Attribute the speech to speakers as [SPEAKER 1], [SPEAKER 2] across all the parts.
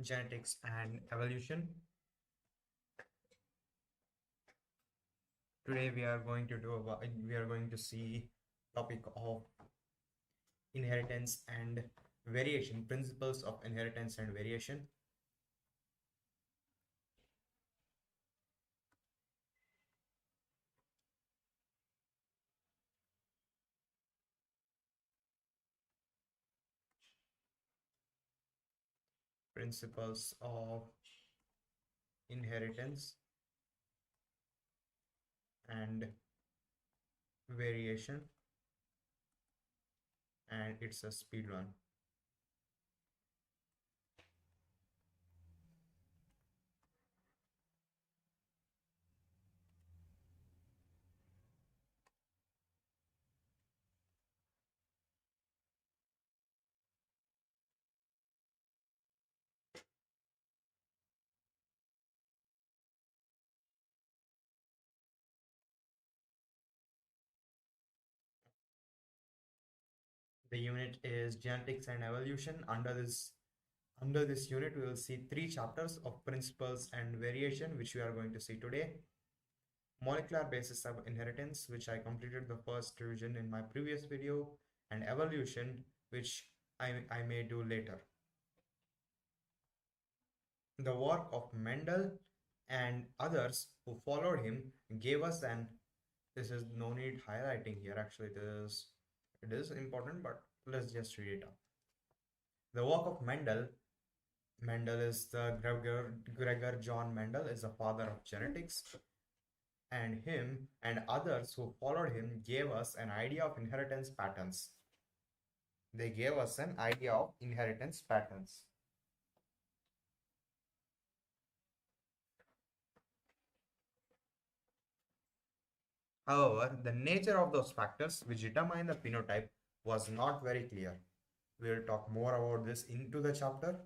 [SPEAKER 1] Genetics and evolution. Today we are going to see topic of inheritance and variation, principles of inheritance and variation. Principles of inheritance and variation, and it's a speed run. The unit is genetics and evolution. Under this unit, we will see three chapters of principles and variation, which we are going to see today. Molecular basis of inheritance, which I completed the first revision in my previous video, and evolution, which I may do later. The work of Mendel and others who followed him gave us this is no need highlighting here, actually it is important, but let's just read it up. The work of Mendel is the Gregor John Mendel is the father of genetics, and him and others who followed him gave us an idea of inheritance patterns. They gave us an idea of inheritance patterns. However, the nature of those factors which determine the phenotype was not very clear. We will talk more about this into the chapter.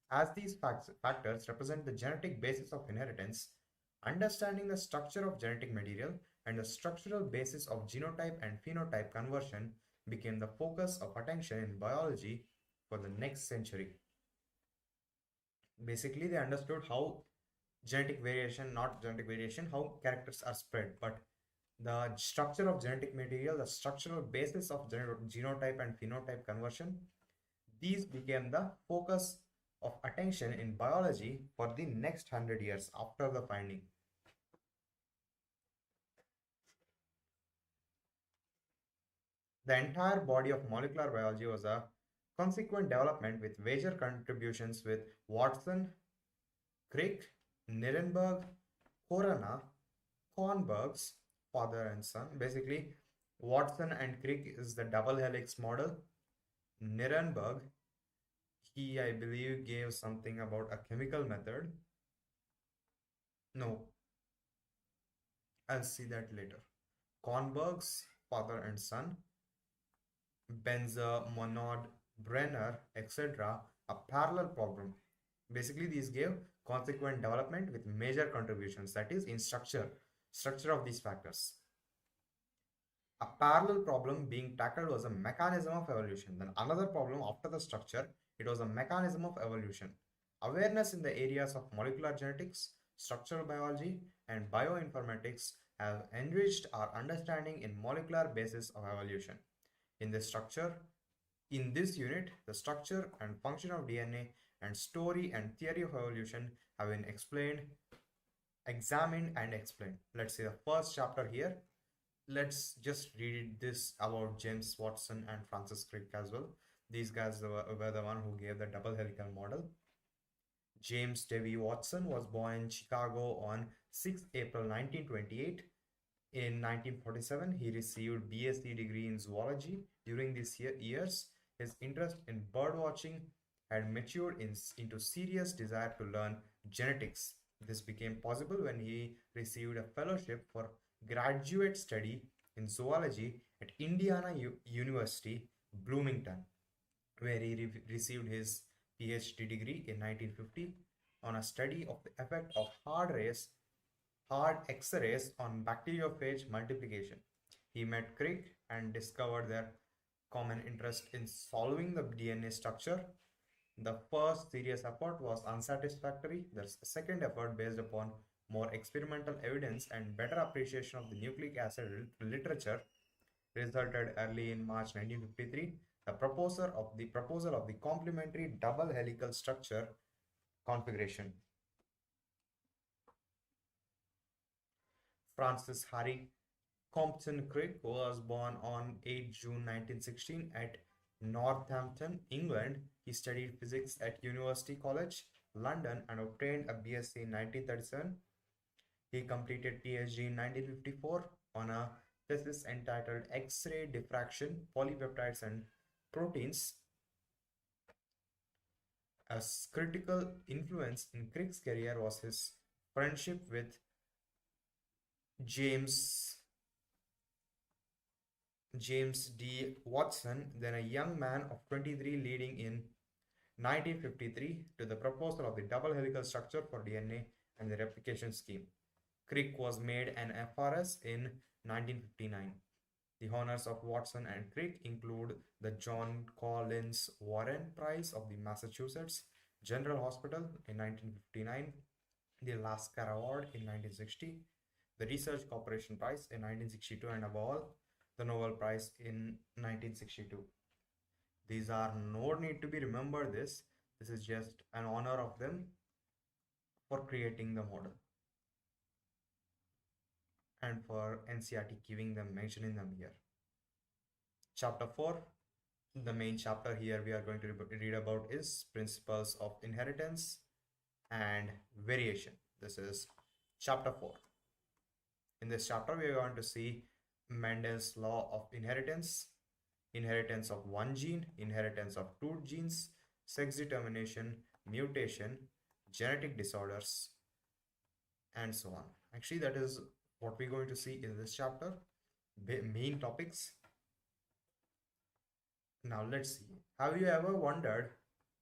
[SPEAKER 1] As these factors represent the genetic basis of inheritance, understanding the structure of genetic material and the structural basis of genotype and phenotype conversion became the focus of attention in biology for the next century. Basically, they understood how not genetic variation, how characters are spread, but the structure of genetic material, the structural basis of genotype and phenotype conversion, these became the focus of attention in biology for the next 100 years after the finding. The entire body of molecular biology was a consequent development with major contributions with Watson, Crick, Nirenberg, Corona, Kornberg's father and son. Basically, Watson and Crick is the double helix model. Nirenberg, he, I believe, gave something about a chemical method. No, I'll see that later. Kornberg's father and son, Benzer, Monod, Brenner, etc., a parallel problem. Basically, these gave consequent development with major contributions, that is, in structure of these factors. A parallel problem being tackled was a mechanism of evolution. Then another problem after the structure, it was a mechanism of evolution. Awareness in the areas of molecular genetics, structural biology, and bioinformatics have enriched our understanding in molecular basis of evolution. In this unit, the structure and function of DNA and story and theory of evolution have been examined and explained. Let's see the first chapter here. Let's just read this about James Watson and Francis Crick as well. These guys were the one who gave the double helical model. James Davy Watson was born in Chicago on 6 April 1928. In 1947, he received BSc degree in zoology. During these years, his interest in bird watching had matured into serious desire to learn genetics. This became possible when he received a fellowship for graduate study in zoology at Indiana University, Bloomington, where he received his PhD degree in 1950 on a study of the effect of hard X-rays on bacteriophage multiplication. He met Crick and discovered their common interest in solving the DNA structure. The first serious effort was unsatisfactory. The second effort, based upon more experimental evidence and better appreciation of the nucleic acid literature, resulted early in March 1953. The proposal of the complementary double helical structure configuration. Francis Harry Compton Crick was born on 8 June 1916 at Northampton, England. He studied physics at University College, London, and obtained a BSc in 1937. He completed PhD in 1954 on a thesis entitled X-ray diffraction, polypeptides and proteins. A critical influence in Crick's career was his friendship with James D. Watson, then a young man of 23, leading in 1953 to the proposal of the double helical structure for DNA and the replication scheme. Crick was made an FRS in 1959. The honors of Watson and Crick include the John Collins Warren Prize of the Massachusetts General Hospital in 1959, the Lasker Award in 1960, the Research Corporation Prize in 1962, and above all, the Nobel Prize in 1962. These are no need to be remembered this. This is just an honor of them for creating the model and for NCERT giving them, mentioning them here. Chapter 4, the main chapter here we are going to read about is principles of inheritance and variation. This is chapter 4. In this chapter, we are going to see Mendel's law of inheritance, inheritance of one gene, inheritance of two genes, sex determination, mutation, genetic disorders, and so on. Actually, that is what we're going to see in this chapter, main topics. Now let's see. Have you ever wondered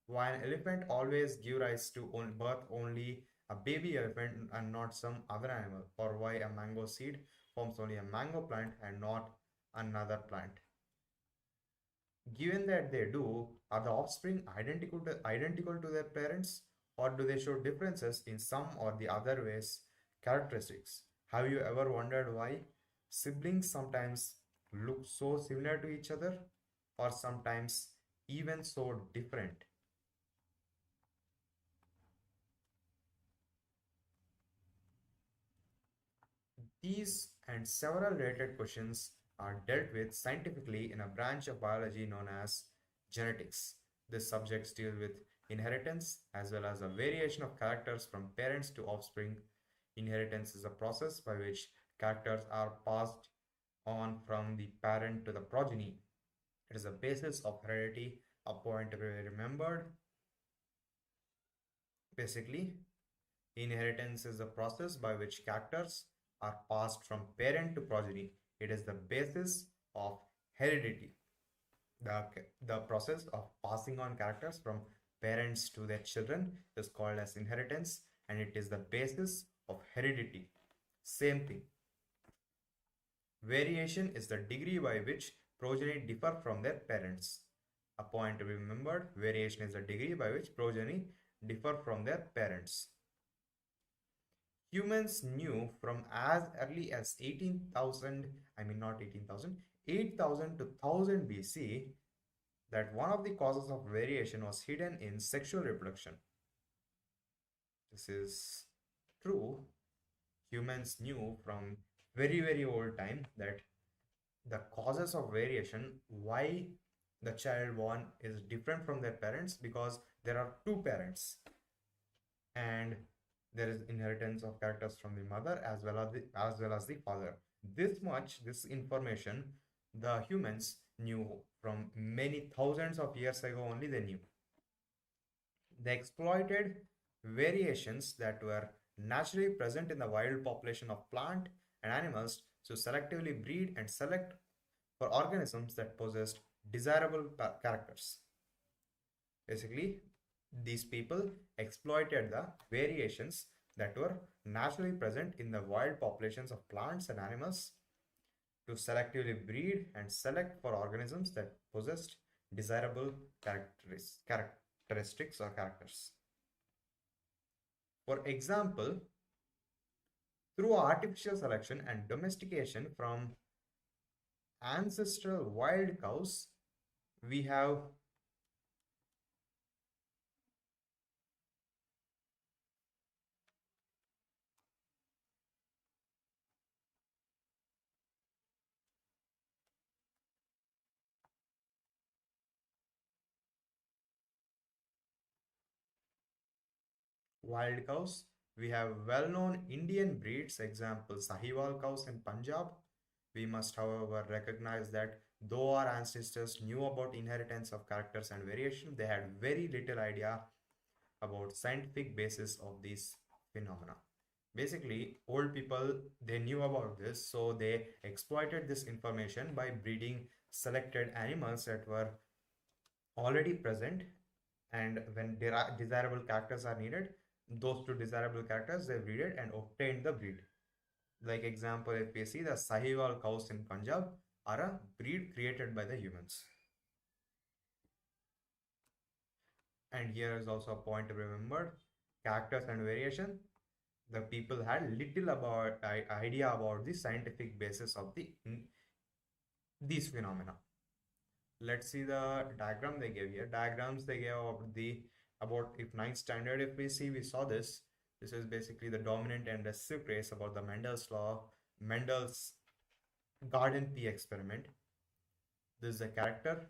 [SPEAKER 1] why an elephant always gives rise to birth only a baby elephant and not some other animal, or why a mango seed forms only a mango plant and not another plant? Given that they do, are the offspring identical to their parents, or do they show differences in some or the other ways characteristics? Have you ever wondered why siblings sometimes look so similar to each other, or sometimes even so different? These and several related questions are dealt with scientifically in a branch of biology known as genetics. This subject deals with inheritance as well as a variation of characters from parents to offspring. Inheritance is a process by which characters are passed on from the parent to the progeny. It is a basis of heredity, a point to be remembered. Basically, inheritance is a process by which characters are passed from parent to progeny. It is the basis of heredity. The process of passing on characters from parents to their children is called as inheritance, and it is the basis of heredity. Same thing. Variation is the degree by which progeny differ from their parents. A point to be remembered, variation is the degree by which progeny differ from their parents. Humans knew from as early as 18,000, I mean not 18,000, 8,000 to 1000 BC that one of the causes of variation was hidden in sexual reproduction. This is true. Humans knew from very old time that the causes of variation, why the child born is different from their parents, because there are two parents and there is inheritance of characters from the mother as well as the father. This information the humans knew from many thousands of years ago only they knew. They exploited variations that were naturally present in the wild population of plant and animals to selectively breed and select for organisms that possessed desirable characters. Basically, these people exploited the variations that were naturally present in the wild populations of plants and animals to selectively breed and select for organisms that possessed desirable characteristics. characteristics or characters. For example, through artificial selection and domestication from ancestral wild cows, we have wild cows. We have well-known Indian breeds, example Sahiwal cows in Punjab. We must, however, recognize that though our ancestors knew about inheritance of characters and variation, they had very little idea about scientific basis of these phenomena. Basically, old people, they knew about this, so they exploited this information by breeding selected animals that were already present, and when desirable characters are needed, those two desirable characters they breeded and obtained the breed. Like example, if we see the Sahiwal cows in Punjab are a breed created by the humans. And here is also a point to remember: characters and variation. The people had little about idea about the scientific basis of these phenomena. Let's see the diagram they gave here. Diagrams they gave about if ninth standard, if we see, we saw this. This is basically the dominant and recessive traits about the Mendel's law, Mendel's garden pea experiment. This is a character.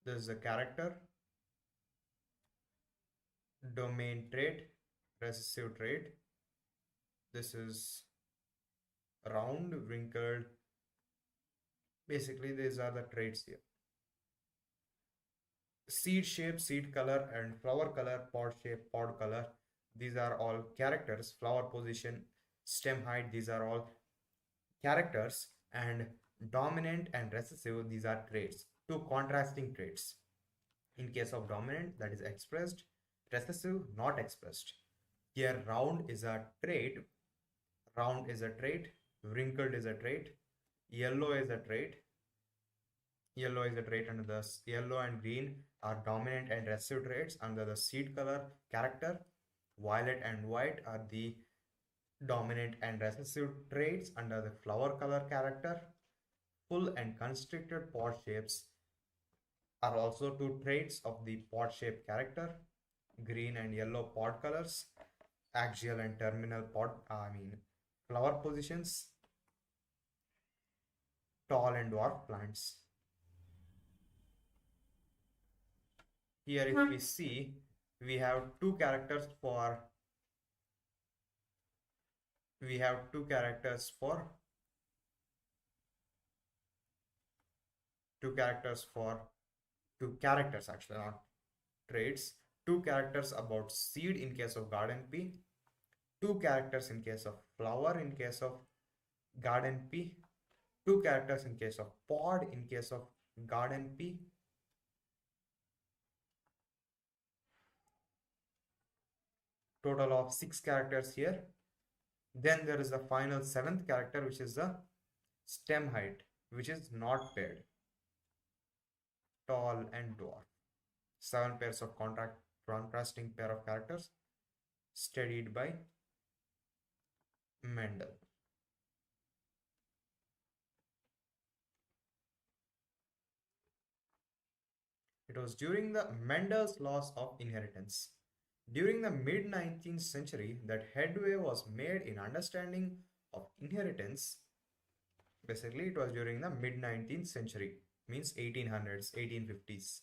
[SPEAKER 1] This is a character, domain trait, recessive trait. This is round, wrinkled. Basically, these are the traits here. Seed shape, seed color, and flower color, pod shape, pod color. These are all characters. Flower position, stem height, these are all characters. And dominant and recessive, these are traits, two contrasting traits. In case of dominant, that is expressed, recessive, not expressed. Here, round is a trait, wrinkled is a trait, yellow is a trait. Yellow is a trait under the yellow and green are dominant and recessive traits under the seed color character. Violet and white are the dominant and recessive traits under the flower color character. Full and constricted pod shapes are also two traits of the pod shape character. Green and yellow pod colors, axial and terminal flower positions, tall and dwarf plants. Here if we see, we have two characters for two characters actually, not traits. Two characters about seed in case of garden pea, two characters in case of flower in case of garden pea, two characters in case of pod in case of garden pea. Total of 6 characters here. Then there is the final 7th character, which is the stem height, which is not paired. Tall and dwarf. 7 pairs of contrasting pair of characters studied by Mendel. It was during the Mendel's laws of inheritance. During the mid-19th century, that headway was made in understanding of inheritance. Basically, it was during the mid-19th century, means 1800s, 1850s,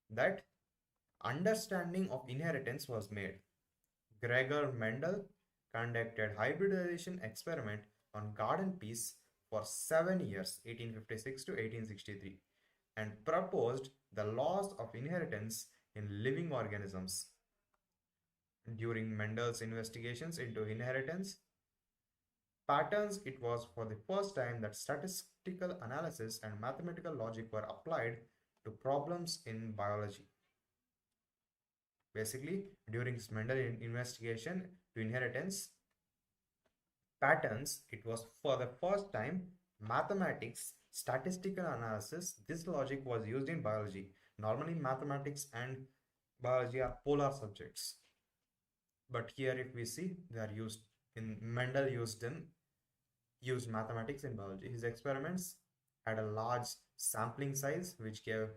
[SPEAKER 1] that understanding of inheritance was made. Gregor Mendel conducted hybridization experiment on garden peas for 7 years, 1856 to 1863, and proposed the laws of inheritance in living organisms. During Mendel's investigations into inheritance patterns, it was for the first time that statistical analysis and mathematical logic were applied to problems in biology. Basically, during Mendel's investigation to inheritance, patterns, it was for the first time mathematics, statistical analysis. This logic was used in biology. Normally, mathematics and biology are polar subjects, but here if we see, they are used in Mendel used mathematics in biology. His experiments had a large sampling size, which gave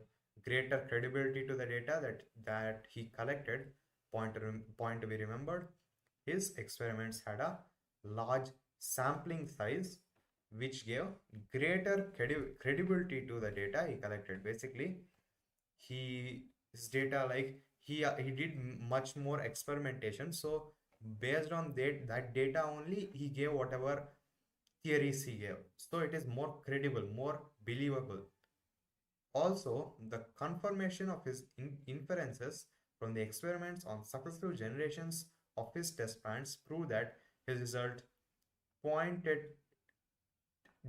[SPEAKER 1] greater credibility to the data that he collected. Point to be remembered, his experiments had a large sampling size, which gave greater credibility to the data he collected. Basically, his data, like he did much more experimentation, so based on that data only, he gave whatever theories he gave, so it is more credible, more believable. Also, the confirmation of his inferences from the experiments on successive generations of his test plants prove that his result pointed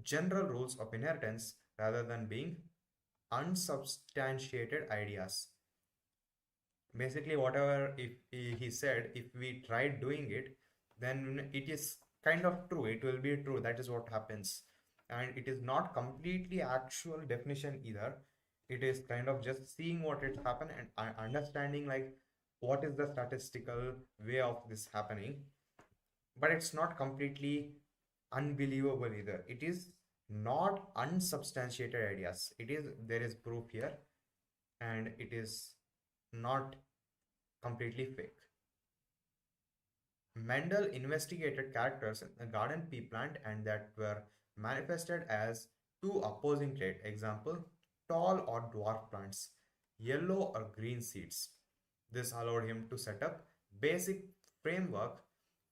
[SPEAKER 1] general rules of inheritance rather than being unsubstantiated ideas. Basically, whatever if he said, if we tried doing it, then it is kind of true. It will be true. That is what happens. And it is not completely actual definition either. It is kind of just seeing what it happened and understanding like what is the statistical way of this happening. But it's not completely unbelievable either. It is not unsubstantiated ideas. It is, there is proof here, and it is not completely fake. Mendel investigated characters in the garden pea plant and that were manifested as two opposing traits. Example, tall or dwarf plants, yellow or green seeds. This allowed him to set up basic framework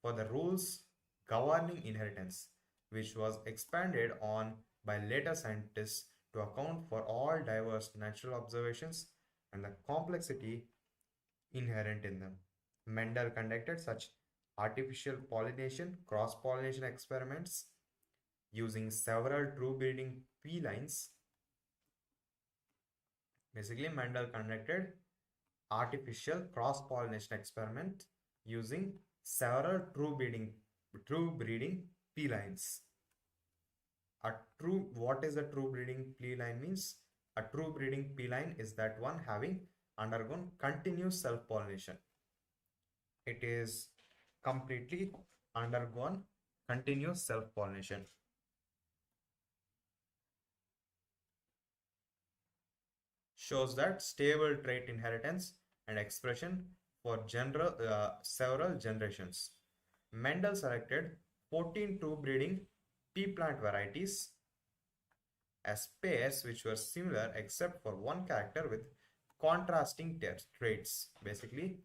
[SPEAKER 1] for the rules governing inheritance, which was expanded on by later scientists to account for all diverse natural observations and the complexity inherent in them. Mendel conducted such artificial pollination, cross-pollination experiments using several true breeding pea lines. Basically, Mendel conducted artificial cross-pollination experiment using several true breeding pea lines. What is a true breeding pea line means? A true breeding pea line is that one having undergone continuous self-pollination. It is completely undergone continuous self-pollination. Shows that stable trait inheritance and expression for several generations. Mendel selected 14 true breeding pea plant varieties as pairs which were similar except for one character with contrasting traits. Basically,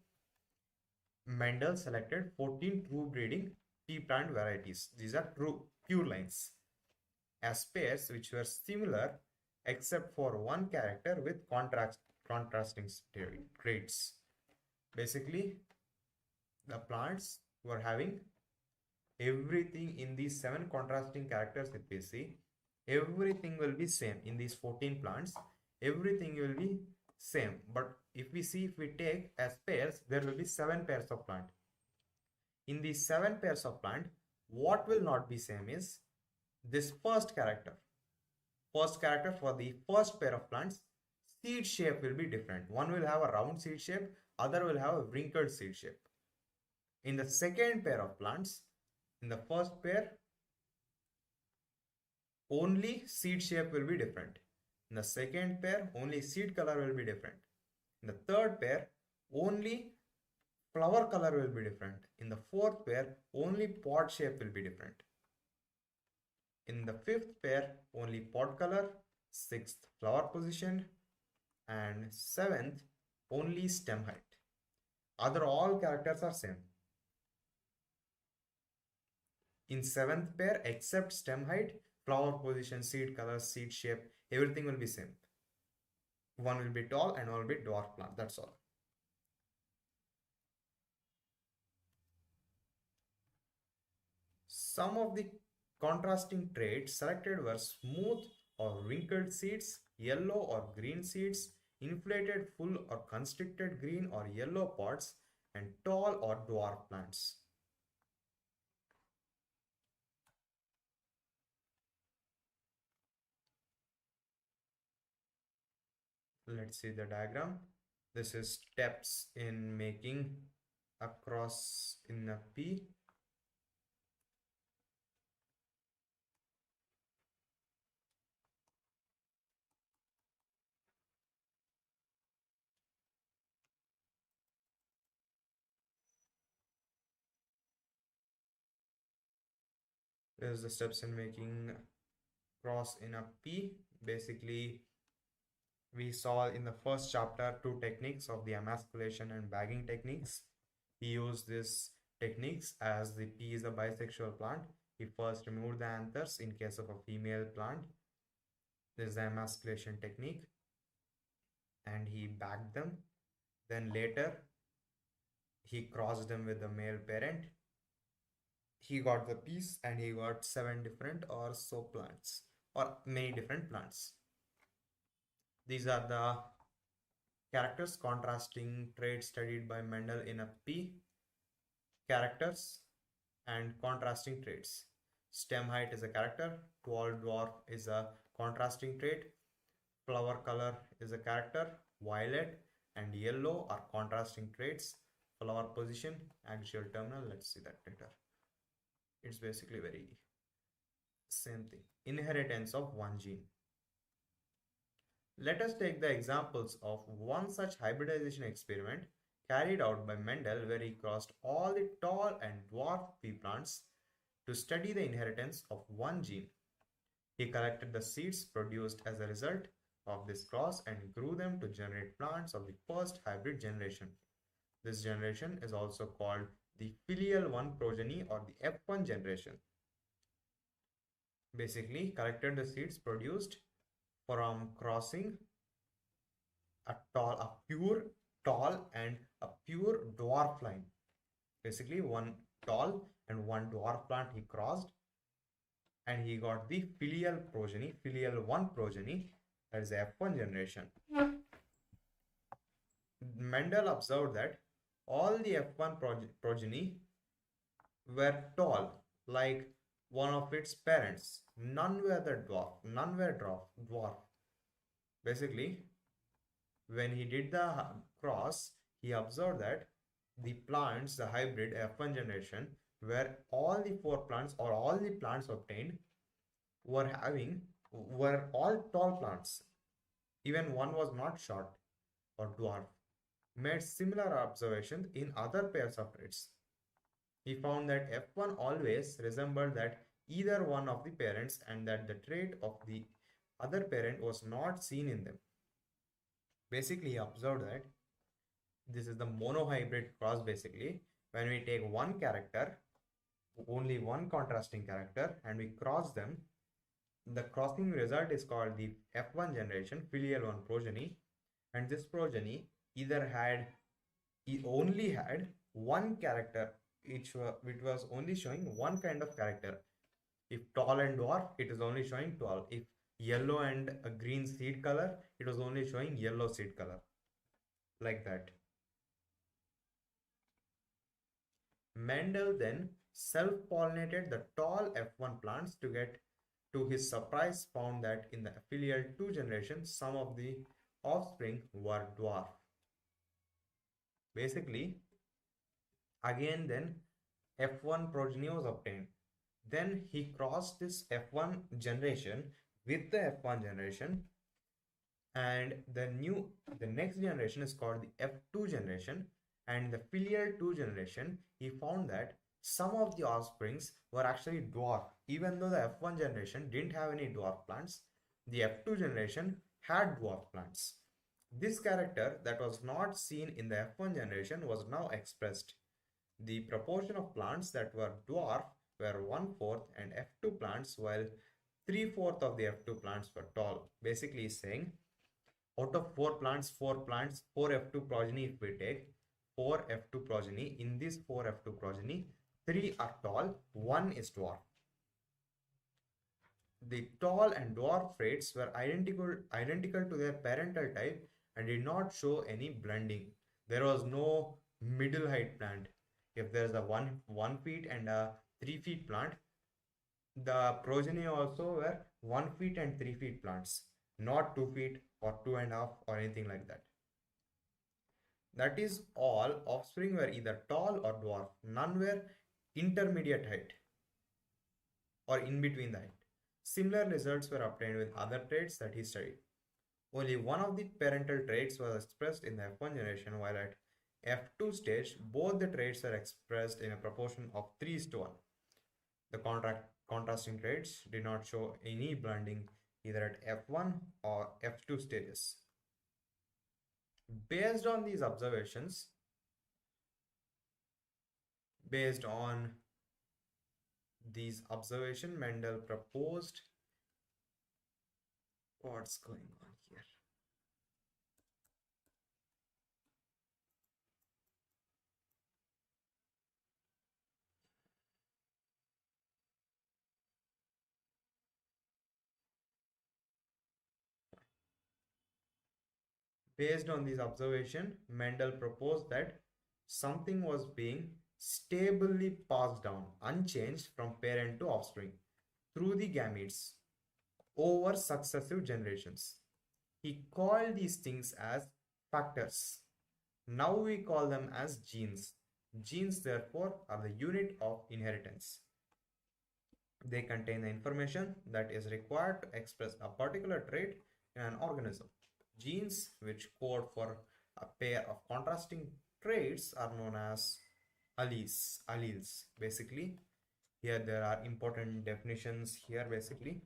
[SPEAKER 1] Mendel selected 14 true breeding pea plant varieties. These are true pure lines as pairs which were similar except for one character with contrasting traits. Basically, the plants were having everything in these 7 contrasting characters. If we see, everything will be same in these 14 plants. Everything will be same, but if we take as pairs, there will be 7 pairs of plant. In these 7 pairs of plant, what will not be same is this first character. First character for the first pair of plants, seed shape will be different. One will have a round seed shape, other will have a wrinkled seed shape. In the second pair of plants, in the first pair, only seed shape will be different. In the second pair, only seed color will be different. In the third pair, only flower color will be different. In the fourth pair, only pod shape will be different. In the fifth pair, only pod color, sixth flower position, and seventh only stem height. Other all characters are same. In seventh pair, except stem height, flower position, seed color, seed shape, everything will be same. One will be tall and one will be dwarf plant. That's all. Some of the contrasting traits selected were smooth or wrinkled seeds, yellow or green seeds, inflated full or constricted green or yellow pods, and tall or dwarf plants. Let's see the diagram. This is steps in making a cross in a P. There's the steps in making cross in a P. Basically, we saw in the first chapter two techniques of the emasculation and bagging techniques. He used these techniques as the P is a bisexual plant. He first removed the anthers in case of a female plant. This is the emasculation technique, and he bagged them. Then later, he crossed them with the male parent. He got the piece and he got 7 different or so plants or many different plants. These are the characters contrasting traits studied by Mendel in a P. Characters and contrasting traits. Stem height is a character, tall dwarf is a contrasting trait, flower color is a character, violet and yellow are contrasting traits, flower position, axial terminal, let's see that later. It's basically very same thing. Inheritance of one gene. Let us take the examples of one such hybridization experiment carried out by Mendel where he crossed all the tall and dwarf pea plants to study the inheritance of one gene. He collected the seeds produced as a result of this cross and grew them to generate plants of the first hybrid generation. This generation is also called the filial 1 progeny or the F1 generation. Basically, collected the seeds produced from crossing a pure tall and a pure dwarf line. Basically, one tall and one dwarf plant he crossed, and he got the filial progeny, filial 1 progeny, that is F1 generation. Mendel observed that all the F1 progeny were tall, like one of its parents. None were the dwarf. None were dwarf. Basically, when he did the cross, he observed that the plants, the hybrid F1 generation, where all the 4 plants or all the plants obtained were all tall plants. Even one was not short or dwarf. Made similar observations in other pairs of traits. He found that F1 always resembled that either one of the parents and that the trait of the other parent was not seen in them. Basically, he observed that this is the monohybrid cross. Basically, when we take one character, only one contrasting character, and we cross them, the crossing result is called the F1 generation, filial 1 progeny, and this progeny only had one character, it was only showing one kind of character. If tall and dwarf, it is only showing tall. If yellow and a green seed color, it was only showing yellow seed color, like that. Mendel then self-pollinated the tall F1 plants to get, to his surprise, found that in the filial 2 generation, some of the offspring were dwarf. Basically, again then F1 progeny was obtained. Then he crossed this F1 generation with the F1 generation, and the next generation is called the F2 generation, and the filial 2 generation, he found that some of the offsprings were actually dwarf. Even though the F1 generation didn't have any dwarf plants, the F2 generation had dwarf plants. This character that was not seen in the F1 generation was now expressed. The proportion of plants that were dwarf were 1/4 and F2 plants, while 3/4 of the F2 plants were tall. Basically saying, out of 4 plants, 4 F2 progeny, if we take 4 F2 progeny, in this 4 F2 progeny, 3 are tall, 1 is dwarf. The tall and dwarf traits were identical to their parental type and did not show any blending. There was no middle height plant. If there's a 1 feet and a 3 feet plant, the progeny also were 1 feet and 3 feet plants. not 2 feet or 2.5 or anything like that. That is, all offspring were either tall or dwarf, none were intermediate height or in between the height. Similar results were obtained with other traits that he studied. Only one of the parental traits was expressed in the F1 generation, while at F2 stage, both the traits are expressed in a proportion of 3:1. The contrasting traits did not show any blending either at F1 or F2 stages. Based on these observations, Mendel proposed what's going on here. Based on this observation, Mendel proposed that something was being stably passed down, unchanged from parent to offspring, through the gametes over successive generations. He called these things as factors. Now we call them as genes. Genes, therefore, are the unit of inheritance. They contain the information that is required to express a particular trait in an organism. Genes, which code for a pair of contrasting traits, are known as alleles. Basically, here there are important definitions here. Basically,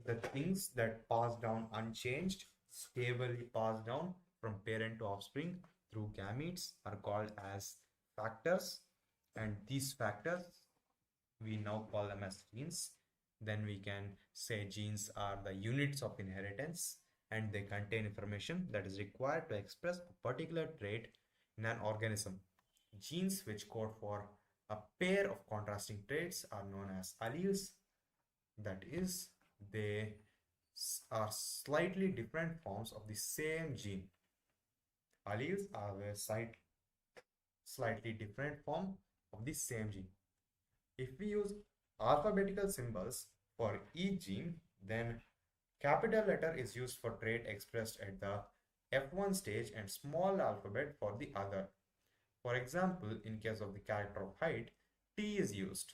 [SPEAKER 1] the things that pass down unchanged, stably pass down from parent to offspring through gametes are called as factors, and these factors we now call them as genes. Then we can say genes are the units of inheritance and they contain information that is required to express a particular trait in an organism. Genes which code for a pair of contrasting traits are known as alleles. That is, they are slightly different forms of the same gene. Alleles are a slightly different form of the same gene. If we use alphabetical symbols for each gene, then capital letter is used for trait expressed at the F1 stage and small alphabet for the other. For example, in case of the character of height, T is used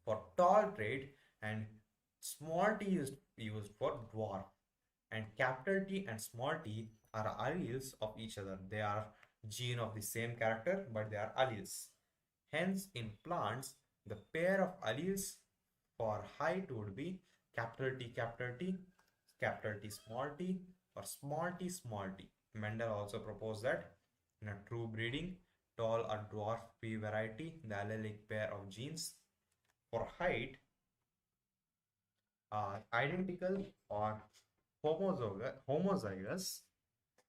[SPEAKER 1] for tall trait and small t is used for dwarf. And capital T and small t are alleles of each other. They are gene of the same character, but they are alleles. Hence, in plants, the pair of alleles for height would be capital T, capital T, capital T, or small t. Mendel also proposed that in a true breeding, tall or dwarf P variety, the allelic pair of genes for height are identical or homozygous.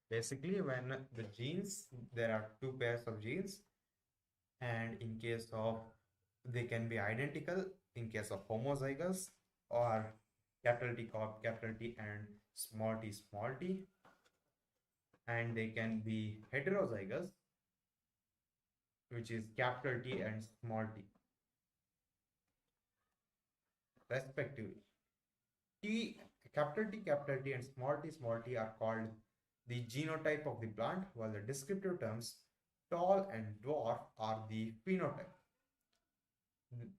[SPEAKER 1] Basically, when the genes, there are two pairs of genes, and in case of they can be identical in case of homozygous, or capital T and small t, and they can be heterozygous, which is capital T and small t respectively. Capital T and small t are called the genotype of the plant, while the descriptive terms tall and dwarf are the phenotype.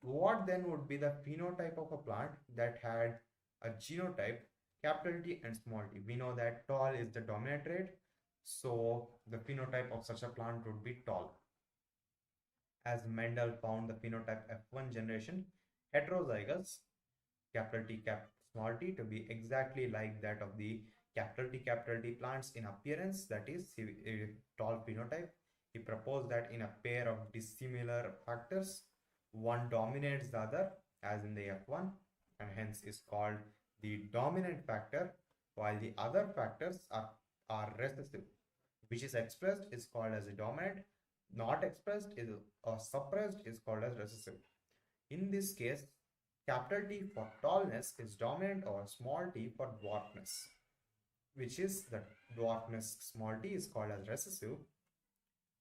[SPEAKER 1] What then would be the phenotype of a plant that had a genotype capital T and small t? We know that tall is the dominant trait, so the phenotype of such a plant would be tall. As Mendel found the phenotype F1 generation heterozygous, capital T, small t, to be exactly like that of the capital T plants in appearance, that is a tall phenotype. He proposed that in a pair of dissimilar factors, one dominates the other, as in the F1, and hence is called the dominant factor, while the other factors are recessive. Which is expressed is called as a dominant, not expressed is or suppressed is called as recessive. In this case, capital T for tallness is dominant over small t for dwarfness, which is the dwarfness small t is called as recessive.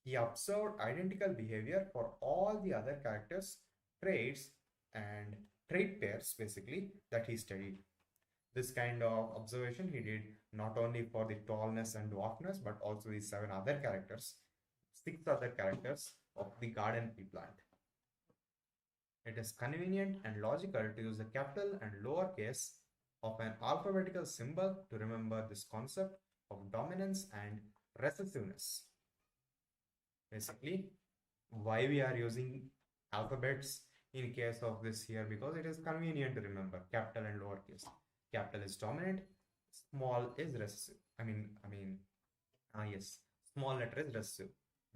[SPEAKER 1] He observed identical behavior for all the other characters, traits, and trait pairs basically that he studied. This kind of observation he did not only for the tallness and dwarfness, but also the 6 other characters of the garden pea plant. It is convenient and logical to use the capital and lowercase of an alphabetical symbol to remember this concept of dominance and recessiveness. Basically, why we are using alphabets in case of this here, because it is convenient to remember capital and lowercase. Capital is dominant, small is recessive. Yes, small letter is recessive.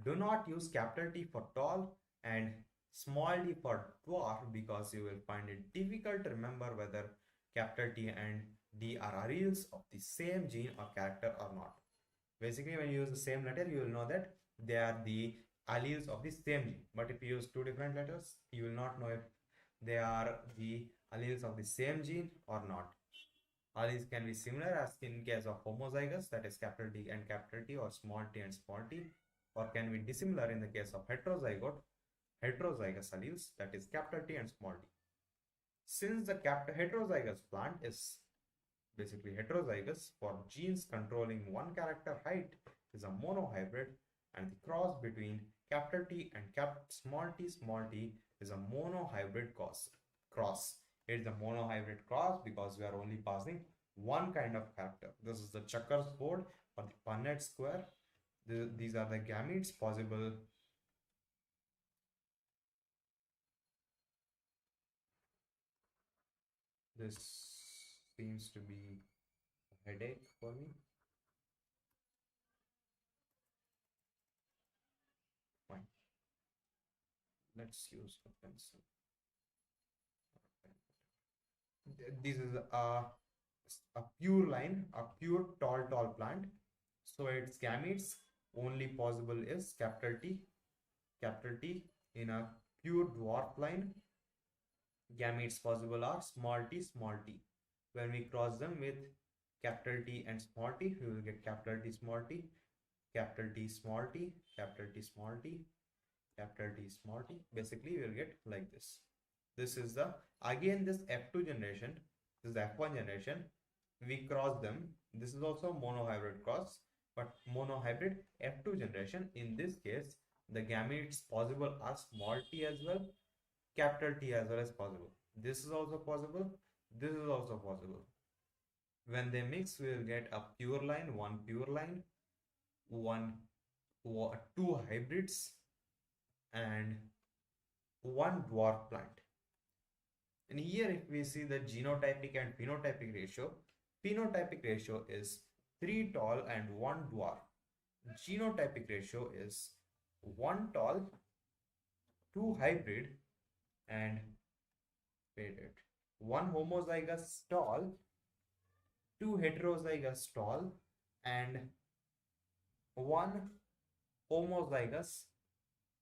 [SPEAKER 1] Do not use capital T for tall and small d for dwarf, because you will find it difficult to remember whether capital T and D are alleles of the same gene or character or not. Basically, when you use the same letter, you will know that they are the alleles of the same gene. But if you use two different letters, you will not know if they are the alleles of the same gene or not. Alleles can be similar as in case of homozygous, that is capital D and capital T, or small t and small t, or can be dissimilar in the case of heterozygous alleles, that is capital T and small t. Since the heterozygous plant is basically heterozygous for genes controlling one character, height is a monohybrid, and the cross between capital T and small t is a monohybrid cross. It is a monohybrid cross because we are only passing one kind of character. This is the checkers board or the Punnett square. These are the gametes possible. This seems to be a headache for me. Fine. Let's use a pencil. This is a pure line, a pure tall plant. So its gametes only possible is capital T in a pure dwarf line. Gametes possible are small t. When we cross them with capital T and small t, we will get capital T small t, capital T small t, capital T small t, capital T small t. Basically, we will get like this. This is the, again, this F2 generation, this is the F1 generation. We cross them. This is also monohybrid cross, but monohybrid F2 generation. In this case, the gametes possible are small t as well, capital T as well as possible. This is also possible. This is also possible. When they mix, we will get a pure line, two hybrids, and one dwarf plant. And here, if we see the genotypic and phenotypic ratio is 3 tall and 1 dwarf. Genotypic ratio is 1 tall, 2 hybrid, and 1 homozygous tall, 2 heterozygous tall, and 1 homozygous.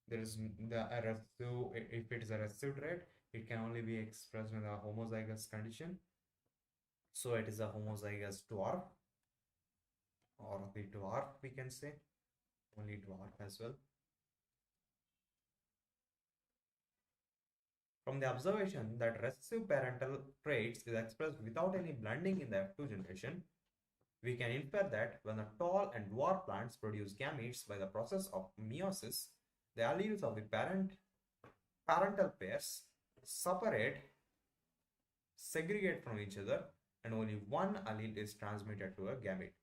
[SPEAKER 1] There is the recessive. If it is a recessive trait, it can only be expressed in a homozygous condition. So it is a homozygous dwarf, or the dwarf, we can say, only dwarf as well. From the observation that recessive parental traits is expressed without any blending in the F2 generation, we can infer that when the tall and dwarf plants produce gametes by the process of meiosis, the alleles of the parental pairs segregate from each other, and only one allele is transmitted to a gamete.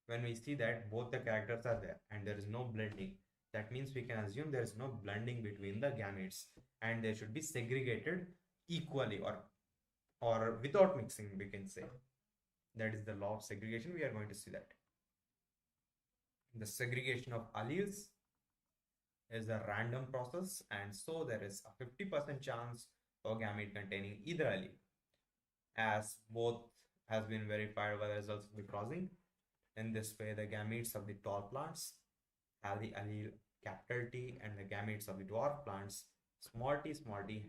[SPEAKER 1] When we see that both the characters are there and there is no blending, that means we can assume there is no blending between the gametes, and they should be segregated equally or without mixing, we can say. That is the law of segregation. We are going to see that. The segregation of alleles is a random process, and so there is a 50% chance of gamete containing either allele, as both has been verified by the results of the crossing. In this way, the gametes of the tall plants have the allele capital T, and the gametes of the dwarf plants small t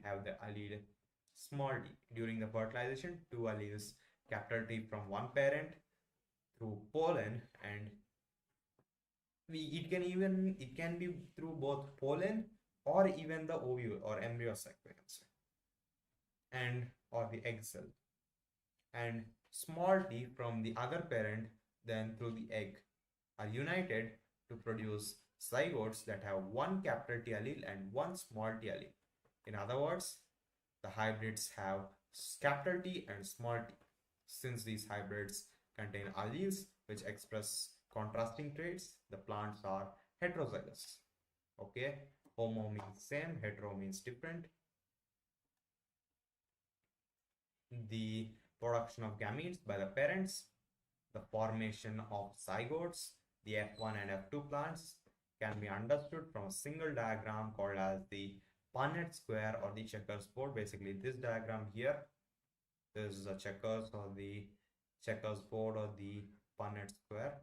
[SPEAKER 1] have the allele small t. During the fertilization, 2 alleles capital T from one parent through pollen, and it can be through both pollen or even the ovule or embryo sac, and or the egg cell. And small t from the other parent than through the egg are united to produce zygotes that have one capital T allele and one small t allele. In other words, the hybrids have capital T and small t. Since these hybrids contain alleles which express contrasting traits, the plants are heterozygous. Okay, homo means same, hetero means different. The production of gametes by the parents, the formation of zygotes, the F1 and F2 plants can be understood from a single diagram called as the Punnett square or the checkers board. Basically, this diagram here, this is a checkers or the checkers board or the Punnett square.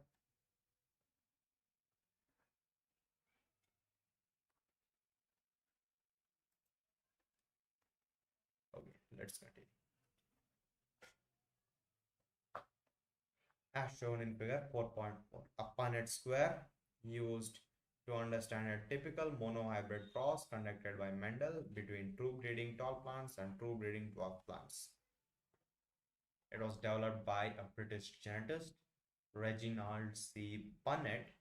[SPEAKER 1] Okay, let's continue. As shown in figure 4.4, a Punnett square used to understand a typical monohybrid cross conducted by Mendel between true breeding tall plants and true breeding dwarf plants. It was developed by a British genetist, Reginald C. Punnett.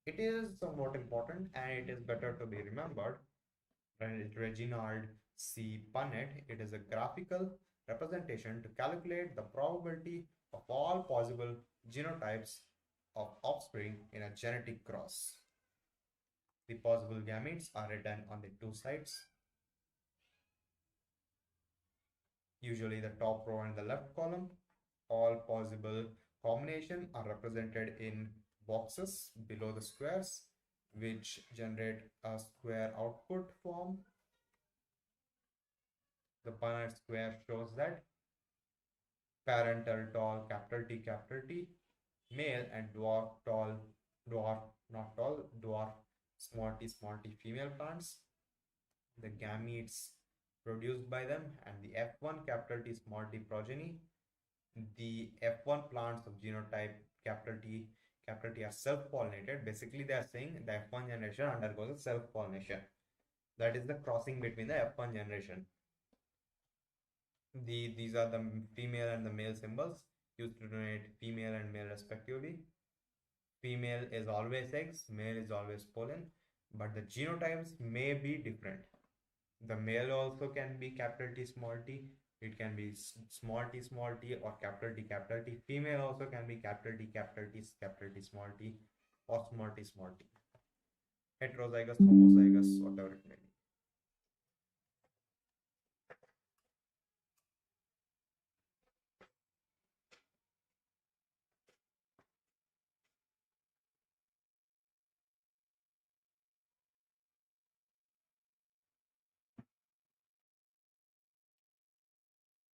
[SPEAKER 1] It is somewhat important and it is better to be remembered. Reginald C. Punnett, it is a graphical representation to calculate the probability of all possible genotypes of offspring in a genetic cross. The possible gametes are written on the two sides. Usually the top row and the left column. All possible combinations are represented in boxes below the squares, which generate a square output form. The Punnett square shows that parental tall capital T, male, and dwarf tall, dwarf not tall, dwarf small t female plants. The gametes produced by them and the F1 capital T small t progeny. The F1 plants of genotype capital T are self-pollinated. Basically, they are saying the F1 generation undergoes a self-pollination. That is the crossing between the F1 generation. These are the female and the male symbols used to denote female and male respectively. Female is always X, male is always pollen, but the genotypes may be different. The male also can be capital T small t. It can be small t or capital T. Female also can be capital T small t or small t. Heterozygous, homozygous, whatever it may be.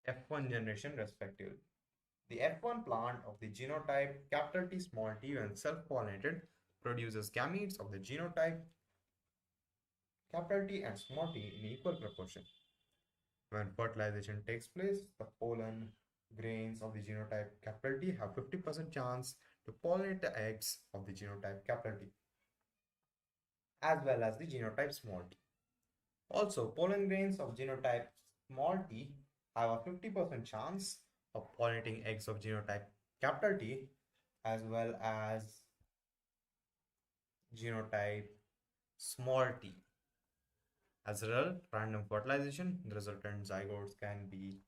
[SPEAKER 1] F1 generation respectively. The F1 plant of the genotype capital T small t when self-pollinated produces gametes of the genotype capital T and small t in equal proportion. When fertilization takes place, the pollen grains of the genotype capital T have 50% chance to pollinate the eggs of the genotype capital T as well as the genotype small t. Also, pollen grains of genotype small t have a 50% chance of pollinating eggs of genotype capital T as well as genotype small t. As a result, random fertilization, the resultant zygotes can be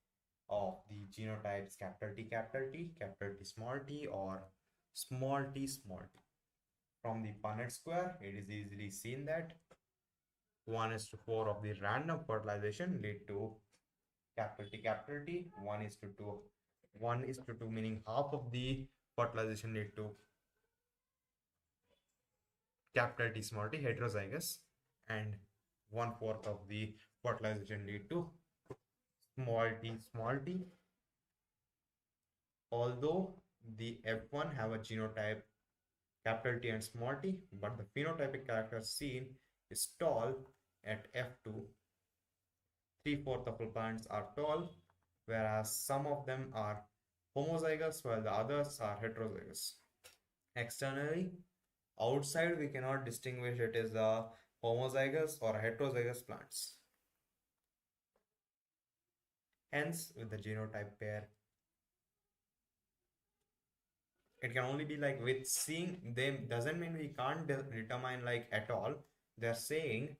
[SPEAKER 1] of the genotypes capital T small t, or small t small t. From the Punnett square, it is easily seen that 1:4 of the random fertilization lead to capital T, 1:2. 1:2 meaning half of the fertilization lead to capital T small t heterozygous, and 1/4 of the fertilization lead to small t. Although the F1 have a genotype capital T and small t, but the phenotypic character seen is tall at F2. 3/4 of the plants are tall, whereas some of them are homozygous while the others are heterozygous. Externally, outside we cannot distinguish it as a homozygous or heterozygous plants. Hence, with the genotype pair It can only be like with seeing them doesn't mean we can't determine like at all. They're saying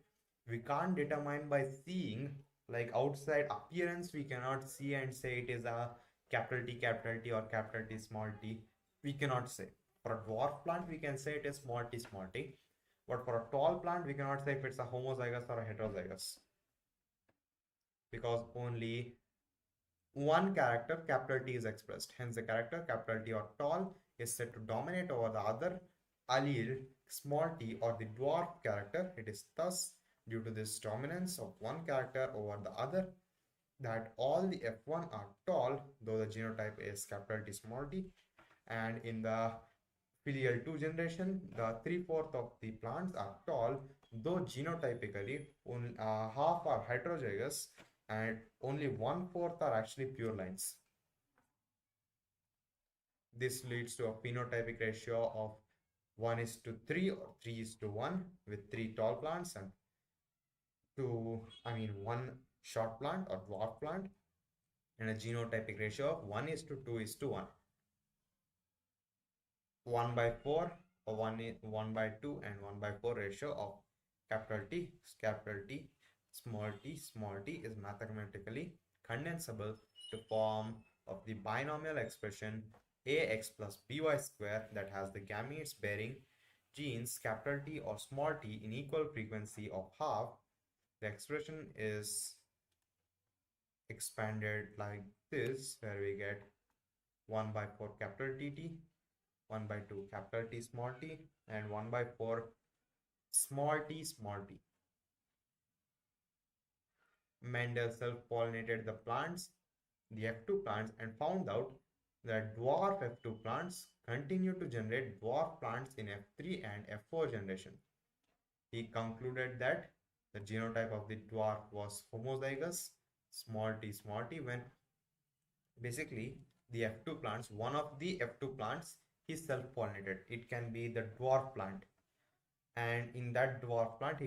[SPEAKER 1] we can't determine by seeing, like outside appearance we cannot see and say it is a capital T or capital T small t. We cannot say. For a dwarf plant we can say it is small t, but for a tall plant we cannot say if it's a homozygous or a heterozygous, because only one character capital T is expressed. Hence, the character capital T or tall is said to dominate over the other allele small t or the dwarf character. It is thus due to this dominance of one character over the other that all the F1 are tall, though the genotype is capital T small t. And in the filial 2 generation, the 3/4 of the plants are tall, though genotypically only, half are heterozygous and only 1/4 are actually pure lines. This leads to a phenotypic ratio of 1:3 or 3:1 with 3 tall plants and one short plant or dwarf plant, and a genotypic ratio of 1:2:1. 1/4 or 1/2 and 1/4 ratio of capital T, small t is mathematically condensable to form of the binomial expression ax plus by square that has the gametes bearing genes capital T or small t in equal frequency of half. The expression is expanded like this, where we get 1/4 capital T, 1/2 capital T small t, and 1/4 small t. Mendel self-pollinated the plants, the F2 plants, and found out that dwarf F2 plants continue to generate dwarf plants in F3 and F4 generation. He concluded that the genotype of the dwarf was homozygous small t, when basically the F2 plants, one of the F2 plants, he self-pollinated. It can be the dwarf plant, and in that dwarf plant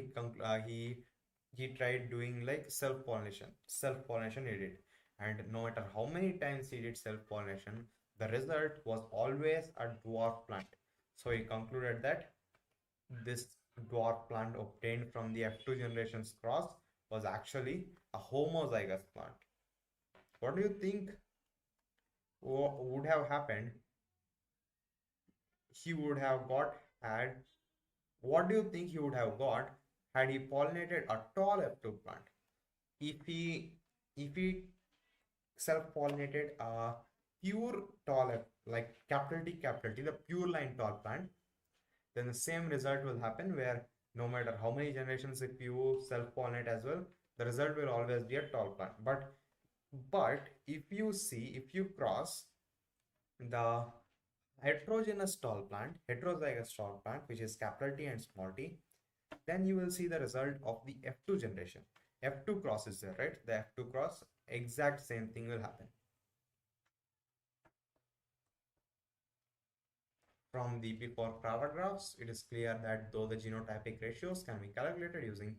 [SPEAKER 1] he tried doing like self pollination he did, and no matter how many times he did self pollination, the result was always a dwarf plant. So he concluded that this dwarf plant obtained from the F2 generation's cross was actually a homozygous plant. What do you think would have happened? He would have got had What do you think he would have got had he pollinated a tall F2 plant? If he self-pollinated a pure tall F, like capital T, the pure line tall plant, then the same result will happen, where no matter how many generations if you self-pollinate as well, the result will always be a tall plant. But if you cross the heterozygous tall plant, which is capital T and small t, then you will see the result of the F2 generation. F2 cross is there, right? The F2 cross, exact same thing will happen. From the before paragraphs, it is clear that though the genotypic ratios can be calculated using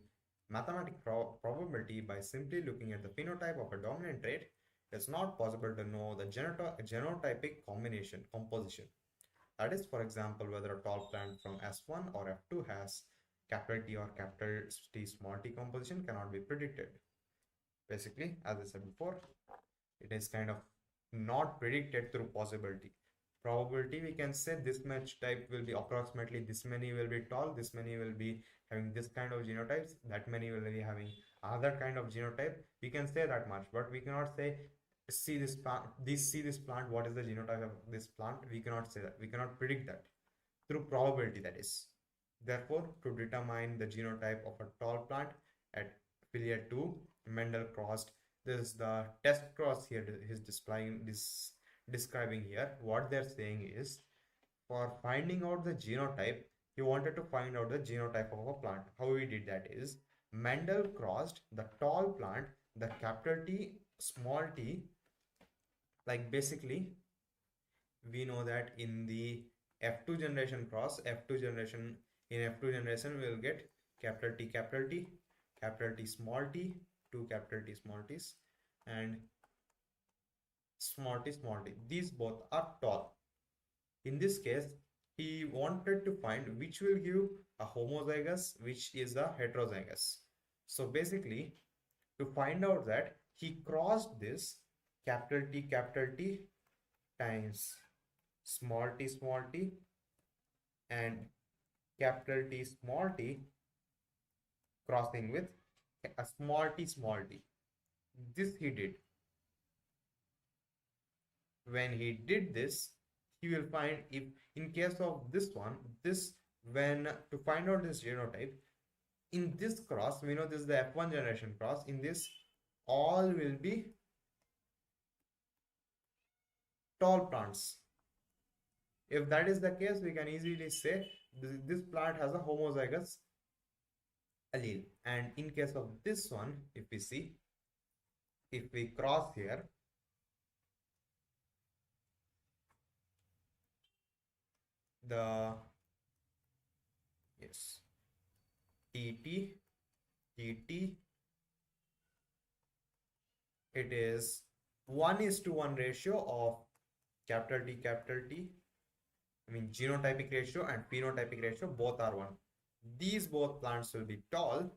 [SPEAKER 1] mathematical probability by simply looking at the phenotype of a dominant trait, it's not possible to know the genotypic composition. That is, for example, whether a tall plant from S1 or F2 has capital T or capital T small t composition cannot be predicted. Basically, as I said before, it is kind of not predicted through possibility. Probability, we can say this much type will be approximately this many will be tall, this many will be having this kind of genotypes, that many will be having other kind of genotype. We can say that much, but we cannot say see this plant, what is the genotype of this plant. We cannot say that. We cannot predict that through probability, that is. Therefore, to determine the genotype of a tall plant at filial 2, Mendel crossed. This is the test cross here. He's describing here. What they're saying is, for finding out the genotype, he wanted to find out the genotype of a plant. How he did that is, Mendel crossed the tall plant, the capital T, small t. Like basically, we know that in the F2 generation cross, F2 generation we will get capital T, capital T small t, two capital T small t's, and small t. These both are tall. In this case, he wanted to find which will give a homozygous, which is a heterozygous. So basically, to find out that, he crossed this capital T times small t and capital T small t crossing with a small t. This he did. When he did this, he will find, if in case of this one, this, when to find out this genotype, in this cross, we know this is the F1 generation cross, in this all will be tall plants. If that is the case, we can easily say this plant has a homozygous allele. And in case of this one, if we see, if we cross here, the, yes, TT, TT, it is 1:1 ratio of capital T, I mean genotypic ratio and phenotypic ratio, both are 1. These both plants will be tall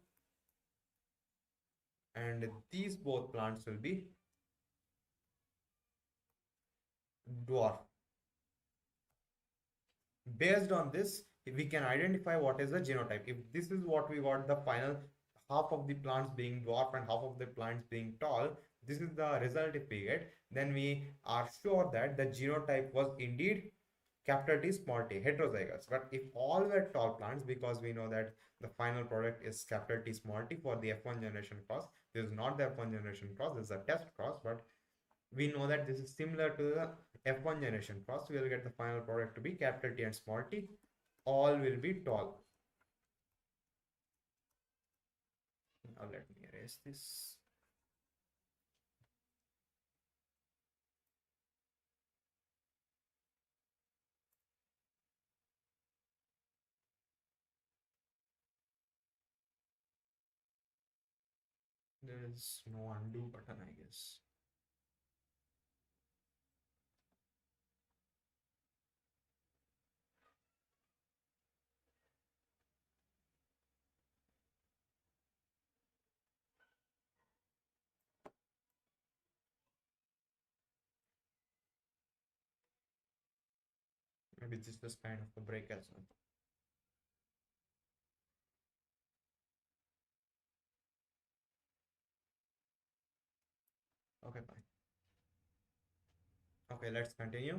[SPEAKER 1] and these both plants will be dwarf. Based on this, we can identify what is the genotype. If this is what we got, the final half of the plants being dwarf and half of the plants being tall, this is the result if we get, then we are sure that the genotype was indeed capital T small t, heterozygous. But if all were tall plants, because we know that the final product is capital T small t for the F1 generation cross, this is not the F1 generation cross, this is a test cross, but we know that this is similar to the F1 generation cross. We will get the final product to be capital T and small t, all will be tall. Now let me erase this. There is no undo button, I guess. Maybe this is kind of a break as well. Okay, fine. Okay, let's continue.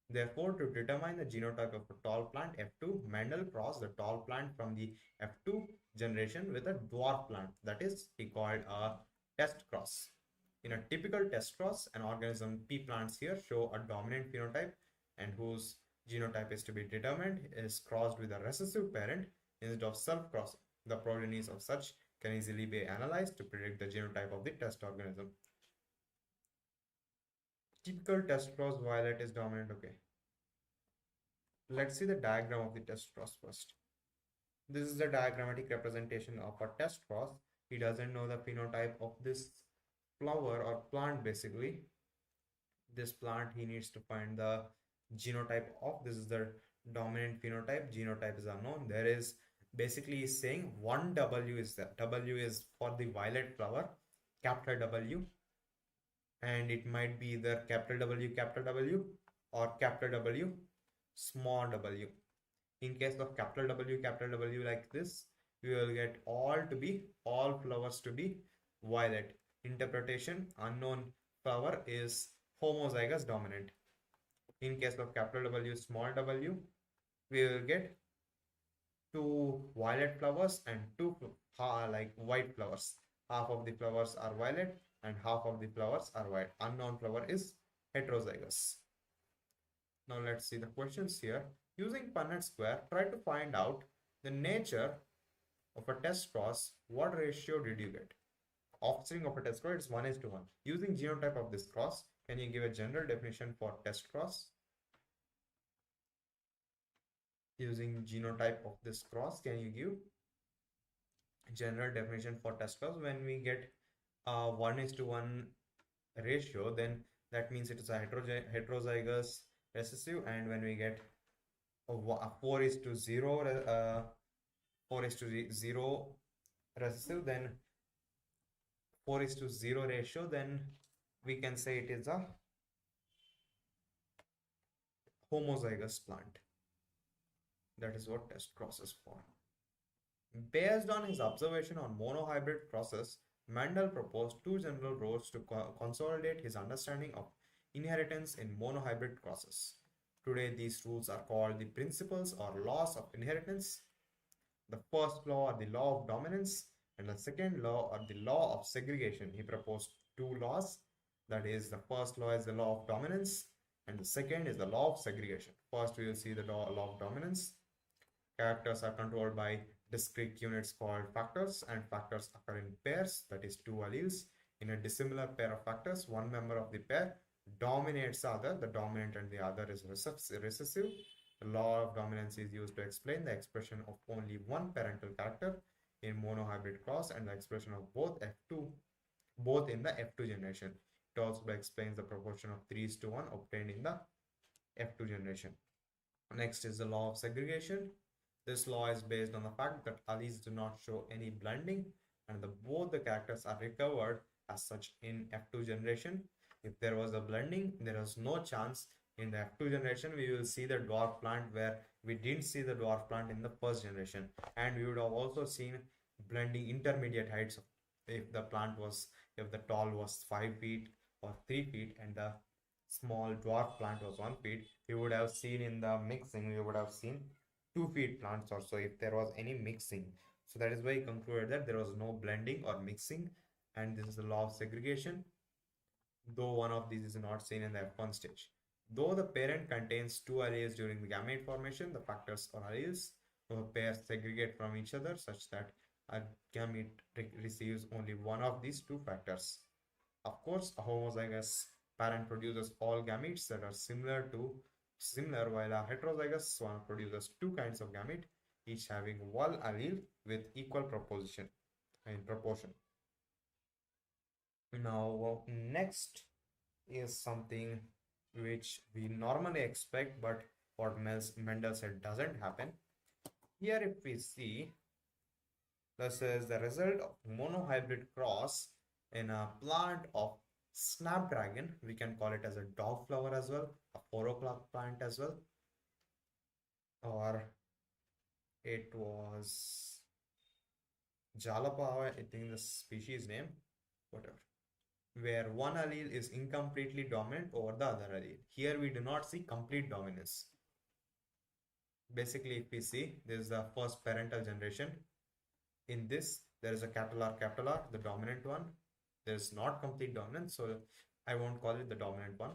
[SPEAKER 1] Therefore, to determine the genotype of a tall plant F2, Mendel crossed the tall plant from the F2 generation with a dwarf plant. That is, he called a test cross. In a typical test cross, an organism P plants here show a dominant phenotype and whose genotype is to be determined is crossed with a recessive parent instead of self-crossing. The progenies of such can easily be analyzed to predict the genotype of the test organism. Typical test cross, violet is dominant. Okay. Let's see the diagram of the test cross first. This is the diagrammatic representation of a test cross. He doesn't know the phenotype of this flower or plant basically. This plant, he needs to find the genotype of. This is the dominant phenotype. Genotype is unknown. There is basically saying 1W is that. W is for the violet flower, capital W. And it might be either capital W, or capital W, small w. In case of capital W like this, we will get all flowers to be violet. Interpretation, unknown flower is homozygous dominant. In case of capital W, small w, we will get 2 violet flowers and 2 like white flowers. Half of the flowers are violet and half of the flowers are white. Unknown flower is heterozygous. Now let's see the questions here. Using Punnett square, try to find out the nature of a test cross. What ratio did you get? Offspring of a test cross is 1:1. Using genotype of this cross, can you give a general definition for test cross? Using genotype of this cross, can you give general definition for test cross? When we get a 1:1 ratio, then that means it is a heterozygous recessive, and when we get a 4 is to 0 4 is to 0 recessive, then 4 is to 0 ratio, then we can say it is a homozygous plant. That is what test crosses for. Based on his observation on monohybrid process, Mendel proposed two general rules to consolidate his understanding of inheritance in monohybrid crosses. Today, these rules are called the principles or laws of inheritance. The first law or the law of dominance, and the second law or the law of segregation. He proposed two laws. That is, the first law is the law of dominance, and the second is the law of segregation. First, we will see the law of dominance. Characters are controlled by discrete units called factors, and factors occur in pairs, that is, two alleles. In a dissimilar pair of factors, one member of the pair dominates the other. The dominant and the other is recessive. The law of dominance is used to explain the expression of only one parental character in monohybrid cross and the expression of both in the F2 generation. It also explains the proportion of 3:1 obtained in the F2 generation. Next is the law of segregation. This law is based on the fact that alleles do not show any blending and both the characters are recovered as such in F2 generation. If there was a blending, there is no chance in the F2 generation we will see the dwarf plant where we didn't see the dwarf plant in the first generation, and we would have also seen blending intermediate heights if the tall was 5 feet or 3 feet and the small dwarf plant was 1 feet. We would have seen in the mixing, we would have seen 2 feet plants or so if there was any mixing. So that is why he concluded that there was no blending or mixing, and this is the law of segregation, though one of these is not seen in the F1 stage. Though the parent contains two alleles during the gamete formation, the factors or alleles of pairs segregate from each other such that a gamete receives only one of these two factors. Of course, a homozygous parent produces all gametes that are similar, while a heterozygous one produces two kinds of gamete, each having one allele with equal proportion. Now, next is something which we normally expect, but what Mendel said doesn't happen. Here, if we see, this is the result of monohybrid cross in a plant of snapdragon. We can call it as a dog flower as well, a 4 o'clock plant as well, or it was Jalapa, I think the species name, whatever, where one allele is incompletely dominant over the other allele. Here we do not see complete dominance. Basically, if we see, this is the first parental generation. In this, there is a capital R, the dominant one. There is not complete dominance, so I won't call it the dominant one.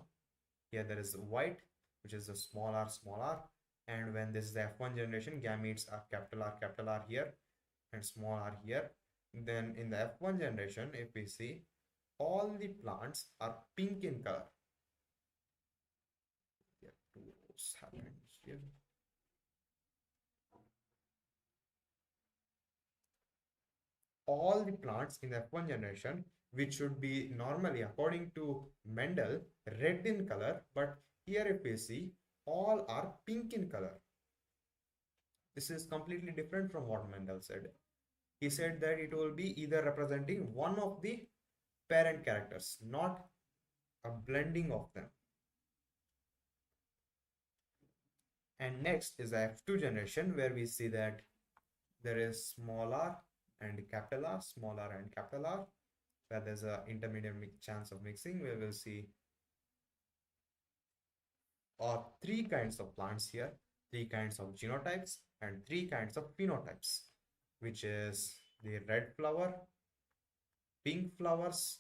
[SPEAKER 1] Here there is white, which is a small r, and when this is the F1 generation, gametes are capital R here and small r here. Then in the F1 generation, if we see, all the plants are pink in color. Here, two rows happened here. All the plants in the F1 generation, which should be normally, according to Mendel, red in color, but here if we see, all are pink in color. This is completely different from what Mendel said. He said that it will be either representing one of the parent characters, not a blending of them. And next is the F2 generation, where we see that there is small r and capital R, small r and capital R, where there's an intermediate chance of mixing. We will see three kinds of plants here, three kinds of genotypes and three kinds of phenotypes, which is the red flower, pink flowers,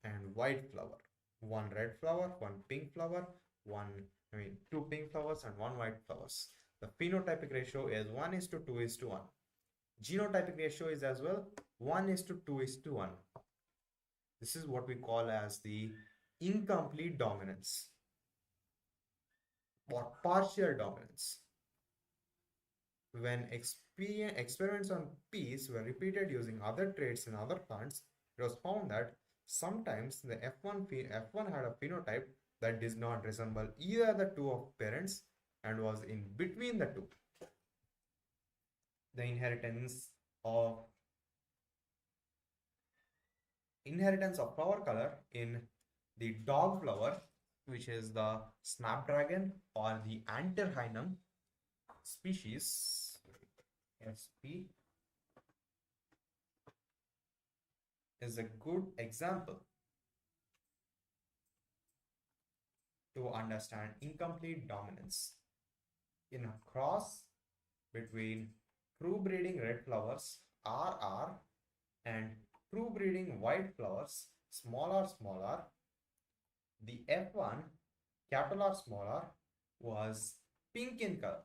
[SPEAKER 1] and white flower. One red flower, one pink flower, two pink flowers and one white flowers. The phenotypic ratio is 1:2:1. Genotypic ratio is as well 1:2:1. This is what we call as the incomplete dominance or partial dominance. When experiments on peas were repeated using other traits in other plants, it was found that Sometimes the F1 had a phenotype that does not resemble either the two of parents and was in between the two. The of inheritance of flower color in the dog flower, which is the snapdragon or the Antirrhinum species, SP, is a good example to understand incomplete dominance. In a cross between true breeding red flowers RR and true breeding white flowers r, the F1 capital R small r was pink in color.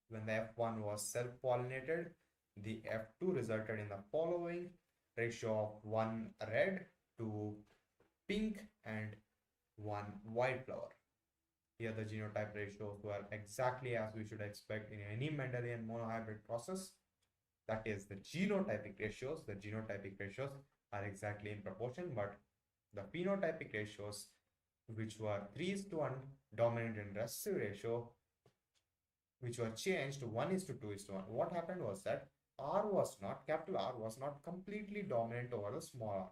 [SPEAKER 1] When the F1 was self-pollinated, the F2 resulted in the following ratio of 1 red to pink and 1 white flower. Here the genotype ratios were exactly as we should expect in any Mendelian monohybrid process. That is the genotypic ratios. The genotypic ratios are exactly in proportion, but the phenotypic ratios, which were 3:1 dominant and recessive ratio, which were changed to 1:2:1. What happened was that capital R was not completely dominant over the small r,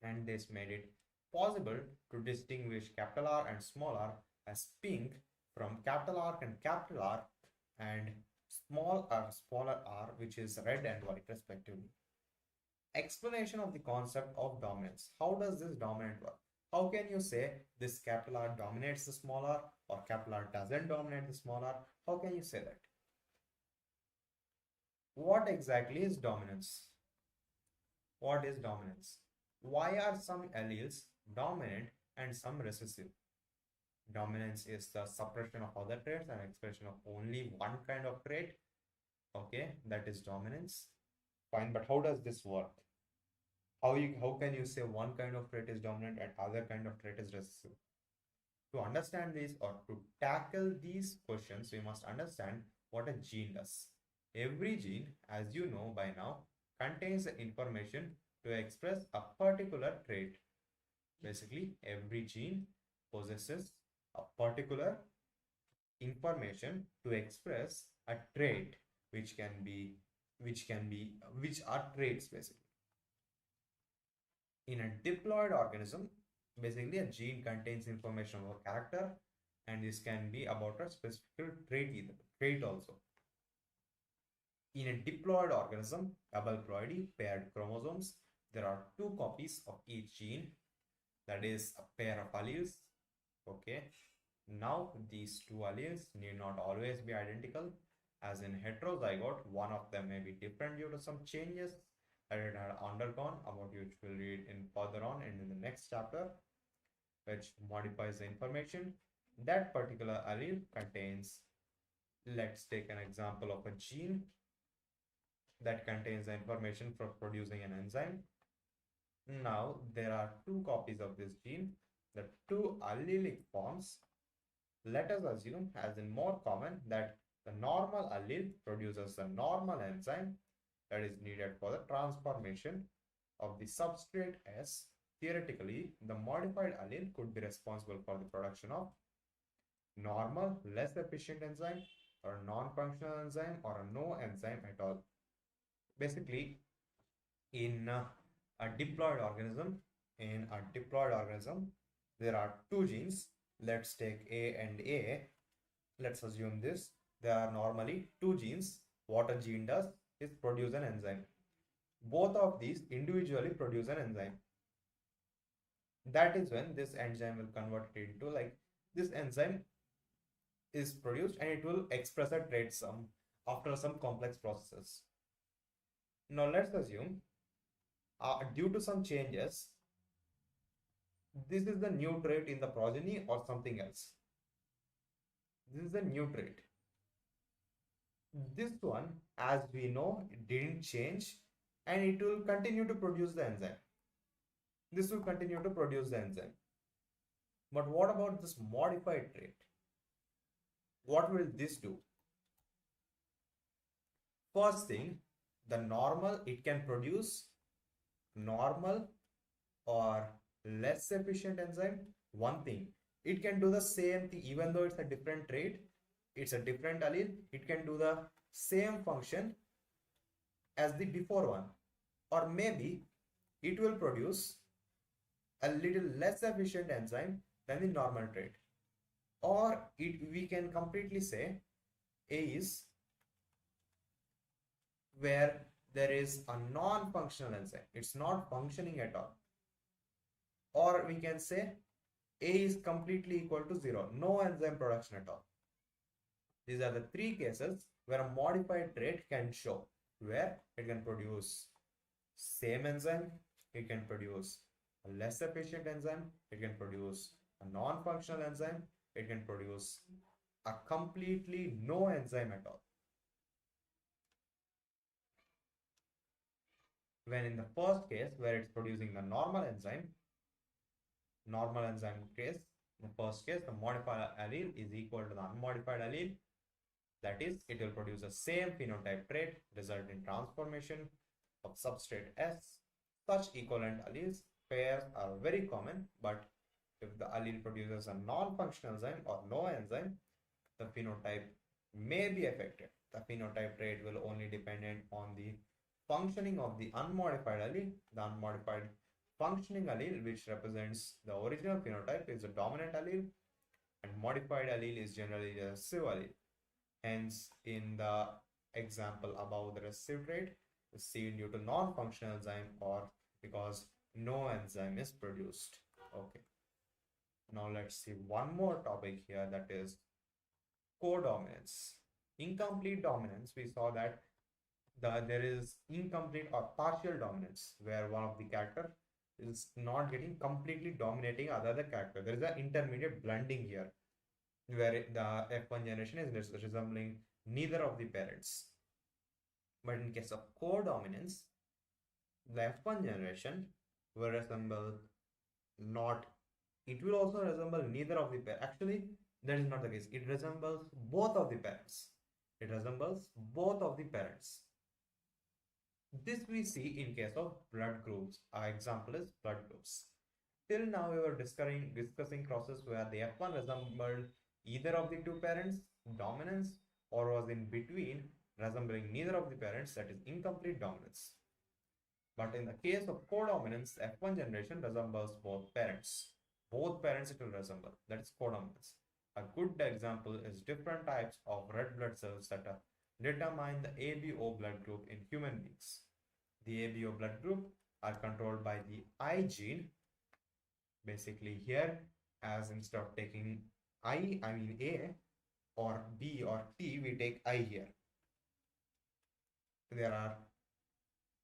[SPEAKER 1] and this made it possible to distinguish capital R and small r as pink from capital R and small r, smaller r, which is red and white respectively. Explanation of the concept of dominance. How does this dominant work? How can you say this capital R dominates the small r or capital R doesn't dominate the small r? How can you say that? What exactly is dominance? What is dominance? Why are some alleles dominant and some recessive? Dominance is the suppression of other traits and expression of only one kind of trait. Okay, that is dominance. Fine, but how does this work? How can you say one kind of trait is dominant and other kind of trait is recessive? To understand this or to tackle these questions, we must understand what a gene does. Every gene, as you know by now, contains the information to express a particular trait. Basically, every gene possesses a particular information to express a trait, which are traits basically. In a diploid organism, basically a gene contains information about character, and this can be about a specific trait also. In a diploid organism, double ploidy, paired chromosomes, there are 2 copies of each gene, that is a pair of alleles. Okay. Now these 2 alleles need not always be identical. As in heterozygote, one of them may be different due to some changes that it had undergone, about which we'll read in further on and in the next chapter, which modifies the information. That particular allele contains, let's take an example of a gene that contains the information for producing an enzyme. Now there are 2 copies of this gene, the 2 allelic forms. Let us assume, as in more common, that the normal allele produces the normal enzyme that is needed for the transformation of the substrate S. Theoretically, the modified allele could be responsible for the production of normal, less efficient enzyme, or a non-functional enzyme, or a no enzyme at all. Basically, in a diploid organism, there are 2 genes. Let's take A and A. Let's assume this. There are normally 2 genes. What a gene does is produce an enzyme. Both of these individually produce an enzyme. That is when this enzyme will convert it into, like, this enzyme is produced and it will express a trait after some complex processes. Now let's assume due to some changes, this is the new trait in the progeny or something else. This is the new trait. This one, as we know, it didn't change and it will continue to produce the enzyme. This will continue to produce the enzyme. But what about this modified trait? What will this do? First thing, the normal, it can produce normal or less efficient enzyme, one thing, it can do the same thing even though it's a different trait, it's a different allele, it can do the same function as the before one, or maybe it will produce a little less efficient enzyme than the normal trait, or we can completely say A is where there is a non-functional enzyme, it's not functioning at all, or we can say A is completely equal to 0, no enzyme production at all. These are the three cases where a modified trait can show, where it can produce same enzyme, it can produce a less efficient enzyme, it can produce a non-functional enzyme, it can produce a completely no enzyme at all. When in the first case where it's producing the normal enzyme case, in the first case the modified allele is equal to the unmodified allele. That is, it will produce the same phenotype trait, result in transformation of substrate S. Such equivalent alleles pairs are very common, but if the allele produces a non-functional enzyme or no enzyme, the phenotype may be affected. The phenotype trait will only depend on the functioning of the unmodified allele. The unmodified functioning allele, which represents the original phenotype, is the dominant allele, and modified allele is generally the recessive allele. Hence, in the example above, the recessive trait is seen due to non-functional enzyme or because no enzyme is produced. Okay. Now let's see one more topic here, that is codominance. Incomplete dominance, we saw that there is incomplete or partial dominance where one of the character is not getting completely dominating other character. There is an intermediate blending here where the F1 generation is resembling neither of the parents. But in case of codominance, the F1 generation will resemble not, it will also resemble neither of the parents. Actually, that is not the case. It resembles both of the parents. It resembles both of the parents. This we see in case of blood groups. Our example is blood groups. Till now we were discussing crosses where the F1 resembled either of the two parents, dominance, or was in between, resembling neither of the parents, that is incomplete dominance. But in the case of codominance, F1 generation resembles both parents. Both parents it will resemble, that is codominance. A good example is different types of red blood cells that determine the ABO blood group in human beings. The ABO blood group are controlled by the I gene. Basically here, as instead of taking I mean A or B or T, we take I here. There are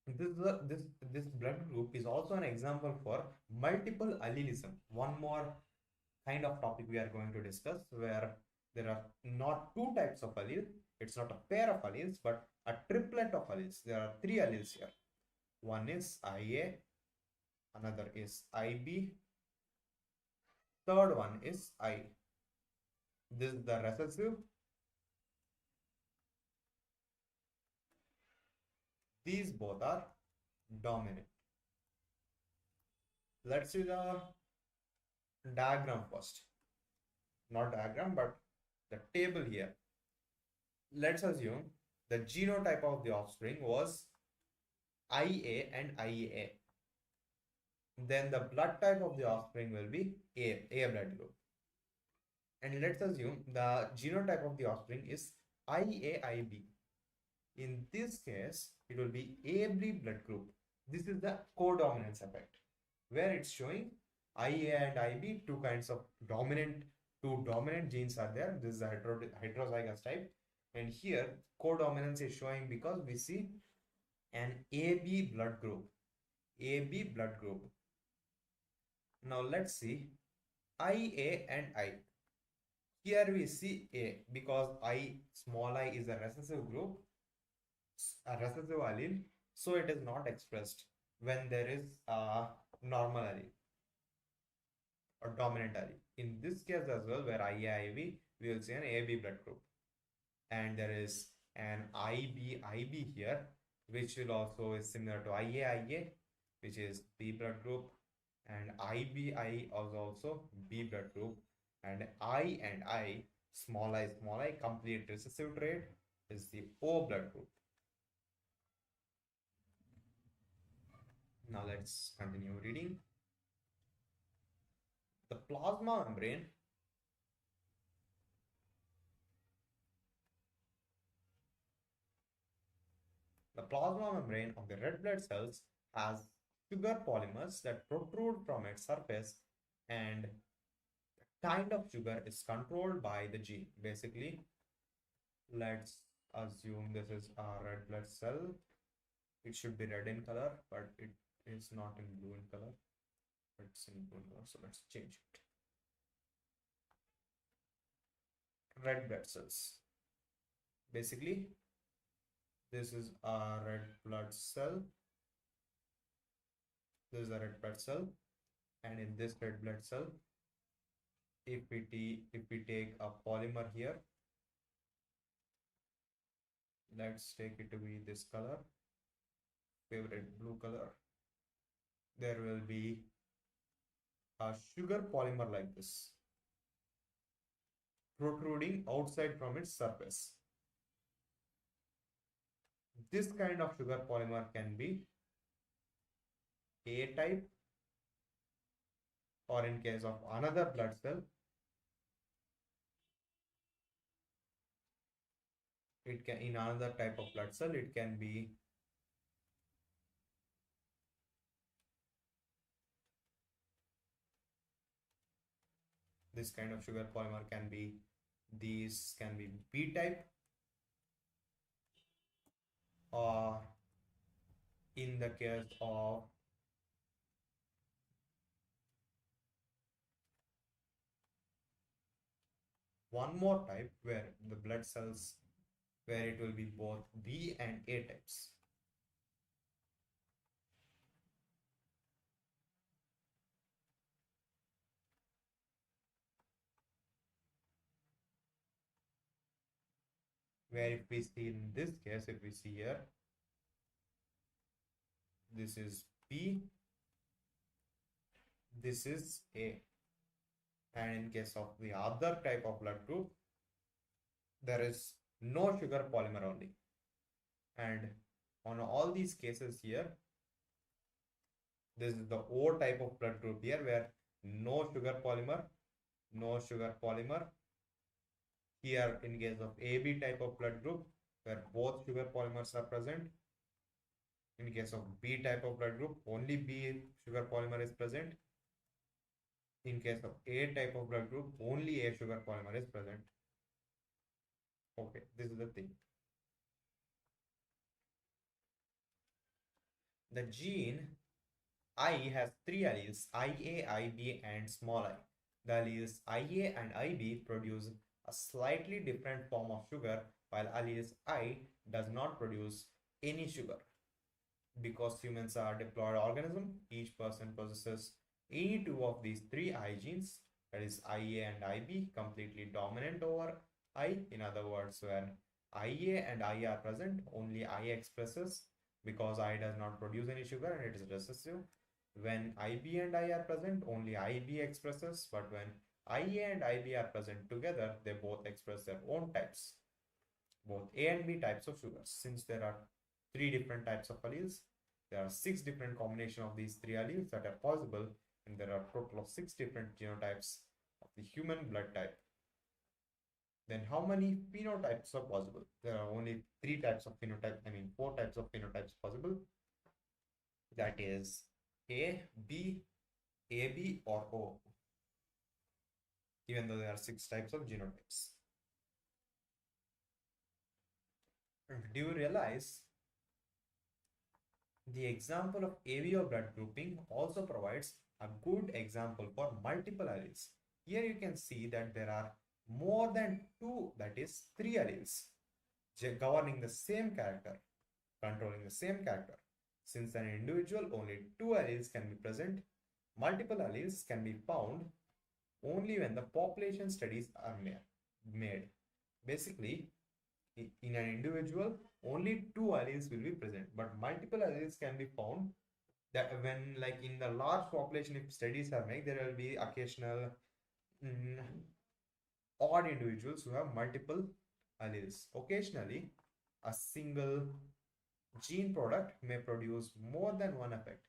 [SPEAKER 1] this blood group is also an example for multiple allelism. One more kind of topic we are going to discuss where there are not two types of allele. It's not a pair of alleles, but a triplet of alleles. There are three alleles here. One is IA, another is IB, third one is I. This is the recessive. These both are dominant. Let's see the diagram first. Not diagram, but the table here. Let's assume the genotype of the offspring was IA and IAA. Then the blood type of the offspring will be A blood group. And let's assume the genotype of the offspring is IAIB. In this case, it will be AB blood group. This is the codominance effect, where it's showing IA and IB, two dominant genes are there. This is the heterozygous type. And here, codominance is showing because we see an AB blood group. AB blood group. Now let's see IA and I. Here we see A because small I is a recessive group, a recessive allele, so it is not expressed when there is a normal allele or dominant allele. In this case as well, where IAIB, we will see an AB blood group, and there is an IB here, which will also is similar to IAIA, which is B blood group, and IBI is also B blood group, and I, small I, complete recessive trait is the O blood group. Now let's continue reading. The plasma membrane The plasma membrane of the red blood cells has sugar polymers that protrude from its surface, and the kind of sugar is controlled by the gene. Basically, let's assume this is a red blood cell. It should be red in color, but it is not in blue in color. It's in blue in color, so let's change it. Red blood cells. Basically, this is a red blood cell. This is a red blood cell, and in this red blood cell, if we take a polymer here, let's take it to be this color, favorite blue color, there will be a sugar polymer like this protruding outside from its surface. This kind of sugar polymer can be A type, or in case of another blood cell, it can, in another type of blood cell, it can be this kind of sugar polymer can be, these can be B type, or in the case of one more type where the blood cells, where it will be both B and A types. Where if we see in this case, if we see here, this is B, this is A. And in case of the other type of blood group, there is no sugar polymer only. And on all these cases here, this is the O type of blood group here, where no sugar polymer, no sugar polymer. Here in case of AB type of blood group, where both sugar polymers are present. In case of B type of blood group, only B sugar polymer is present. In case of A type of blood group, only A sugar polymer is present. Okay, this is the thing. The gene I has three alleles, IA, IB, and small I. The alleles IA and IB produce a slightly different form of sugar, while alleles I does not produce any sugar. Because humans are diploid organism, each person possesses any two of these three I genes, that is IA and IB, completely dominant over I. In other words, when IA and I are present, only I expresses, because I does not produce any sugar and it is recessive. When IB and I are present, only IB expresses, but when IA and IB are present together, they both express their own types, both A and B types of sugars. Since there are three different types of alleles, there are 6 different combinations of these three alleles that are possible, and there are a total of 6 different genotypes of the human blood type. Then how many phenotypes are possible? There are only 3 types of phenotype, 4 types of phenotypes possible. That is A, B, AB, or O, even though there are 6 types of genotypes. Do you realize the example of ABO blood grouping also provides a good example for multiple alleles? Here you can see that there are more than 2, that is 3 alleles governing the same character, controlling the same character. Since an individual only 2 alleles can be present, multiple alleles can be found only when the population studies are made. Basically, in an individual, only 2 alleles will be present, but multiple alleles can be found That when like in the large population, if studies are made, there will be occasional mm, odd individuals who have multiple alleles. Occasionally, a single gene product may produce more than one effect.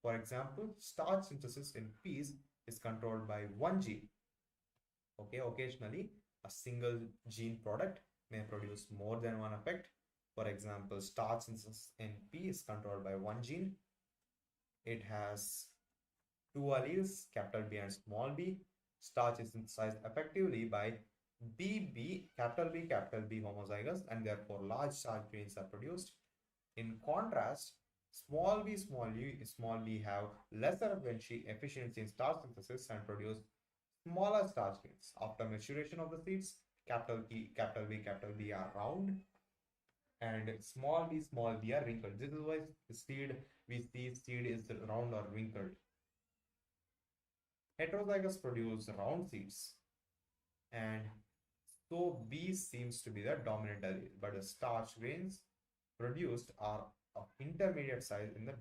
[SPEAKER 1] For example, starch synthesis in peas is controlled by one gene. Okay, occasionally a single gene product may produce more than one effect. For example, starch synthesis in pea is controlled by one gene. It has two alleles, capital B and small b. Starch is synthesized effectively by capital B homozygous, and therefore large starch grains are produced. In contrast, small b have lesser efficiency in starch synthesis and produce smaller starch grains. After maturation of the seeds, capital B are round, and small b are wrinkled. This is why seed is round or wrinkled. Heterozygous produce round seeds, and so B seems to be the dominant allele, but the starch grains produced are of intermediate size in the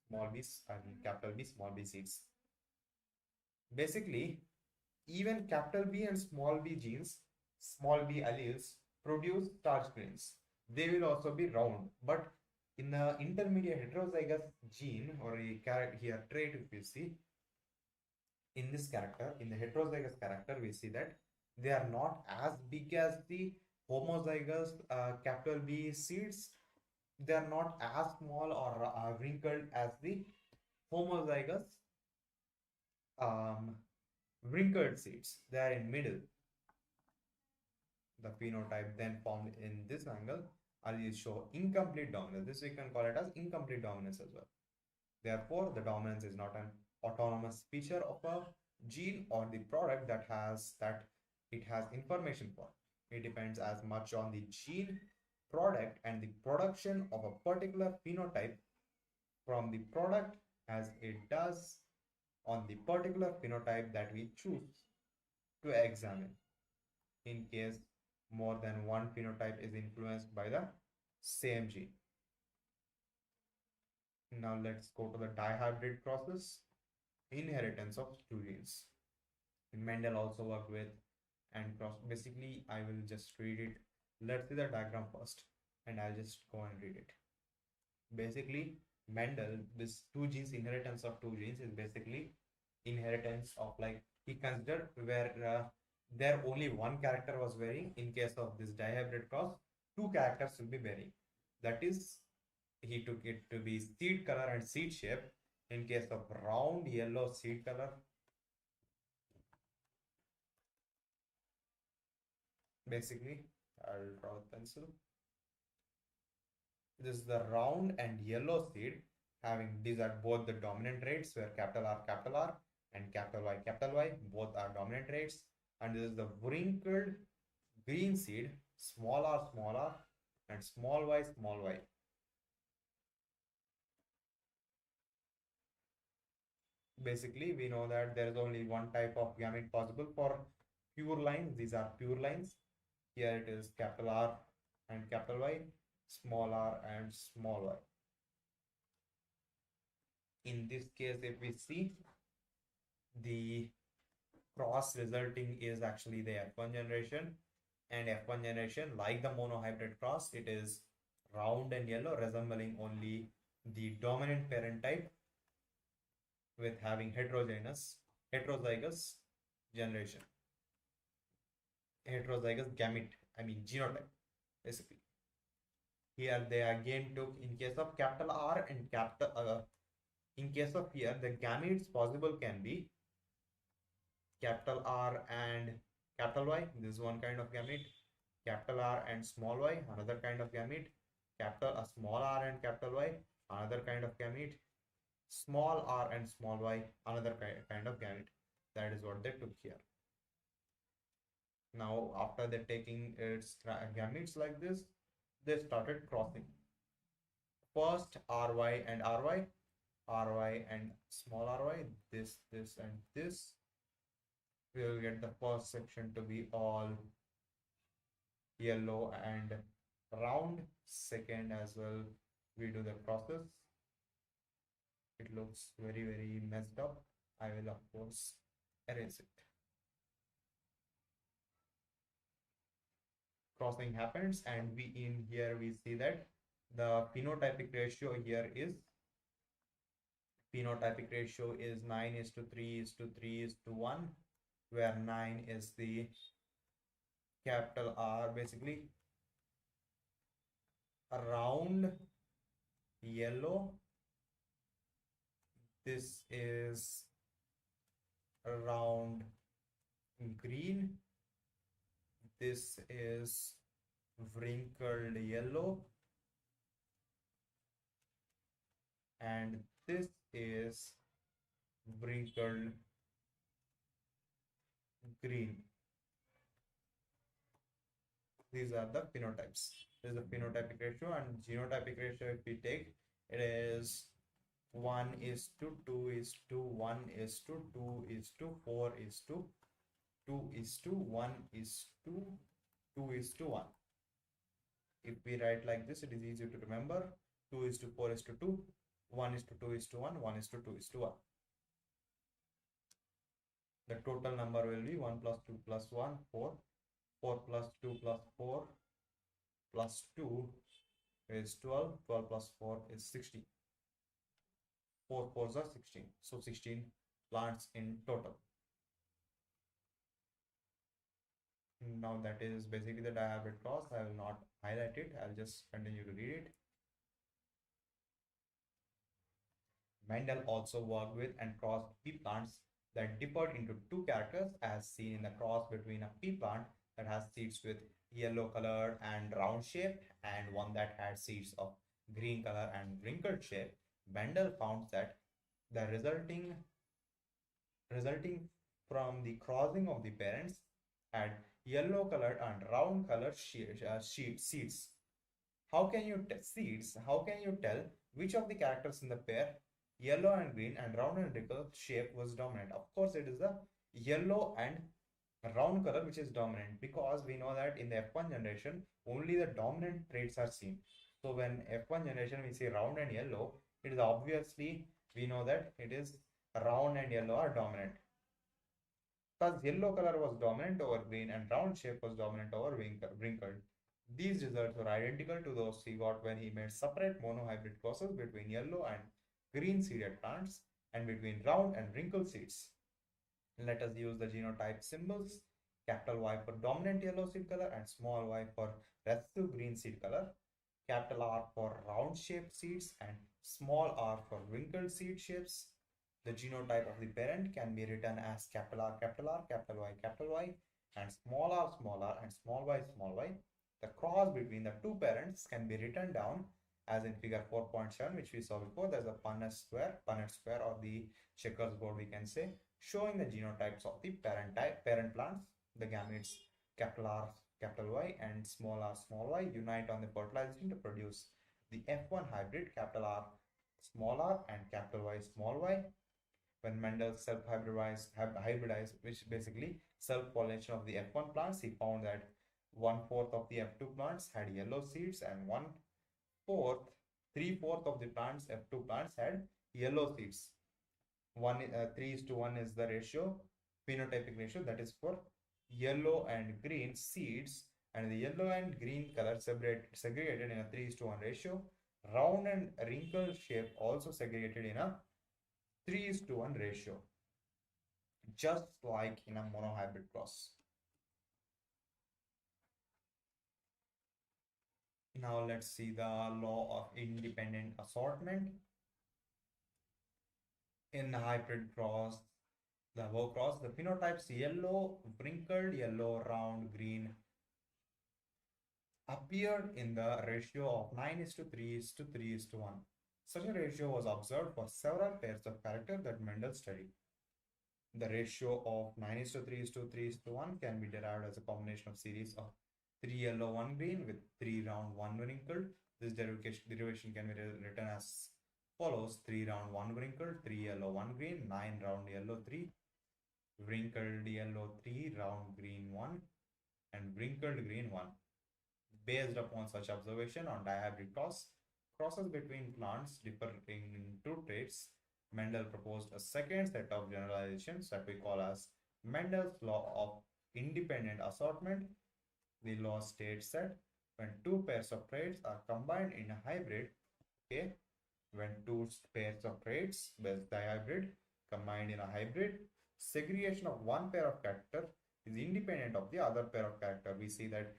[SPEAKER 1] small b and capital B small b seeds. Basically, even capital B and small b genes, small b alleles, produce starch grains. They will also be round, but in the intermediate heterozygous gene or a character here trait, if you see in this character, in the heterozygous character, we see that they are not as big as the homozygous capital B seeds. They are not as small or wrinkled as the homozygous um, wrinkled seeds. They are in middle. The phenotype then formed in this angle will show incomplete dominance. This we can call it as incomplete dominance as well. Therefore, the dominance is not an autonomous feature of a gene or the product that it has information for. It depends as much on the gene product and the production of a particular phenotype from the product as it does on the particular phenotype that we choose to examine, in case more than one phenotype is influenced by the same gene. Now let's go to the dihybrid process, inheritance of two genes. Mendel also worked with and cross. Basically, I will just read it. Let's see the diagram first, and I'll just go and read it. Basically, Mendel, this two genes, inheritance of two genes is basically inheritance of, like, he considered where there only one character was varying. In case of this dihybrid cross, two characters will be varying. That is, he took it to be seed color and seed shape. In case of round yellow seed color, basically, I'll draw a pencil. This is the round and yellow seed having, these are both the dominant traits where capital R and capital Y both are dominant traits, and this is the wrinkled green seed small r and small y. Basically, we know that there is only one type of gamete possible for pure lines. These are pure lines. Here it is capital R and capital Y, small r and small y. In this case, if we see, the cross resulting is actually the F1 generation, and F1 generation, like the monohybrid cross, it is round and yellow, resembling only the dominant parent type with having heterozygous generation, heterozygous gamete, I mean genotype, basically. Here they again took, in case of capital R and in case of here, the gametes possible can be capital R and capital Y. This is one kind of gamete. Capital R and small y, another kind of gamete. Small r and capital Y, another kind of gamete. Small r and small y, another kind of gamete. That is what they took here. Now, after they taking its gametes like this, they started crossing. First ry and ry and small ry, this and this. We will get the first section to be all yellow and round. Second as well, we do the process. It looks very messed up. I will of course erase it. Crossing happens, and we in here we see that the phenotypic ratio is 9 is to 3 is to 3 is to 1, where 9 is the capital R, basically around yellow. This is around green. This is wrinkled yellow, and this is wrinkled green. These are the phenotypes. This is the phenotypic ratio, and genotypic ratio, if we take, it is 1 is to 2 is to 1 is to 2 is to 4 is to 2 is to 1 is to 2 is to 1. If we write like this, it is easy to remember. 2 is to 4 is to 2, 1 is to 2 is to 1, 1 is to 2 is to 1. The total number will be 1 plus 2 plus 1, 4. 4 plus 2 plus 4 plus 2 is 12. 12 plus 4 is 16. 4 4s are 16. So 16 plants in total. Now that is basically the dihybrid cross. I will not highlight it. I'll just continue to read it. Mendel also worked with and crossed pea plants that differed into two characters, as seen in the cross between a pea plant that has seeds with yellow color and round shape and one that had seeds of green color and wrinkled shape. Mendel found that the resulting from the crossing of the parents had yellow colored and round colored seeds. How can you seeds? How can you tell which of the characters in the pair, yellow and green and round and wrinkled shape, was dominant? Of course, it is the yellow and round color which is dominant, because we know that in the F1 generation only the dominant traits are seen. So when F1 generation we see round and yellow, it is obviously, we know that it is round and yellow are dominant. Thus, yellow color was dominant over green and round shape was dominant over wrinkled. These results were identical to those he got when he made separate monohybrid crosses between yellow and green seeded plants and between round and wrinkled seeds. Let us use the genotype symbols: capital Y for dominant yellow seed color and small y for recessive green seed color, capital R for round shaped seeds and small r for wrinkled seed shapes. The genotype of the parent can be written as capital R, capital R, capital Y, and small r, and small y. The cross between the two parents can be written down as in figure 4.7, which we saw before. There's a Punnett square, or the checkers board, we can say, showing the genotypes of the parent plants. The gametes capital R, capital Y, and small y unite on the fertilization to produce the F1 hybrid, capital R small r and capital Y small y. When Mendel hybridized, which basically self-pollination of the F1 plants, he found that 1/4 of the F2 plants had yellow seeds and 3/4 of the plants, F2 plants, had yellow seeds. 3:1 is the ratio, phenotypic ratio, that is for yellow and green seeds, and the yellow and green color segregated in a 3:1 ratio. Round and wrinkled shape also segregated in a 3:1 ratio, just like in a monohybrid cross. Now let's see the law of independent assortment. In hybrid cross, the above cross, the phenotypes yellow, wrinkled yellow, round, green appeared in the ratio of 9:3:3:1. Such a ratio was observed for several pairs of characters that Mendel studied. The ratio of 9:3:3:1 can be derived as a combination of series of 3 yellow, 1 green with 3 round, 1 wrinkled. This derivation can be written as follows: 3 round, 1 wrinkled, 3 yellow, 1 green, 9 round yellow, 3 wrinkled yellow, 3 round green, 1 and wrinkled green, 1. Based upon such observation on dihybrid crosses between plants differing in two traits, Mendel proposed a second set of generalizations that we call as Mendel's law of independent assortment. The law states that when two pairs of traits are combined in a hybrid, okay, when two pairs of traits, best dihybrid, combined in a hybrid, segregation of one pair of character is independent of the other pair of character. We see that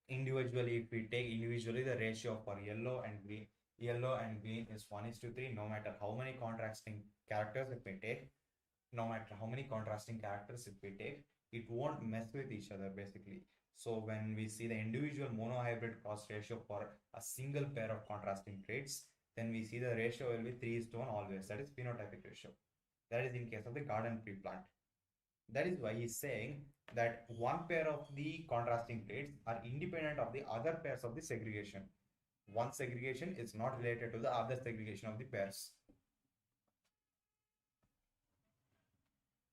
[SPEAKER 1] individually, if we take individually the ratio for yellow and green is 1:3, no matter how many contrasting characters if we take, no matter how many contrasting characters if we take, it won't mess with each other basically. So when we see the individual monohybrid cross ratio for a single pair of contrasting traits, then we see the ratio will be 3:1 always. That is phenotypic ratio. That is in case of the garden tree plant. That is why he's saying that one pair of the contrasting traits are independent of the other pairs of the segregation. One segregation is not related to the other segregation of the pairs.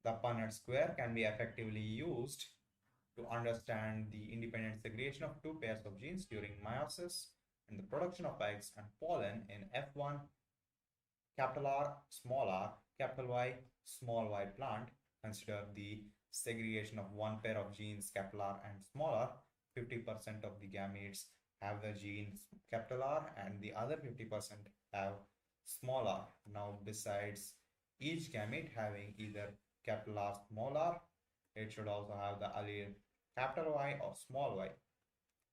[SPEAKER 1] The Punnett square can be effectively used to understand the independent segregation of two pairs of genes during meiosis and the production of eggs and pollen in F1 capital R, capital Y, small y plant. Consider the segregation of one pair of genes capital R and small r. 50% of the gametes have the genes capital R and the other 50% have small r. Now, besides each gamete having either capital R, small r, it should also have the allele capital Y or small y.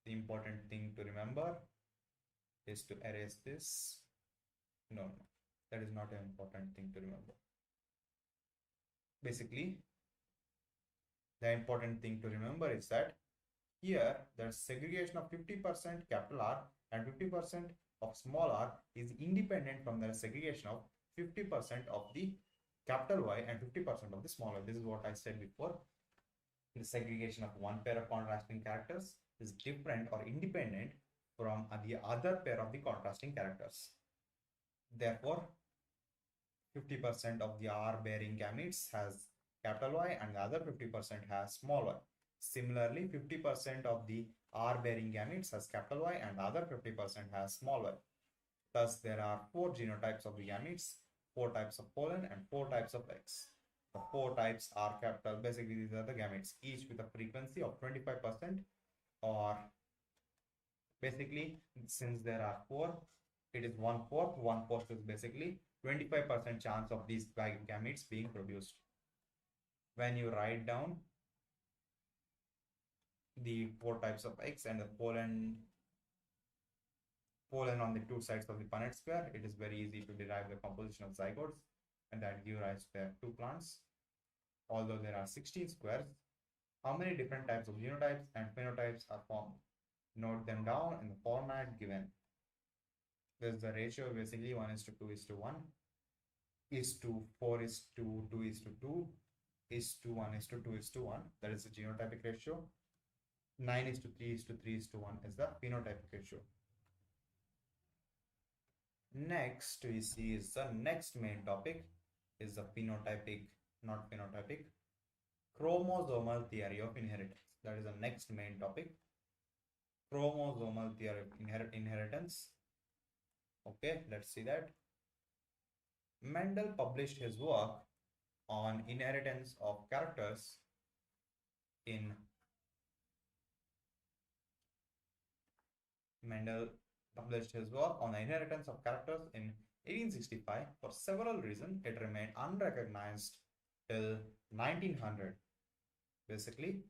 [SPEAKER 1] The important thing to remember is to erase this. No, that is not an important thing to remember. Basically, the important thing to remember is that here the segregation of 50% capital R and 50% of small r is independent from the segregation of 50% of the capital Y and 50% of the small y. This is what I said before. The segregation of one pair of contrasting characters is different or independent from the other pair of the contrasting characters. Therefore, 50% of the R bearing gametes has capital Y and the other 50% has small y. Similarly, 50% of the R bearing gametes has capital Y and the other 50% has small y. Thus, there are 4 genotypes of the gametes, 4 types of pollen and 4 types of eggs. The 4 types are capital, basically these are the gametes, each with a frequency of 25%, or basically since there are 4, it is 1/4. 1/4 is basically 25% chance of these gametes being produced. When you write down the 4 types of eggs and the pollen on the 2 sides of the Punnett square, it is very easy to derive the composition of zygotes, and that give rise to their 2 plants. Although there are 16 squares, how many different types of genotypes and phenotypes are formed? Note them down in the format given. This is the ratio, basically 1:2:1, 4:2:2, 1:2:1. That is the genotypic ratio. 9:3:3:1 is the phenotypic ratio. Next, we see is the next main topic is the chromosomal theory of inheritance. That is the next main topic. Chromosomal theory of inheritance. Okay, let's see that. Mendel published his work on inheritance of characters in Mendel published his work on the inheritance of characters in 1865. For several reasons, it remained unrecognized till 1900. Basically,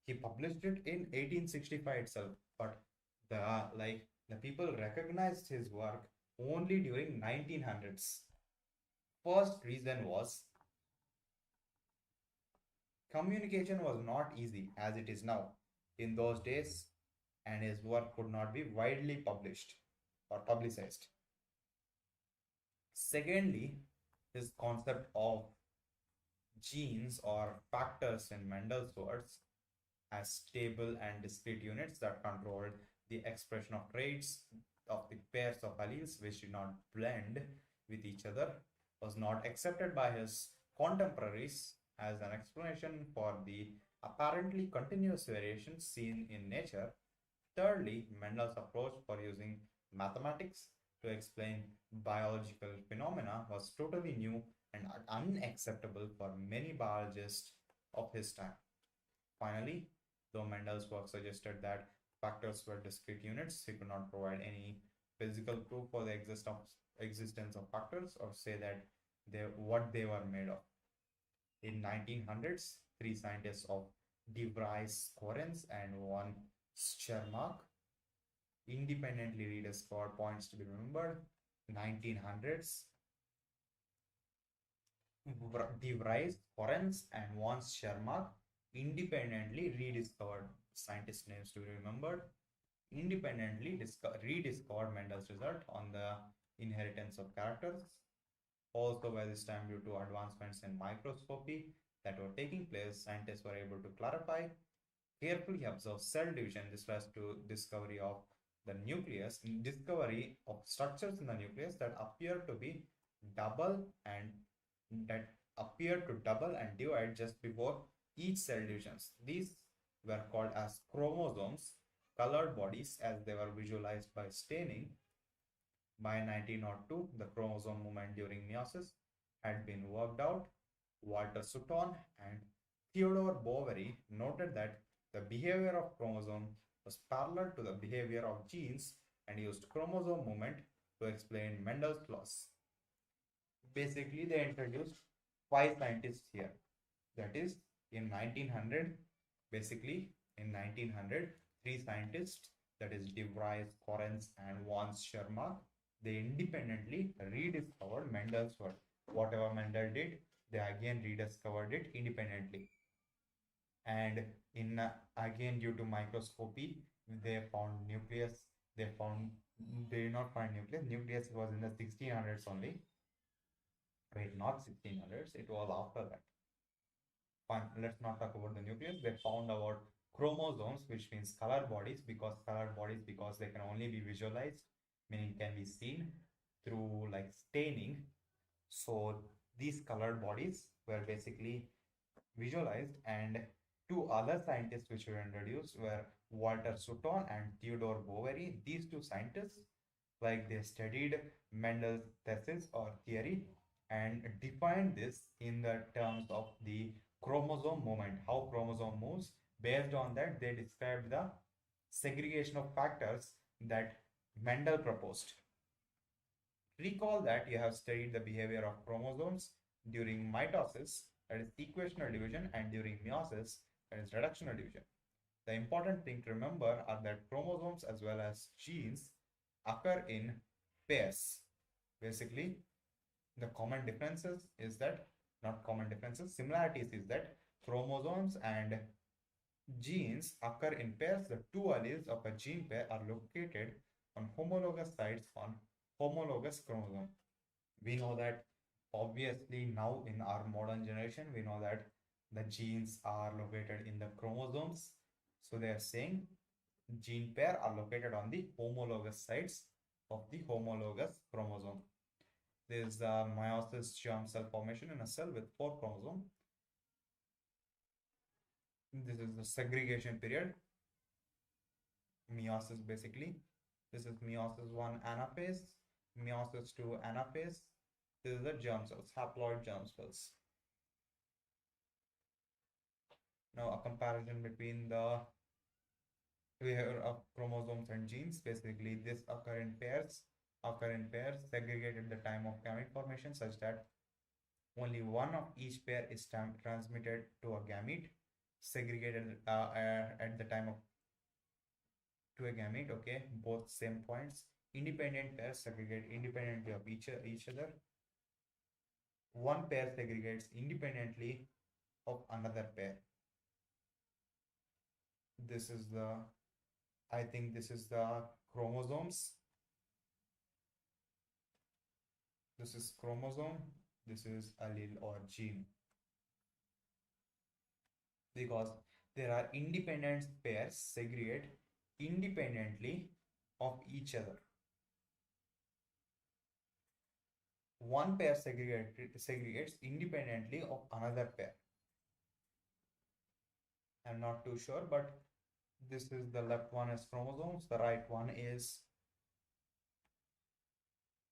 [SPEAKER 1] he published it in 1865 itself, but the people recognized his work only during 1900s. First reason was communication was not easy as it is now. In those days, and his work could not be widely published or publicized. Secondly, his concept of genes or factors in Mendel's words as stable and discrete units that controlled the expression of traits of the pairs of alleles which did not blend with each other was not accepted by his contemporaries as an explanation for the apparently continuous variations seen in nature. Thirdly, Mendel's approach for using mathematics to explain biological phenomena was totally new and unacceptable for many biologists of his time. Finally, though Mendel's work suggested that factors were discrete units, he could not provide any physical proof for the existence of factors or say that what they were made of. In 1900s, three scientists of De Vries, Correns, and von Schermark independently rediscovered points to be remembered. 1900s, De Vries, Correns, and von Schermark independently rediscovered scientist names to be remembered. Independently rediscovered Mendel's result on the inheritance of characters. Also, by this time, due to advancements in microscopy that were taking place, scientists were able to clarify, carefully observe cell division. This was to discovery of the nucleus, discovery of structures in the nucleus that appear to be double and divide just before each cell divisions. These were called as chromosomes, colored bodies, as they were visualized by staining. By 1902, the chromosome movement during meiosis had been worked out. Walter Sutton and Theodore Boveri noted that the behavior of chromosome was parallel to the behavior of genes and used chromosome movement to explain Mendel's laws. Basically, they introduced five scientists here. That is, in 1900, basically in 1900, three scientists, that is De Vries, Correns, and von Schermark, they independently rediscovered Mendel's work. Whatever Mendel did, they again rediscovered it independently. And in again, due to microscopy, they found nucleus. They did not find nucleus. Nucleus was in the 1600s only. Wait, not 1600s. It was after that. Fine, let's not talk about the nucleus. They found about chromosomes, which means colored bodies, because they can only be visualized, meaning can be seen through like staining. So these colored bodies were basically visualized, and two other scientists which were introduced were Walter Sutton and Theodore Boveri. These two scientists, like they studied Mendel's thesis or theory and defined this in the terms of the chromosome movement, how chromosome moves. Based on that, they described the segregation of factors that Mendel proposed. Recall that you have studied the behavior of chromosomes during mitosis, that is sequential division, and during meiosis, that is reductional division. The important thing to remember are that chromosomes as well as genes occur in pairs. Basically, the common differences is that, not common differences, similarities is that chromosomes and genes occur in pairs. The two alleles of a gene pair are located on homologous sites on homologous chromosome. We know that obviously now in our modern generation, we know that the genes are located in the chromosomes. So they are saying gene pair are located on the homologous sites of the homologous chromosome. There is the meiosis germ cell formation in a cell with 4 chromosomes. This is the segregation period. Meiosis basically. This is meiosis 1 anaphase, meiosis 2 anaphase. This is the germ cells, haploid germ cells. Now a comparison between the behavior of chromosomes and genes. Basically, this occur in pairs, segregated at the time of gamete formation, such that only one of each pair is transmitted to a gamete, segregated at the time of to a gamete. Okay, both same points. Independent pairs segregate independently of each other. One pair segregates independently of another pair. This is the, I think this is the chromosomes. This is chromosome. This is allele or gene. Because there are independent pairs segregate independently of each other. One pair segregates independently of another pair. I'm not too sure, but this is the left one is chromosomes, the right one is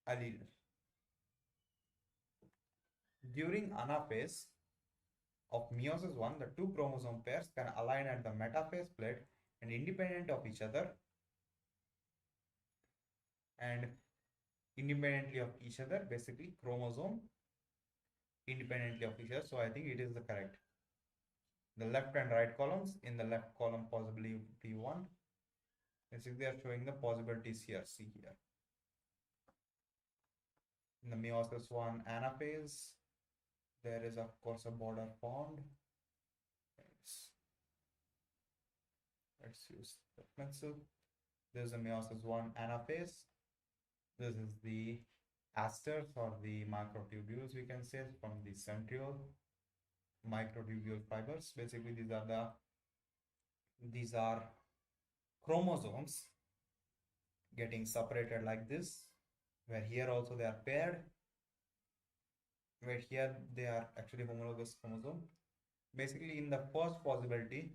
[SPEAKER 1] allele. During anaphase of meiosis 1, the two chromosome pairs can align at the metaphase plate and independent of each other and independently of each other, basically chromosome independently of each other. So I think it is the correct. The left and right columns, in the left column possibility 1. Basically they are showing the possibilities here. See here. In the meiosis 1 anaphase, there is of course a border formed. Let's use the pencil. This is the meiosis 1 anaphase. This is the asters or the microtubules, we can say, from the centriole microtubule fibers. Basically these are chromosomes getting separated like this, where here also they are paired, where here they are actually homologous chromosome. Basically in the first possibility,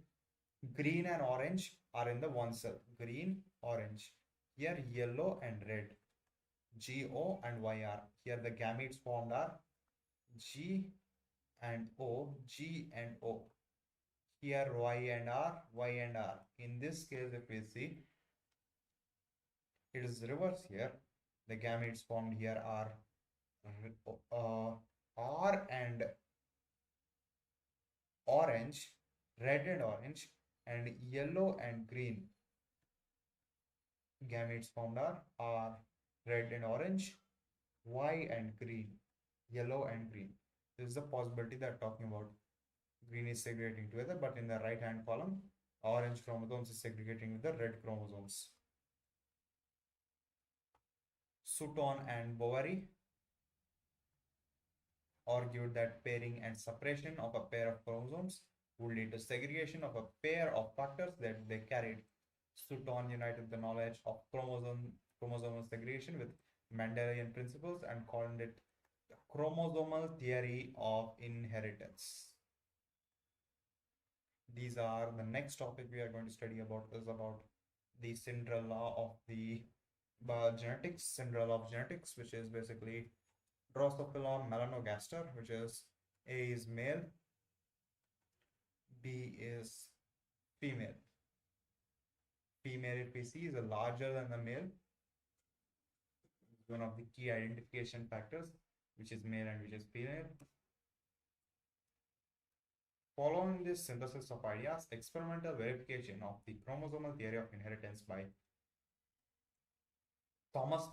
[SPEAKER 1] green and orange are in the one cell. Green, orange. Here yellow and red. GO and YR. Here the gametes formed are G and O, G and O. Here Y and R, Y and R. In this case, if we see, it is reverse here. The gametes formed here are R and orange, red and orange, and yellow and green. Gametes formed are R, red and orange, Y and green, yellow and green. This is the possibility that talking about. Green is segregating together, but in the right hand column, orange chromosomes is segregating with the red chromosomes. Sutton and Bovary argued that pairing and separation of a pair of chromosomes would lead to segregation of a pair of factors that they carried. Sutton united the knowledge of chromosomal segregation with Mendelian principles and called it the chromosomal theory of inheritance. These are the next topic we are going to study about is about the Cinderella of the genetics, Cinderella of genetics, which is basically Drosophila melanogaster, which is A is male, B is female. Female, if we see, is larger than the male. One of the key identification factors, which is male and which is female. Following this synthesis of ideas, experimental verification of the chromosomal theory of inheritance by Thomas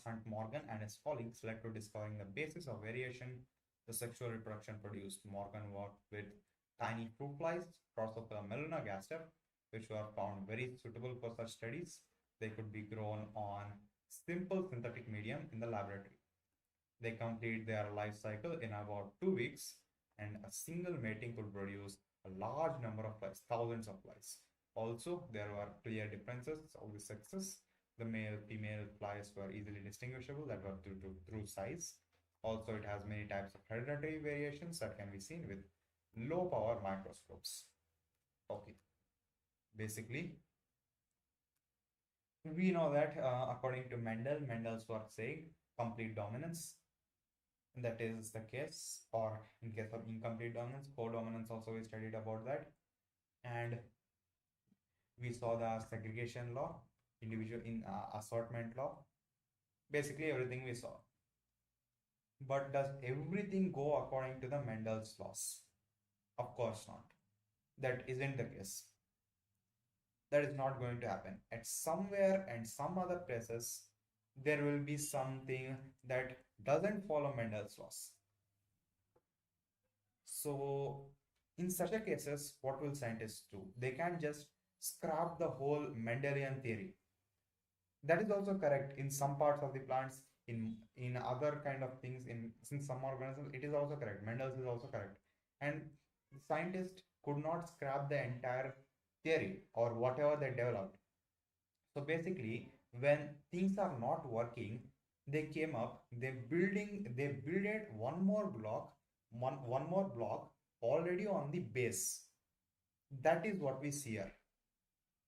[SPEAKER 1] Hunt Morgan and his colleagues led to discovering the basis of variation the sexual reproduction produced. Morgan worked with tiny fruit flies, Drosophila melanogaster, which were found very suitable for such studies. They could be grown on simple synthetic medium in the laboratory. They complete their life cycle in about 2 weeks, and a single mating could produce a large number of flies, thousands of flies. Also, there were clear differences of the sexes. The male-female flies were easily distinguishable, that were through size. Also, it has many types of hereditary variations that can be seen with low power microscopes. Okay, basically, we know that according to Mendel's work saying complete dominance, that is the case, or in case of incomplete dominance, codominance also we studied about that, and we saw the segregation law, individual in assortment law, basically everything we saw. But does everything go according to the Mendel's laws? Of course not. That isn't the case. That is not going to happen. At somewhere and some other places, there will be something that doesn't follow Mendel's laws. So in such a cases, what will scientists do? They can just scrap the whole Mendelian theory. That is also correct in some parts of the plants, in other kind of things, in some organisms, it is also correct. Mendel's is also correct. And the scientists could not scrap the entire theory or whatever they developed. So basically, when things are not working, they came up, they builded one more block already on the base. That is what we see here.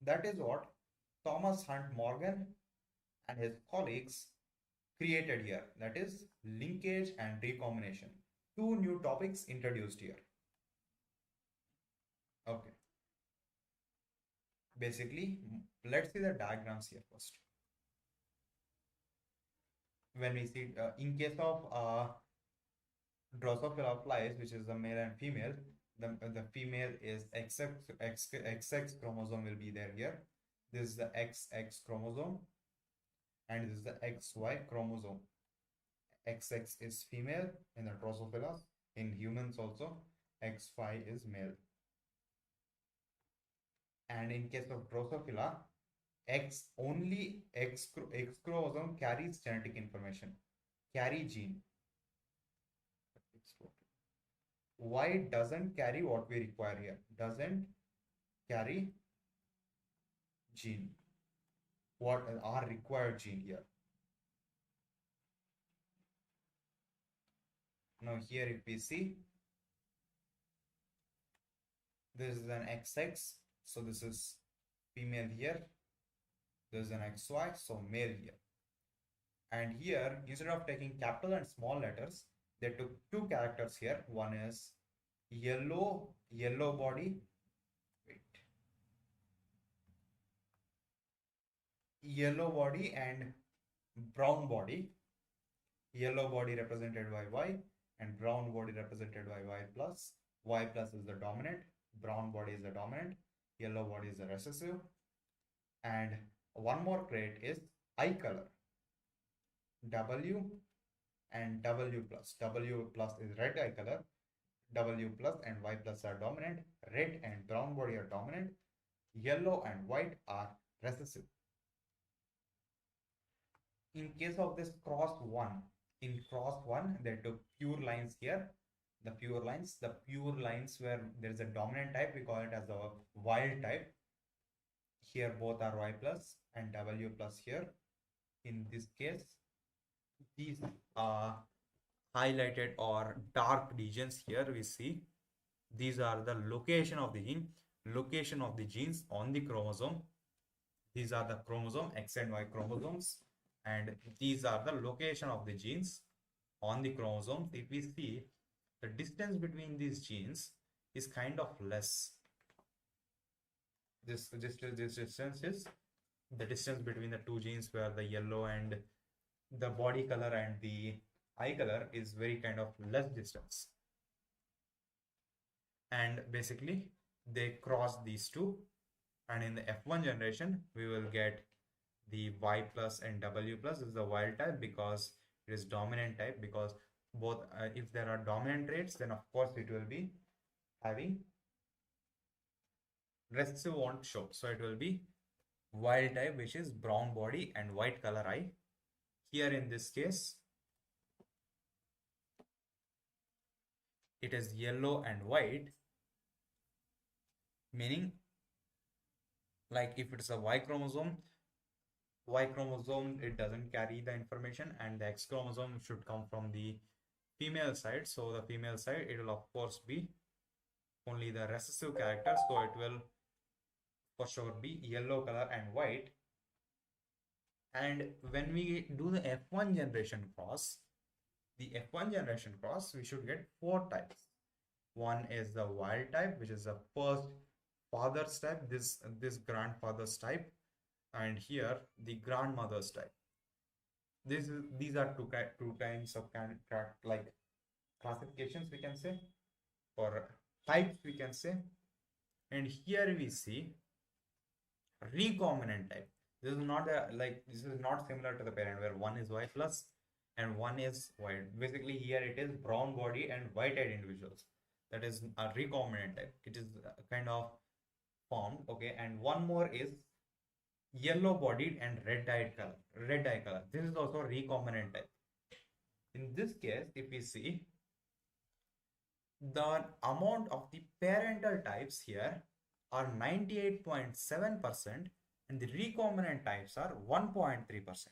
[SPEAKER 1] That is what Thomas Hunt Morgan and his colleagues created here, that is linkage and recombination. Two new topics introduced here. Okay, basically, let's see the diagrams here first. When we see in case of Drosophila flies, which is the male and female, the female is XX chromosome will be there here. This is the XX chromosome and this is the XY chromosome. XX is female in the Drosophila. In humans also, XY is male. And in case of Drosophila, X chromosome carries genetic information, carry gene. Y doesn't carry what we require here, doesn't carry gene, what are required gene here. Now here if we see, this is an XX, so this is female here, this is an XY, so male here. And here, instead of taking capital and small letters, they took two characters here. One is yellow body, yellow body and brown body. Yellow body represented by Y and brown body represented by Y plus. Y plus is the dominant, brown body is the dominant, yellow body is the recessive. And one more trait is eye color. W and W plus. W plus is red eye color. W plus and Y plus are dominant. Red and brown body are dominant. Yellow and white are recessive. In case of this cross 1, in cross 1, they took pure lines here. The pure lines where there is a dominant type, we call it as the wild type. Here both are Y plus and W plus here. In this case, these highlighted or dark regions here we see, these are the location of the genes on the chromosome. These are the chromosome, X and Y chromosomes, and these are the location of the genes on the chromosomes. If we see, the distance between these genes is kind of less. This distance is the distance between the two genes, where the yellow and the body color and the eye color is very kind of less distance. And basically they cross these two, and in the F1 generation we will get the Y plus and W plus. This is the wild type because it is dominant type, because both if there are dominant traits, then of course it will be having recessive won't show, so it will be wild type, which is brown body and white color eye. Here in this case it is yellow and white, meaning like if it's a Y chromosome, it doesn't carry the information, and the X chromosome should come from the female side. So the female side, it will of course be only the recessive character, so it will for sure be yellow color and white. And when we do the F1 generation cross, we should get 4 types. One is the wild type, which is the first father's type, this grandfather's type, and here the grandmother's type. These are two kinds of like classifications, we can say, or types we can say. And here we see recombinant type. This is not similar to the parent, where one is Y plus and one is white. Basically here it is brown body and white-eyed individuals. That is a recombinant type. It is kind of formed. Okay, and one more is yellow bodied and red eye color. This is also recombinant type. In this case, if we see, the amount of the parental types here are 98.7%, and the recombinant types are 1.3%.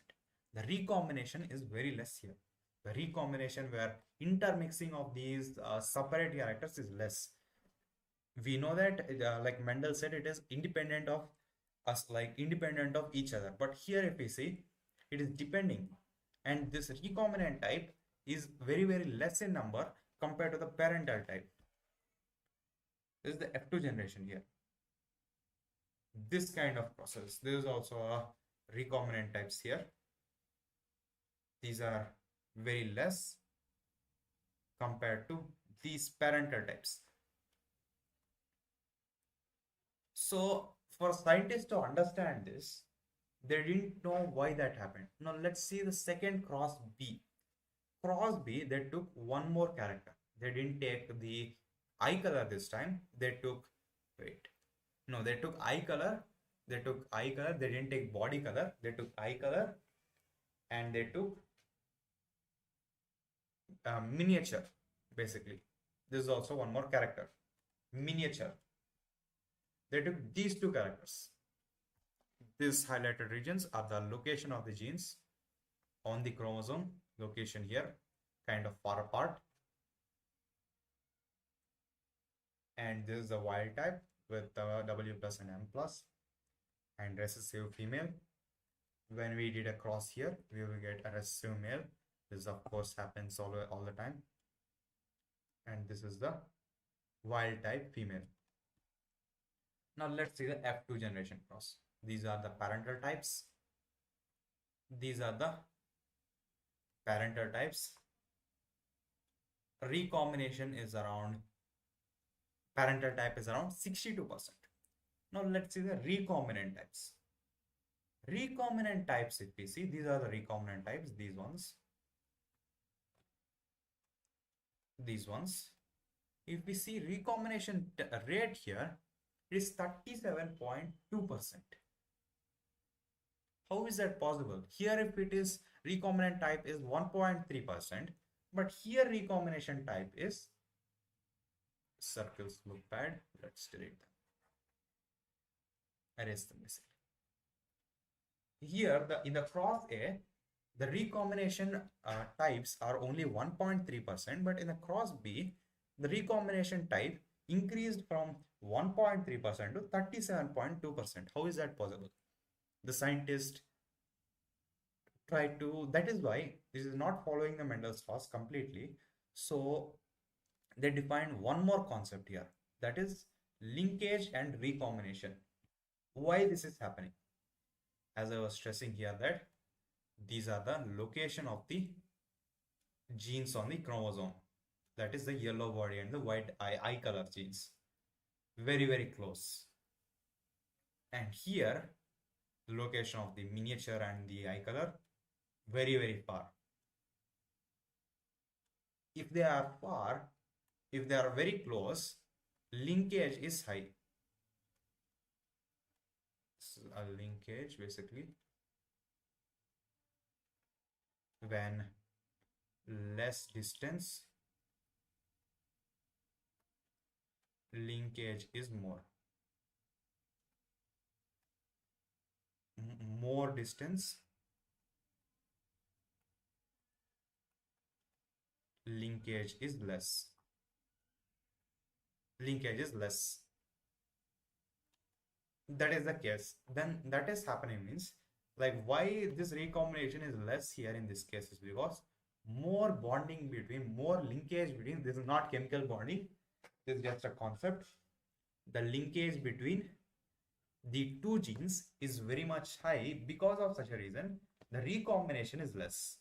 [SPEAKER 1] The recombination is very less here. The recombination, where intermixing of these separate characters, is less. We know that like Mendel said, it is independent of each other, but here if we see, it is depending. and this recombinant type is very, very less in number compared to the parental type. This is the F2 generation here. This kind of process. There is also a recombinant types here. These are very less compared to these parental types. So for scientists to understand this, they didn't know why that happened. Now let's see the second cross B. Cross B, they took one more character. They didn't take the eye color this time. They took, wait, no, they took eye color. They took eye color. They didn't take body color. They took eye color, and they took miniature, basically. This is also one more character, miniature. They took these two characters. These highlighted regions are the location of the genes on the chromosome, location here, kind of far apart. And this is the wild type with W plus and M plus, and recessive female. When we did a cross here, we will get a recessive male. This of course happens all the time. And this is the wild type female. Now let's see the F2 generation cross. These are the parental types. These are the parental types. Recombination is around, parental type is around 62%. Now let's see the recombinant types. Recombinant types, if we see, these are the recombinant types, these ones. These ones. If we see recombination rate here, it is 37.2%. How is that possible? Here, if it is recombinant type is 1.3%, but here recombination type is, circles look bad, let's delete them. Erase them basically. Here, in the cross A, the recombination types are only 1.3%, but in the cross B, the recombination type increased from 1.3% to 37.2%. How is that possible? The scientist tried to, that is why this is not following the Mendel's laws completely. So they defined one more concept here, that is linkage and recombination. Why this is happening? As I was stressing here, that these are the location of the genes on the chromosome. That is the yellow body and the white eye color genes. Very, very close. And here, the location of the miniature and the eye color, very, very far. If they are far, if they are very close, linkage is high. So a linkage basically when less distance, linkage is more. More distance, linkage is less. Linkage is less. That is the case. Then that is happening means, like, why this recombination is less here in this case is because more bonding between, more linkage between, this is not chemical bonding, this is just a concept. The linkage between the two genes is very much high. Because of such a reason, the recombination is less.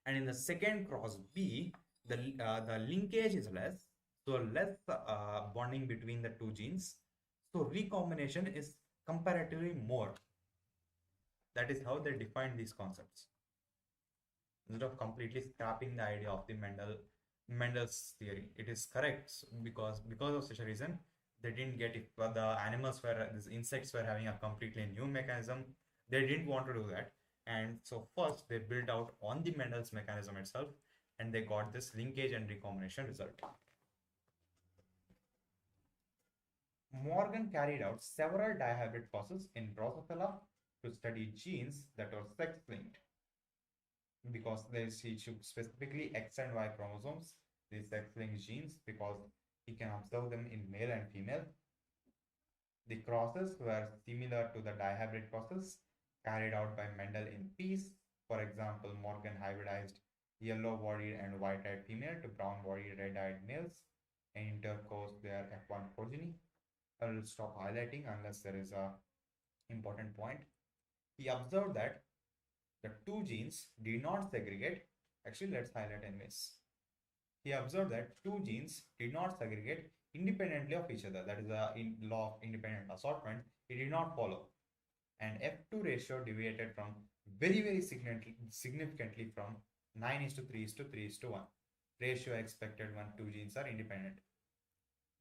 [SPEAKER 1] And in the second cross B, the linkage is less, so less bonding between the two genes. So recombination is comparatively more. That is how they define these concepts. Instead of completely scrapping the idea of the Mendel's theory, it is correct because of such a reason they didn't get, if the animals were, these insects were having a completely new mechanism, they didn't want to do that. And so first they built out on the Mendel's mechanism itself, and they got this linkage and recombination result. Morgan carried out several dihybrid processes in Drosophila to study genes that are sex-linked, because he should specifically X and Y chromosomes, these sex-linked genes, because he can observe them in male and female. The crosses were similar to the dihybrid process carried out by Mendel in peas, For example, Morgan hybridized yellow-bodied and white-eyed female to brown-bodied red-eyed males and intercoursed their F1 progeny. I will stop highlighting unless there is a important point. He observed that the two genes did not segregate. Actually, let's highlight anyways. He observed that two genes did not segregate independently of each other. That is the law of independent assortment. It did not follow. And F2 ratio deviated from very significantly from 9 is to 3 is to 3 is to 1. Ratio expected when two genes are independent.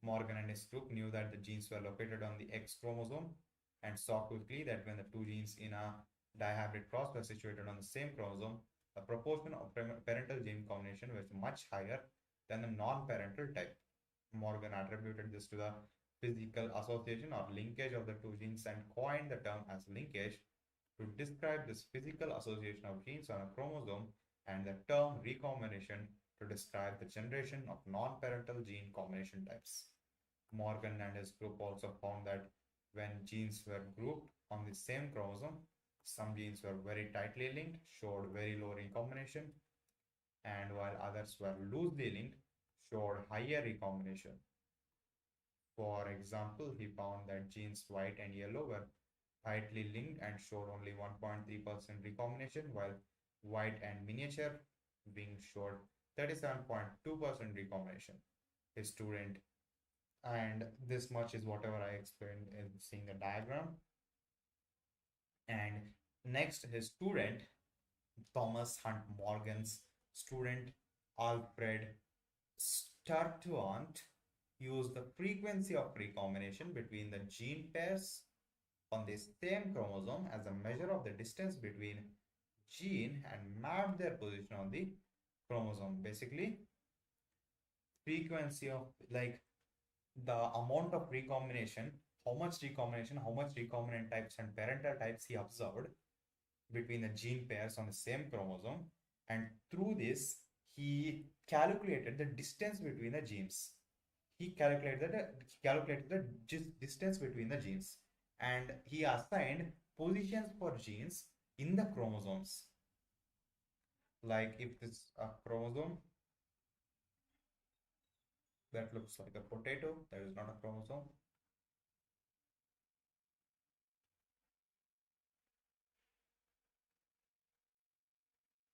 [SPEAKER 1] Morgan and his group knew that the genes were located on the X chromosome and saw quickly that when the two genes in a dihybrid cross were situated on the same chromosome, the proportion of parental gene combination was much higher than the non-parental type. Morgan attributed this to the physical association or linkage of the two genes and coined the term as linkage to describe this physical association of genes on a chromosome, and the term recombination to describe the generation of non-parental gene combination types. Morgan and his group also found that when genes were grouped on the same chromosome, some genes were very tightly linked, showed very low recombination, and while others were loosely linked, showed higher recombination. For example, he found that genes white and yellow were tightly linked and showed only 1.3% recombination, while white and miniature wing showed 37.2% recombination. His student, and this much is whatever I explained in seeing the diagram. And next, his student, Thomas Hunt Morgan's student, Alfred Sturtevant, used the frequency of recombination between the gene pairs on the same chromosome as a measure of the distance between gene and mapped their position on the chromosome. Basically, frequency of like the amount of recombination, how much recombinant types and parental types he observed between the gene pairs on the same chromosome, and through this he calculated the distance between the genes. He calculated the distance between the genes, and he assigned positions for genes in the chromosomes. Like if this a chromosome that looks like a potato, that is not a chromosome.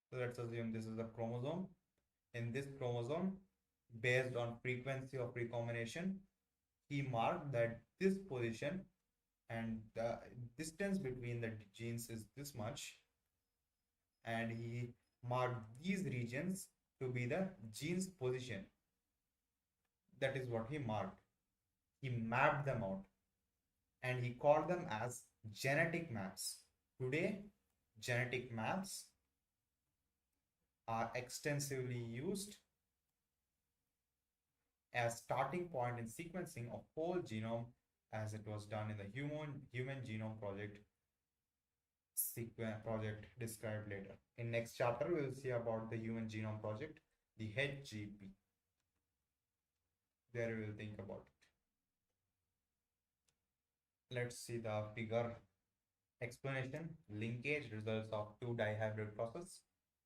[SPEAKER 1] So let's assume this is a chromosome. In this chromosome, based on frequency of recombination, he marked that this position and the distance between the genes is this much, and he marked these regions to be the gene's position. That is what he marked. He mapped them out and he called them as genetic maps. Today, genetic maps are extensively used as starting point in sequencing of whole genome, as it was done in the human genome project described later. In next chapter, we will see about the human genome project, the HGP. There we will think about it. Let's see the figure explanation. Linkage results of two dihybrid process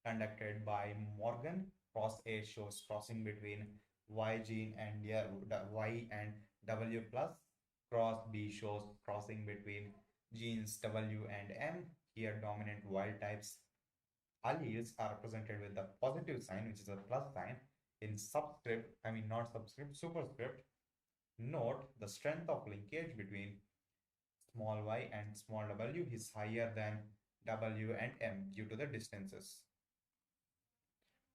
[SPEAKER 1] conducted by Morgan. Cross A shows crossing between Y gene and Y and W plus. Cross B shows crossing between genes W and M. Here dominant wild types alleles are represented with the positive sign, which is a plus sign. In subscript, I mean not subscript, superscript, note the strength of linkage between small y and small w is higher than W and M due to the distances.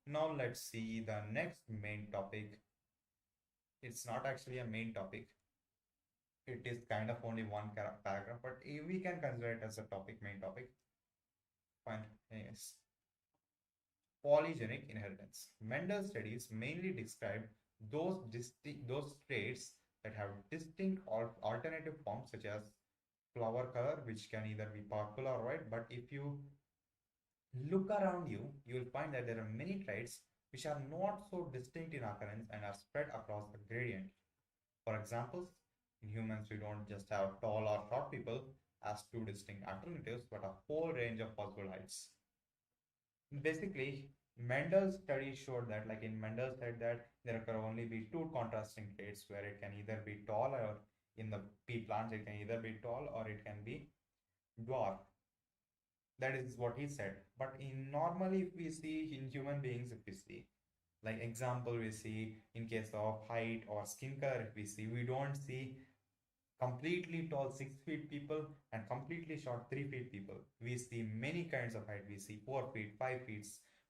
[SPEAKER 1] Now let's see the next main topic. It's not actually a main topic. It is kind of only one paragraph, but we can consider it as a topic, main topic. Fine. Yes. Polygenic inheritance. Mendel's studies mainly describe those traits that have distinct alternative forms, such as flower color, which can either be purple or white. But if you look around you, you will find that there are many traits which are not so distinct in occurrence and are spread across the gradient. For example, in humans, we don't just have tall or short people as two distinct alternatives, but a whole range of possible heights. Basically, Mendel's study showed that, like in Mendel's said that there can only be two contrasting traits where it can either be tall or in the pea plants it can either be tall or it can be dwarf. That is what he said. But in normally, if we see in human beings, if we see like example, we see in case of height or skin color, if we see, we don't see completely tall 6 feet people and completely short 3 feet people. We see many kinds of height. We see 4 feet, 5 feet,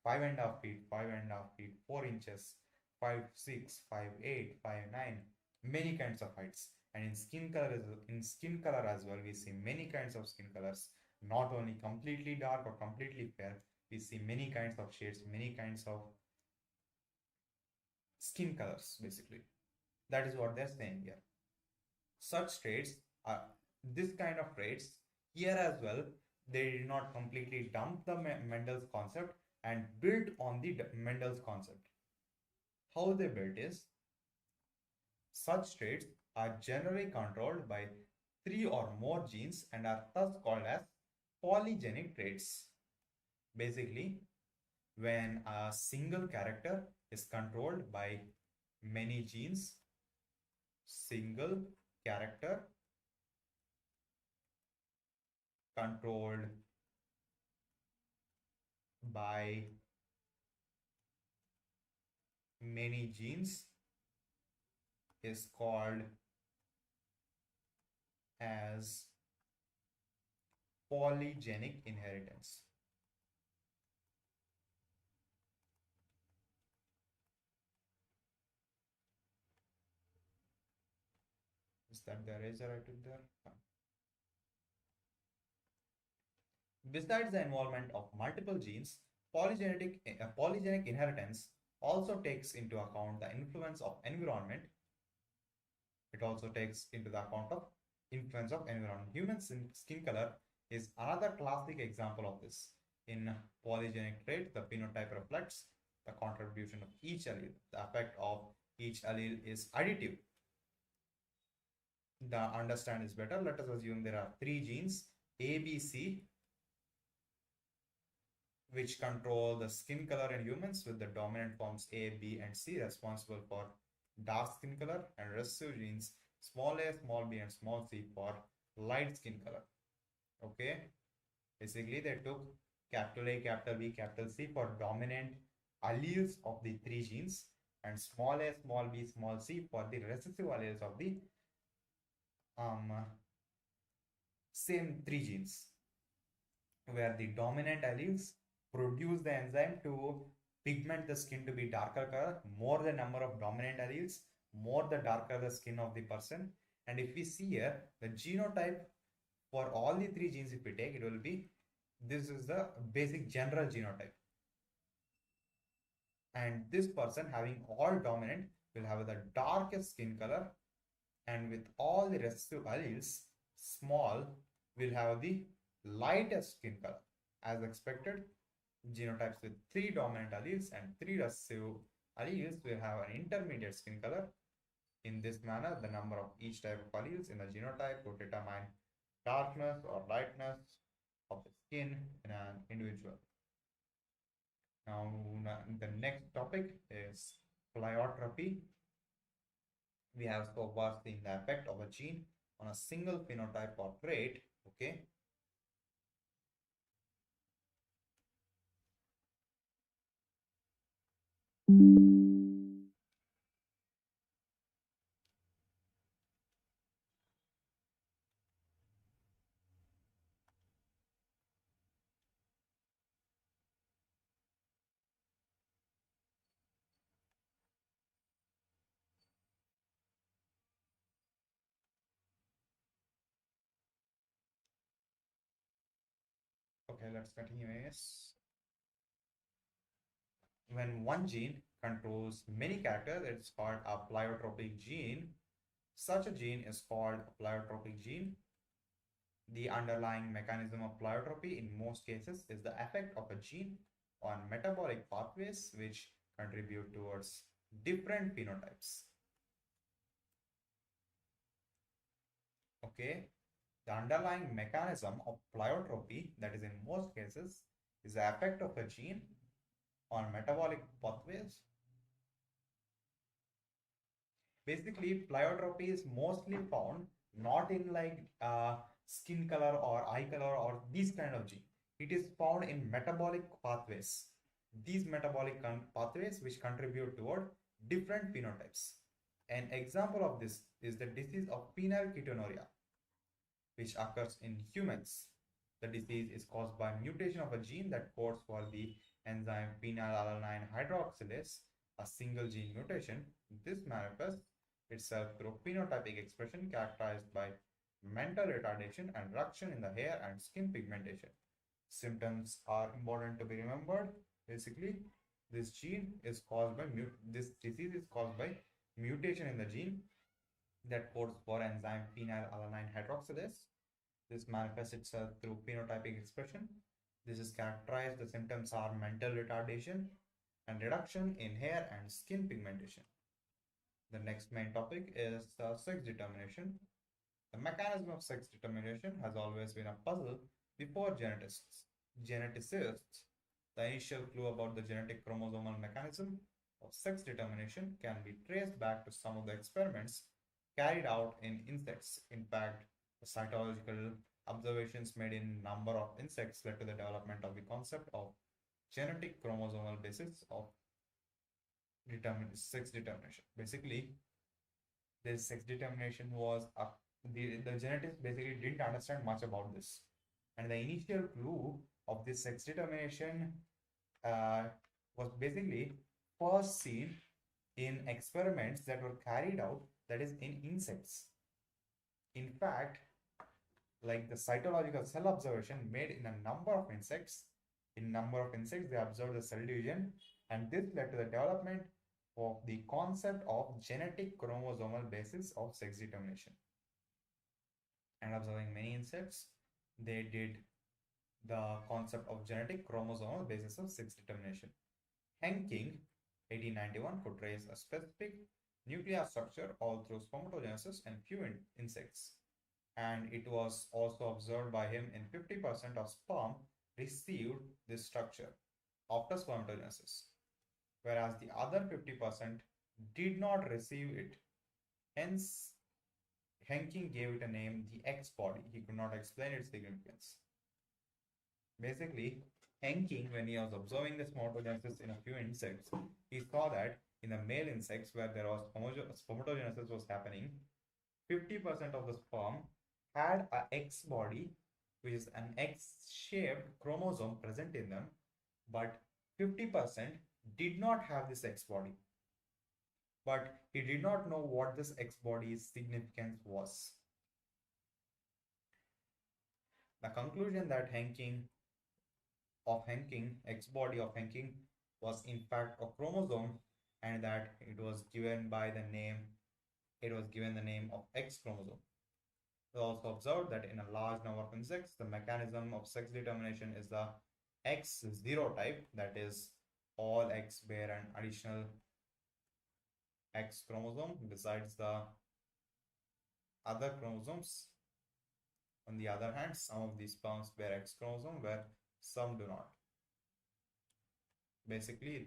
[SPEAKER 1] 5.5 feet, 5.5 feet, 4 inches, 5'6", 5'8", 5'9", many kinds of heights. And in skin color as well, we see many kinds of skin colors. Not only completely dark or completely fair, we see many kinds of shades, many kinds of skin colors basically. That is what they're saying here. Such traits are this kind of traits here as well. They did not completely dump the Mendel's concept and built on the Mendel's concept. How they built is such traits are generally controlled by 3 or more genes and are thus called as polygenic traits. Basically, when a single character is controlled by many genes, single character controlled by many genes is called as polygenic inheritance. Is that the eraser I took there? Besides the involvement of multiple genes, polygenic inheritance also takes into account the influence of environment. It also takes into the account of influence of environment. Human skin color is another classic example of this. In polygenic trait, the phenotype reflects the contribution of each allele. The effect of each allele is additive. The understand is better. Let us assume there are 3 genes A, B, C, which control the skin color in humans, with the dominant forms A, B, and C responsible for dark skin color, and recessive genes small a, small b, and small c for light skin color. Okay, basically they took capital A, capital B, capital C for dominant alleles of the 3 genes, and small a, small b, small c for the recessive alleles of the same 3 genes, where the dominant alleles produce the enzyme to pigment the skin to be darker color. More the number of dominant alleles, more the darker the skin of the person. And if we see here, the genotype for all the 3 genes, if we take, it will be, this is the basic general genotype. And this person having all dominant will have the darkest skin color, and with all the recessive alleles, small will have the lightest skin color. As expected, genotypes with 3 dominant alleles and 3 recessive alleles will have an intermediate skin color. In this manner, the number of each type of alleles in the genotype would determine darkness or lightness of the skin in an individual. Now, the next topic is pleiotropy. We have so far seen the effect of a gene on a single phenotype or trait. Okay. Okay, let's continue. Yes. When one gene controls many characters, it's called a pleiotropic gene. Such a gene is called a pleiotropic gene. The underlying mechanism of pleiotropy in most cases is the effect of a gene on metabolic pathways which contribute towards different phenotypes. Okay, the underlying mechanism of pleiotropy, that is in most cases, is the effect of a gene on metabolic pathways. Basically, pleiotropy is mostly found not in like skin color or eye color or these kind of gene. It is found in metabolic pathways. These metabolic pathways which contribute toward different phenotypes. An example of this is the disease of phenylketonuria, which occurs in humans. The disease is caused by mutation of a gene that codes for the enzyme phenylalanine hydroxylase, a single gene mutation. This manifests itself through phenotypic expression characterized by mental retardation and reduction in the hair and skin pigmentation. Symptoms are important to be remembered. Basically, this gene is caused by this disease is caused by mutation in the gene that codes for enzyme phenylalanine hydroxylase. This manifests itself through phenotypic expression. This is characterized, the symptoms are mental retardation and reduction in hair and skin pigmentation. The next main topic is sex determination. The mechanism of sex determination has always been a puzzle before geneticists. The initial clue about the genetic chromosomal mechanism of sex determination can be traced back to some of the experiments carried out in insects. In fact, the cytological observations made in a number of insects led to the development of the concept of genetic chromosomal basis of sex determination. Basically, this sex determination was the genetics basically didn't understand much about this, and the initial clue of this sex determination uh, was basically first seen in experiments that were carried out, that is in insects. In fact, like the cytological cell observation made in a number of insects, they observed the cell division, and this led to the development of the concept of genetic chromosomal basis of sex determination. And observing many insects, they did the concept of genetic chromosomal basis of sex determination. Henking, 1891, could trace a specific nuclear structure all through spermatogenesis in few insects. And it was also observed by him in 50% of sperm received this structure after spermatogenesis, whereas the other 50% did not receive it. Hence, Henking gave it a name, the X body. He could not explain its significance. Basically, Henking, when he was observing the spermatogenesis in a few insects, he saw that in the male insects where there was spermatogenesis was happening, 50% of the sperm had a X body, which is an X-shaped chromosome present in them, but 50% did not have this X body. But he did not know what this X body's significance was. The conclusion that X body of Henking was in fact a chromosome, and that it was given the name of X chromosome. We also observed that in a large number of insects, the mechanism of sex determination is the X0 type, that is, all X bear an additional X chromosome besides the other chromosomes. On the other hand, some of these sperms bear X chromosome where some do not. Basically,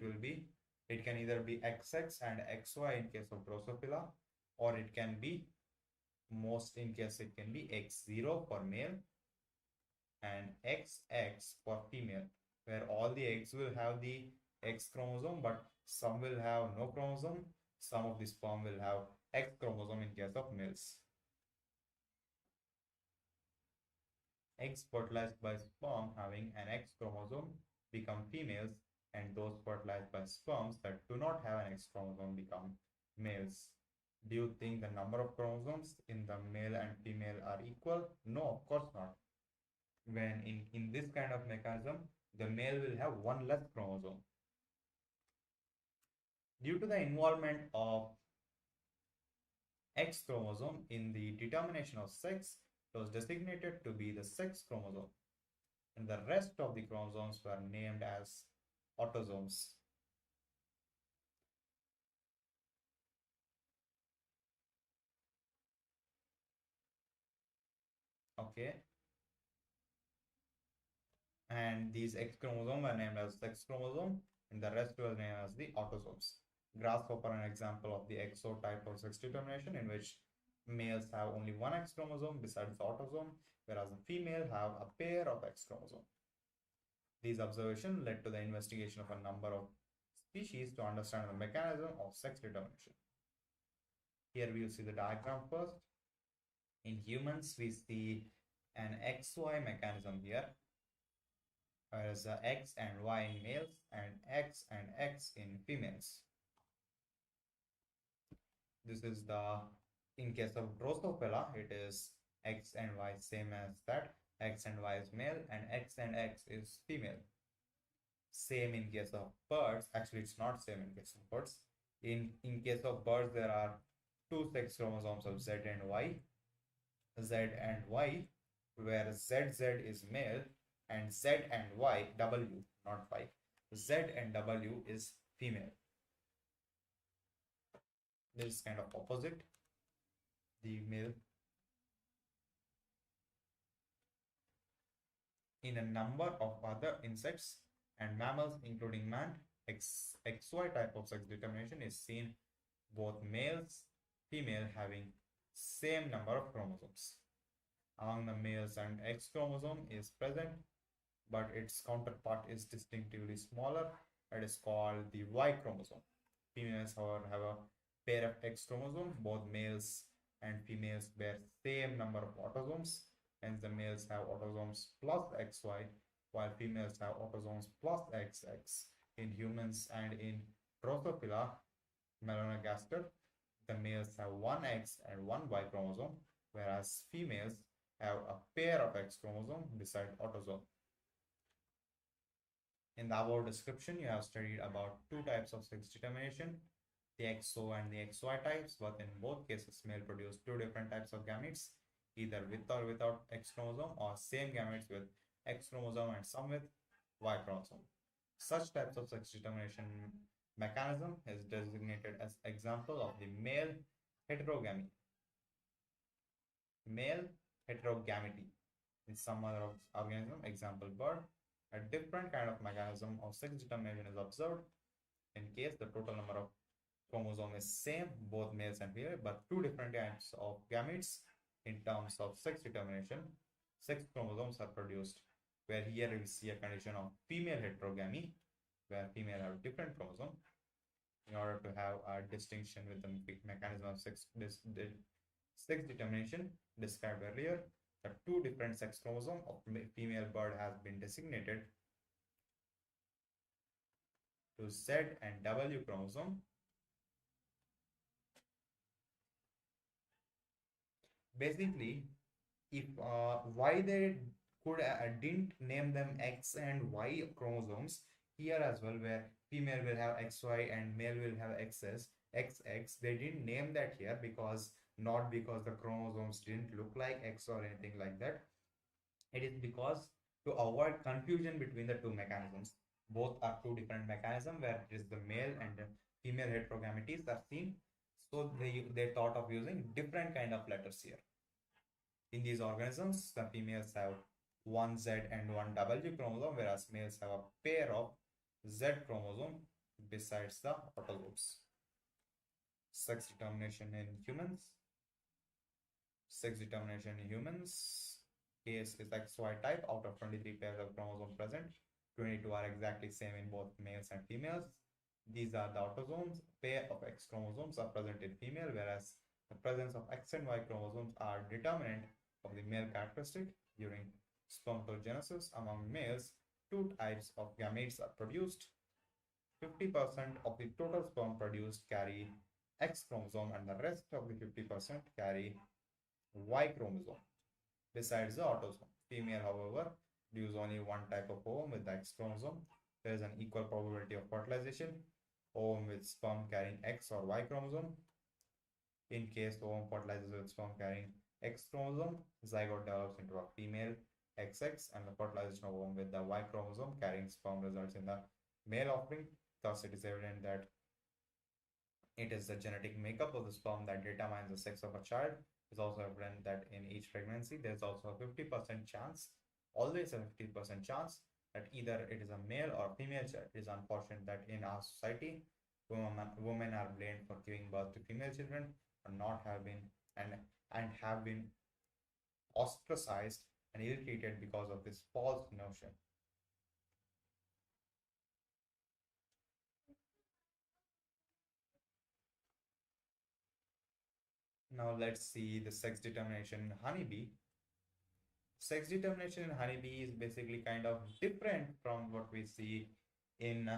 [SPEAKER 1] it can either be XX and XY in case of Drosophila, or it can be X0 for male and XX for female, where all the eggs will have the X chromosome, but some will have no chromosome. Some of the sperm will have X chromosome in case of males. Eggs fertilized by sperm having an X chromosome become females, and those fertilized by sperms that do not have an X chromosome become males. Do you think the number of chromosomes in the male and female are equal? No, of course not. When in this kind of mechanism, the male will have one less chromosome. Due to the involvement of X chromosome in the determination of sex, it was designated to be the sex chromosome, and the rest of the chromosomes were named as autosomes. Okay, And these X chromosomes were named as sex chromosome, and the rest were named as the autosomes. Grasshopper, an example of the XO type of sex determination, in which males have only one X chromosome besides the autosome, whereas the female have a pair of X chromosomes. These observations led to the investigation of a number of species to understand the mechanism of sex determination. Here we will see the diagram first. In humans, we see an XY mechanism here, whereas X and Y in males and X and X in females. This is in case of Drosophila, it is X and Y same as that. X and Y is male and X is female. Same in case of birds. Actually, it's not same in case of birds. In case of birds, there are two sex chromosomes of Z and Y. Z and Y, where ZZ is male and Z and Y, W, not Y, Z and W is female. This is kind of opposite. The male. In a number of other insects and mammals, including man, XY type of sex determination is seen both males, female having same number of chromosomes. Among the males, an X chromosome is present, but its counterpart is distinctively smaller. That is called the Y chromosome. Females, however, have a pair of X chromosomes. Both males and females bear same number of autosomes. Hence, the males have autosomes plus XY, while females have autosomes plus XX. In humans and in Drosophila, melanogaster, the males have one X and one Y chromosome, whereas females have a pair of X chromosomes beside autosome. In the above description, you have studied about two types of sex determination, the XO and the XY types, but in both cases, male produce two different types of gametes, either with or without X chromosome, or same gametes with X chromosome and some with Y chromosome. Such types of sex determination mechanism is designated as example of the male heterogamy. Male heterogamity. In some other organism, example bird, a different kind of mechanism of sex determination is observed in case the total number of chromosomes is same, both males and female, but two different types of gametes in terms of sex determination. Sex chromosomes are produced, where here we see a condition of female heterogamy, where female have different chromosome. In order to have a distinction with the mechanism of sex determination described earlier, the two different sex chromosomes of female bird has been designated to Z and W chromosome. Basically, if why they didn't name them X and Y chromosomes here as well, where female will have XY and male will have XX, they didn't name that here because not because the chromosomes didn't look like X or anything like that. It is because to avoid confusion between the two mechanisms. Both are two different mechanisms where it is the male and the female heterogametes are seen. So they thought of using different kind of letters here. In these organisms, the females have one Z and one W chromosome, whereas males have a pair of Z chromosome besides the autosomes. Sex determination in humans. Sex determination in humans case is XY type. Out of 23 pairs of chromosomes present, 22 are exactly same in both males and females. These are the autosomes. Pair of X chromosomes are present in female, whereas the presence of X and Y chromosomes are determinant of the male characteristic. During spermatogenesis among males, two types of gametes are produced. 50% of the total sperm produced carry X chromosome and the rest of the 50% carry Y chromosome besides the autosome. Female, however, produce only one type of ovum with the X chromosome. There is an equal probability of fertilization. Ovum with sperm carrying X or Y chromosome. In case ovum fertilizes with sperm carrying X chromosome, zygote develops into a female XX, and the fertilization of ovum with the Y chromosome carrying sperm results in the male offspring. Thus, it is evident that it is the genetic makeup of the sperm that determines the sex of a child. It's also evident that in each pregnancy, there's also a 50% chance, always a 50% chance that either it is a male or female child. It is unfortunate that in our society, women are blamed for giving birth to female children or not have been and have been ostracized and ill-treated because of this false notion. Now let's see the sex determination in honeybee. Sex determination in honeybee is basically kind of different from what we see in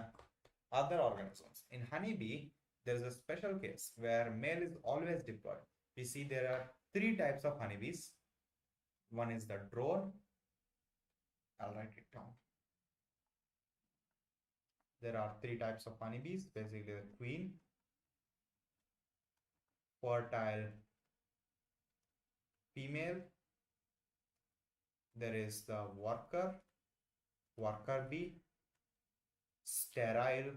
[SPEAKER 1] other organisms. In honeybee, there is a special case where male is always diploid. We see there are three types of honeybees. One is the drone. I'll write it down. There are three types of honeybees, basically the queen, fertile female, there is the worker bee, sterile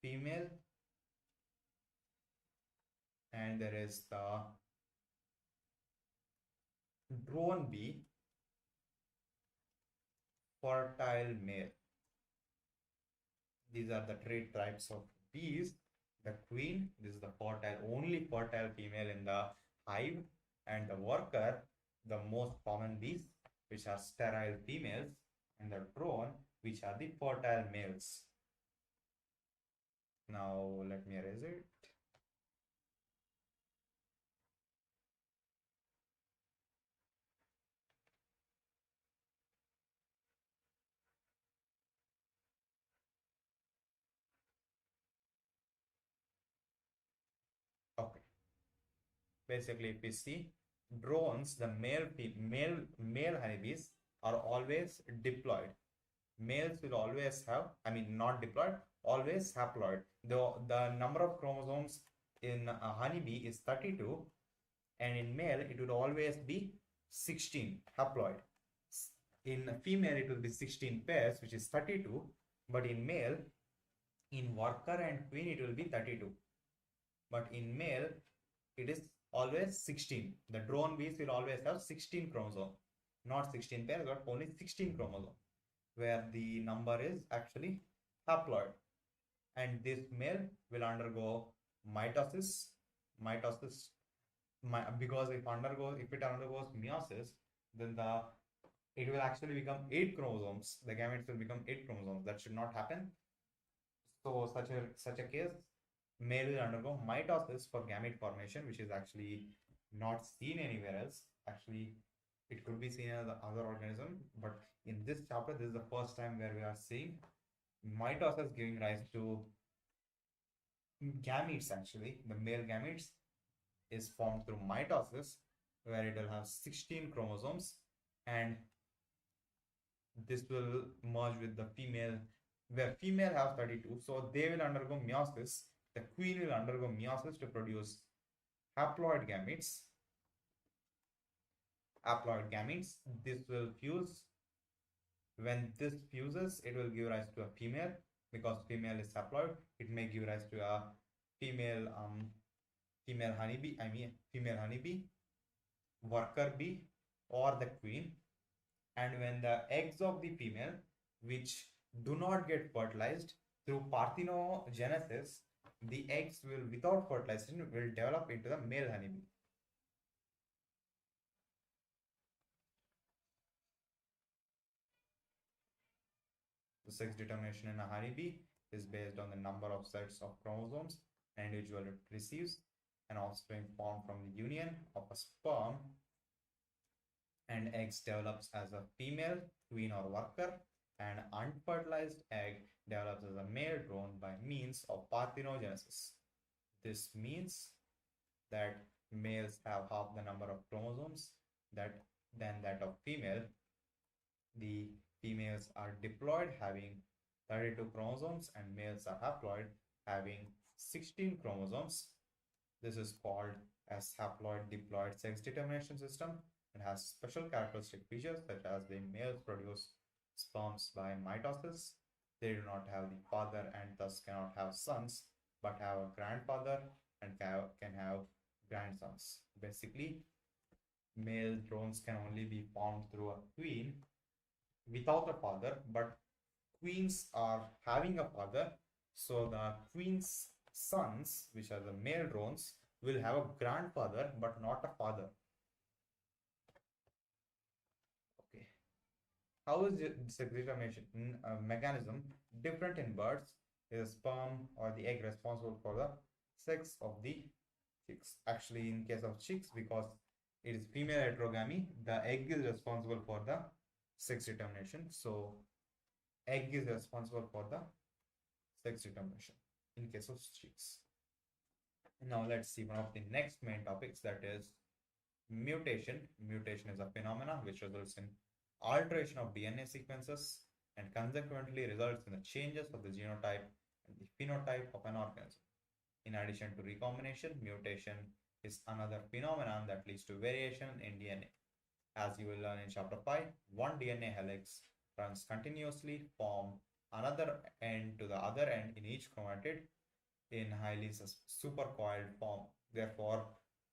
[SPEAKER 1] female, and there is the drone bee, fertile male. These are the three types of bees. The queen, this is the only fertile female in the hive, and the worker, the most common bees, which are sterile females, and the drone, which are the fertile males. Now let me erase it. Okay. Basically, if we see drones, the male honeybees are always diploid. Males will always have, I mean, not diploid, always haploid. The number of chromosomes in a honeybee is 32, and in male it would always be 16 haploid. In female it will be 16 pairs, which is 32, but in male, in worker and queen, it will be 32. But in male, it is always 16. The drone bees will always have 16 chromosomes, not 16 pairs, but only 16 chromosomes, where the number is actually haploid. And this male will undergo mitosis, because if it undergoes meiosis, then it will actually become 8 chromosomes. The gametes will become 8 chromosomes. That should not happen. So such a case, male will undergo mitosis for gamete formation, which is actually not seen anywhere else. Actually, it could be seen as other organism, but in this chapter, this is the first time where we are seeing mitosis giving rise to gametes. Actually, the male gametes is formed through mitosis, where it will have 16 chromosomes, and this will merge with the female, where female have 32. So they will undergo meiosis. The queen will undergo meiosis to produce haploid gametes. This will fuse. When this fuses, it will give rise to a female. Because female is haploid, it may give rise to a female honeybee, worker bee, or the queen. And when the eggs of the female, which do not get fertilized through parthenogenesis, the eggs will, without fertilization, will develop into the male honeybee. The sex determination in a honeybee is based on the number of sets of chromosomes an individual receives. An offspring formed from the union of a sperm and eggs develops as a female, queen or worker, and unfertilized egg develops as a male drone by means of parthenogenesis. This means that males have half the number of chromosomes than that of female. The females are diploid, having 32 chromosomes, and males are haploid, having 16 chromosomes. This is called as haploid diploid sex determination system and has special characteristic features such as the males produce sperms by mitosis. They do not have the father and thus cannot have sons, but have a grandfather and can have grandsons. Basically, male drones can only be formed through a queen, without a father, but queens are having a father. So the queen's sons, which are the male drones, will have a grandfather but not a father. Okay. How is the segregation mechanism different in birds? Is sperm or the egg responsible for the sex of the chicks? Actually, in case of chicks, because it is female heterogamy, the egg is responsible for the sex determination. So, egg is responsible for the sex determination in case of chicks. Now, let's see one of the next main topics, that is mutation. Mutation is a phenomenon which results in alteration of DNA sequences and consequently results in the changes of the genotype and the phenotype of an organism. In addition to recombination, mutation is another phenomenon that leads to variation in DNA. As you will learn in chapter 5, one DNA helix runs continuously from another end to the other end in each chromatid in highly supercoiled form. Therefore,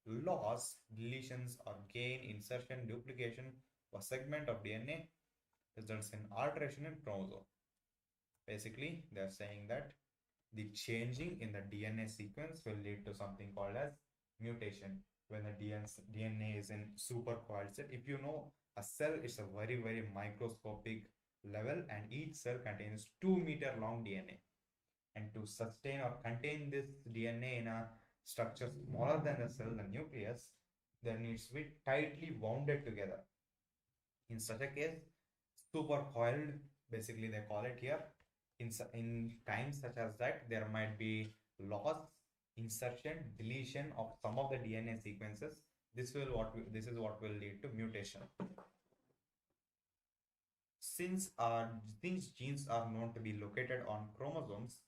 [SPEAKER 1] loss, deletions, or gain, insertion, duplication of a segment of DNA results in alteration in chromosome. Basically, they're saying that the changing in the DNA sequence will lead to something called as mutation when the DNA is in supercoiled state. If you know, a cell is a very, very microscopic level, and each cell contains 2-meter long DNA. And to sustain or contain this DNA in a structure smaller than the cell, the nucleus, there needs to be tightly wounded together. In such a case, supercoiled, basically they call it here, in times such as that, there might be loss, insertion, deletion of some of the DNA sequences. This is what will lead to mutation. Since these genes are known to be located on chromosomes,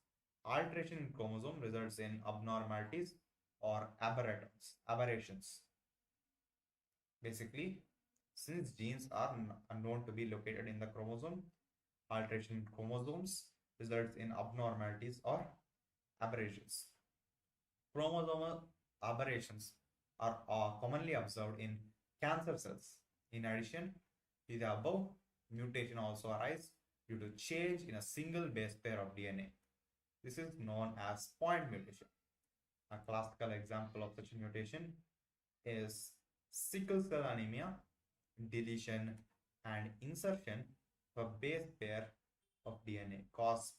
[SPEAKER 1] alteration in chromosome results in abnormalities or aberrations. Basically, since genes are known to be located in the chromosome, alteration in chromosomes results in abnormalities or aberrations. Chromosomal aberrations are commonly observed in cancer cells. In addition to the above, mutation also arises due to change in a single base pair of DNA. This is known as point mutation. A classical example of such a mutation is sickle cell anemia, deletion and insertion of a base pair of DNA cause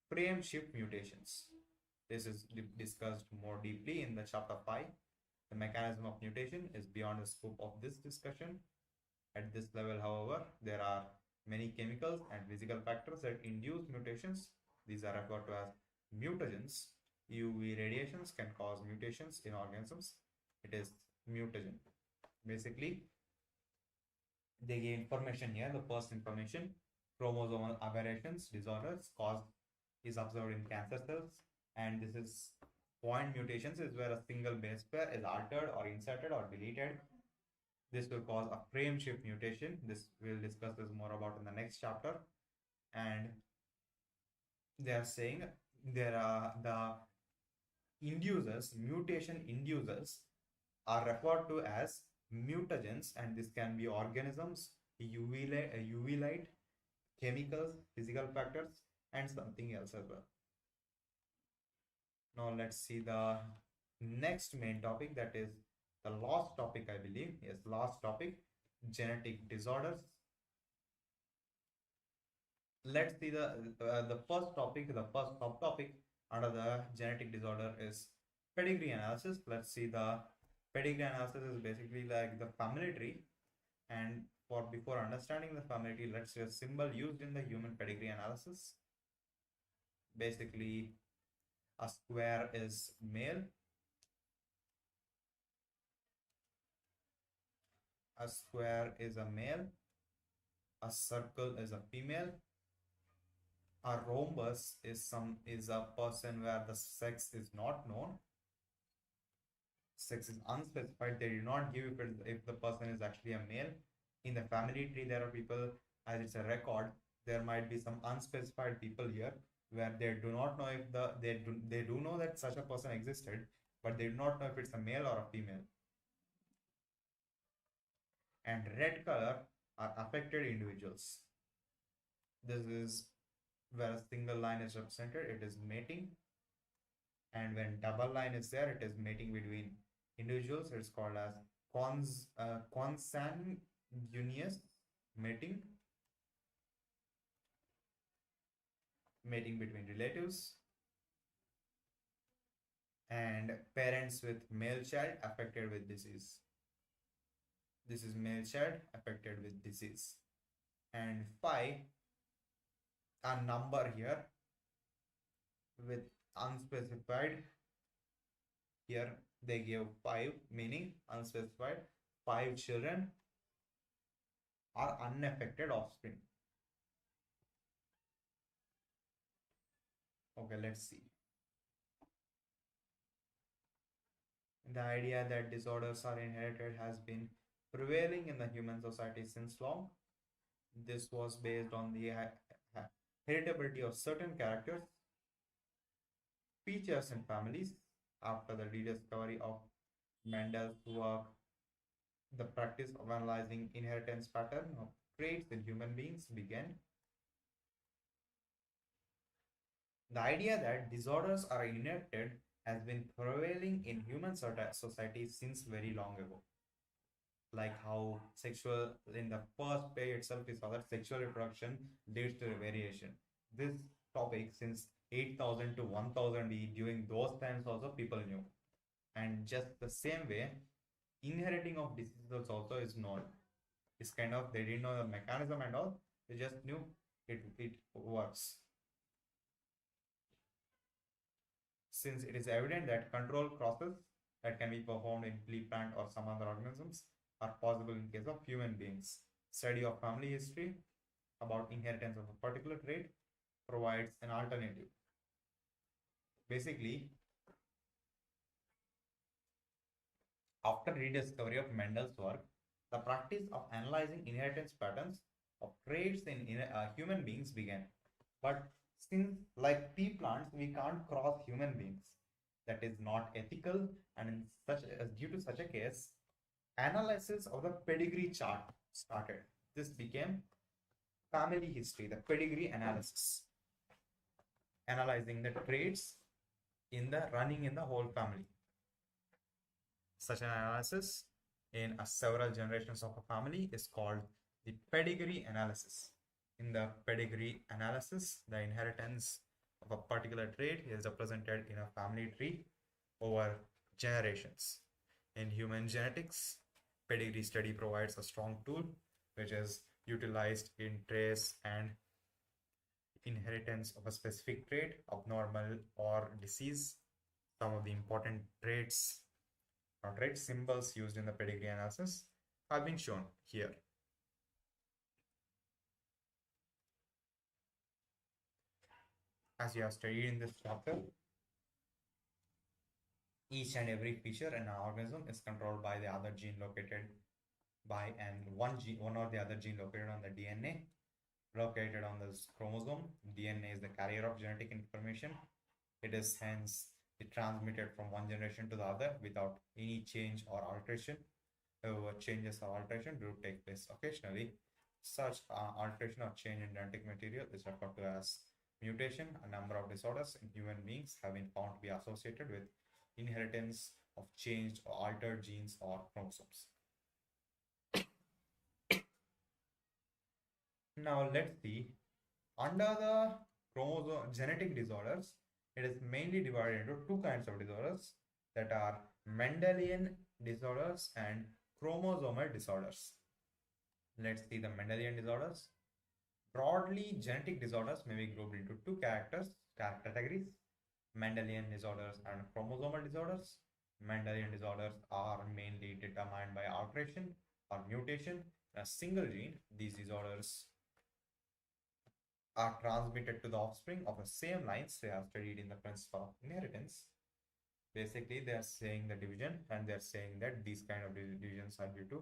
[SPEAKER 1] frame shift mutations. This is discussed more deeply in the chapter 5. The mechanism of mutation is beyond the scope of this discussion. At this level, however, there are many chemicals and physical factors that induce mutations. These are referred to as mutagens. UV radiations can cause mutations in organisms. It is mutagen. Basically, they give information here, the first information, chromosomal aberrations, disorders is observed in cancer cells, and this is point mutations is where a single base pair is altered or inserted or deleted. This will cause a frame shift mutation. This we'll discuss this more about in the next chapter. And they are saying there are the mutation inducers are referred to as mutagens, and this can be organisms, UV light, chemicals, physical factors, and something else as well. Now let's see the next main topic, that is the last topic, I believe. Yes, last topic, genetic disorders. Let's see the first topic, the first subtopic under the genetic disorder is pedigree analysis. Let's see the pedigree analysis is basically like the family tree. And before understanding the family tree, let's see a symbol used in the human pedigree analysis. Basically, a square is male, a square is a male, a circle is a female, a rhombus is a person where the sex is not known, sex is unspecified. They do not give if the person is actually a male. In the family tree, there are people, as it's a record, there might be some unspecified people here where they do not know if they do know that such a person existed, but they do not know if it's a male or a female. And red color are affected individuals. This is where a single line is represented, it is mating. And when double line is there, it is mating between individuals. It's called as consanguineous mating, mating between relatives. And parents with male child affected with disease. This is male child affected with disease. And 5, a number here with unspecified. Here they give 5, meaning unspecified. 5 children are unaffected offspring. Okay, let's see. The idea that disorders are inherited has been prevailing in the human society since long. This was based on the heritability of certain characters, features in families. After the rediscovery of Mendel's work, the practice of analyzing inheritance pattern of traits in human beings began. The idea that disorders are inherited has been prevailing in human society since very long ago. Like how sexual, in the first page itself is that sexual reproduction leads to variation. This topic since 8000 to 1000 during those times also people knew. And just the same way, inheriting of diseases also is known. It's kind of, they didn't know the mechanism and all, they just knew it works. Since it is evident that control crosses that can be performed in flea plant or some other organisms are possible in case of human beings. Study of family history about inheritance of a particular trait provides an alternative. Basically, after rediscovery of Mendel's work, the practice of analyzing inheritance patterns of traits in human beings began. But since, like pea plants, we can't cross human beings. That is not ethical, and in due to such a case, analysis of the pedigree chart started. This became family history, the pedigree analysis, analyzing the traits in the running in the whole family. Such an analysis in several generations of a family is called the pedigree analysis. In the pedigree analysis, the inheritance of a particular trait is represented in a family tree over generations. In human genetics, pedigree study provides a strong tool which is utilized in trace and inheritance of a specific trait, abnormal or disease. Some of the important traits or trait symbols used in the pedigree analysis have been shown here. As you have studied in this chapter, each and every feature in an organism is controlled by the other gene located by one or the other gene located on the DNA, located on this chromosome. DNA is the carrier of genetic information. It is hence transmitted from one generation to the other without any change or alteration. However, changes or alteration do take place occasionally. Such alteration or change in genetic material is referred to as mutation. A number of disorders in human beings have been found to be associated with inheritance of changed or altered genes or chromosomes. Now let's see, under the chromosome genetic disorders, it is mainly divided into two kinds of disorders, that are Mendelian disorders and chromosomal disorders. Let's see the Mendelian disorders. Broadly, genetic disorders may be grouped into two categories, Mendelian disorders and chromosomal disorders. Mendelian disorders are mainly determined by alteration or mutation in a single gene. These disorders are transmitted to the offspring of the same lines. They are studied in the principle of inheritance. Basically, they are saying the division, and they are saying that these kind of divisions are due to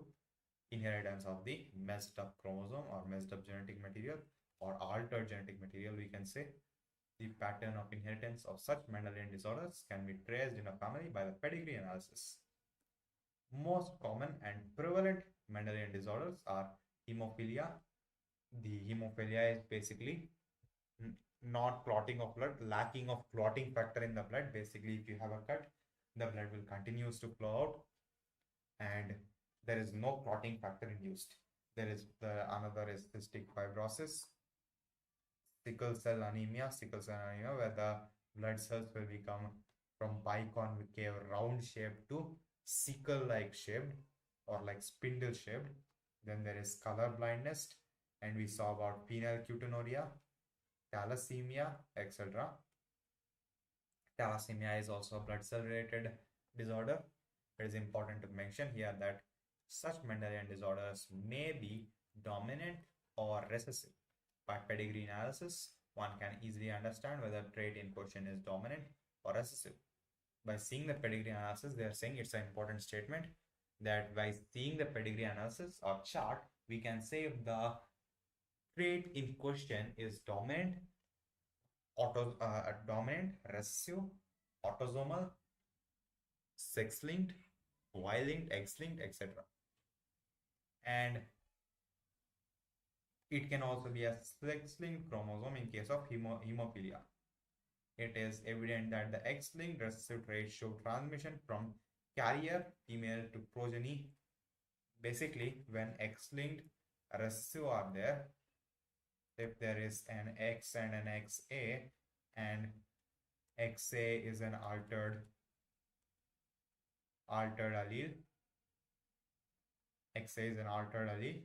[SPEAKER 1] inheritance of the messed up chromosome or messed up genetic material or altered genetic material, we can say. The pattern of inheritance of such Mendelian disorders can be traced in a family by the pedigree analysis. Most common and prevalent Mendelian disorders are hemophilia, The hemophilia is basically not clotting of blood, lacking of clotting factor in the blood. Basically, if you have a cut, the blood will continues to flow out and there is no clotting factor induced. There is another is cystic fibrosis, sickle cell anemia, where the blood cells will become from biconcave round shaped to sickle-like shaped or like spindle shaped. Then there is color blindness, and we saw about phenylketonuria, thalassemia, etc. Thalassemia is also a blood cell related disorder. It is important to mention here that such Mendelian disorders may be dominant or recessive. By pedigree analysis, one can easily understand whether trait in question is dominant or recessive. By seeing the pedigree analysis, they are saying it's an important statement that by seeing the pedigree analysis or chart, we can say if the trait in question is dominant, dominant, recessive, autosomal, sex-linked, Y-linked, X-linked, etc. And it can also be a sex-linked chromosome in case of hemophilia. It is evident that the X-linked recessive traits show transmission from carrier female to progeny. Basically, when X-linked recessive are there, if there is an X and an XA, and XA is an altered allele, XA is an altered allele,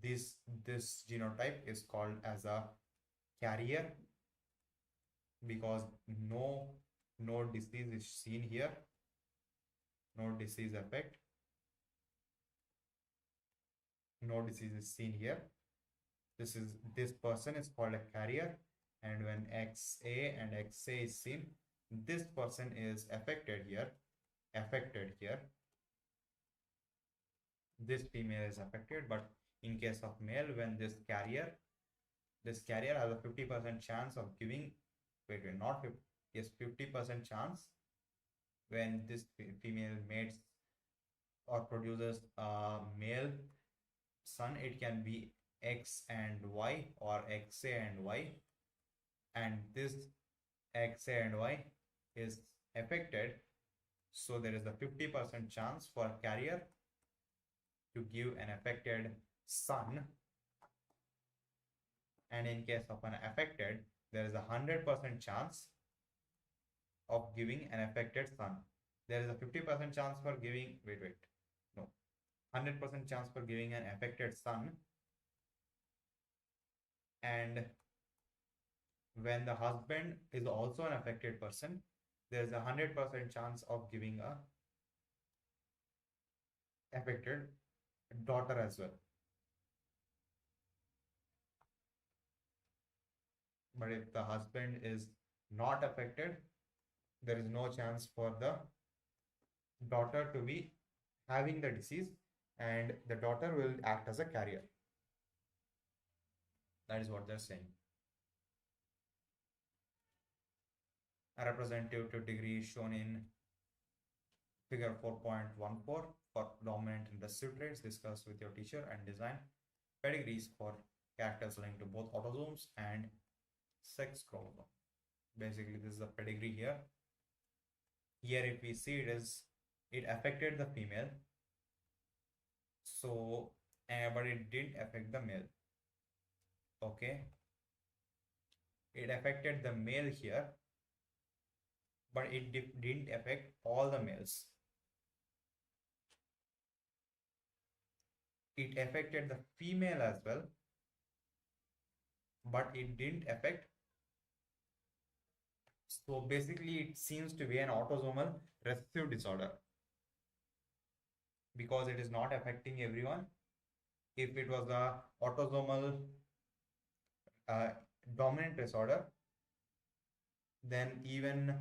[SPEAKER 1] this genotype is called as a carrier because no disease is seen here, no disease effect, no disease is seen here. This person is called a carrier, and when XA and XA is seen, this person is affected here. This female is affected, but in case of male, when this carrier has a 50% chance of giving, not 50, yes, 50% chance when this female mates or produces a male son, it can be X and Y or XA and Y, and this XA and Y is affected, so there is a 50% chance for a carrier to give an affected son, and in case of an affected, there is a 100% chance of giving an affected son. There is a 50% chance for giving, 100% chance for giving an affected son, and when the husband is also an affected person, there is a 100% chance of giving a affected daughter as well. But if the husband is not affected, there is no chance for the daughter to be having the disease, and the daughter will act as a carrier. That is what they're saying. A representative degree is shown in figure 4.14 for dominant and recessive traits. Discuss with your teacher and design pedigrees for characters linked to both autosomes and sex chromosome. Basically, this is a pedigree here. Here, if we see it affected the female, so but it didn't affect the male. Okay, it affected the male here, but it didn't affect all the males. It affected the female as well, but it didn't affect. So basically, it seems to be an autosomal recessive disorder because it is not affecting everyone. If it was a autosomal dominant disorder, then even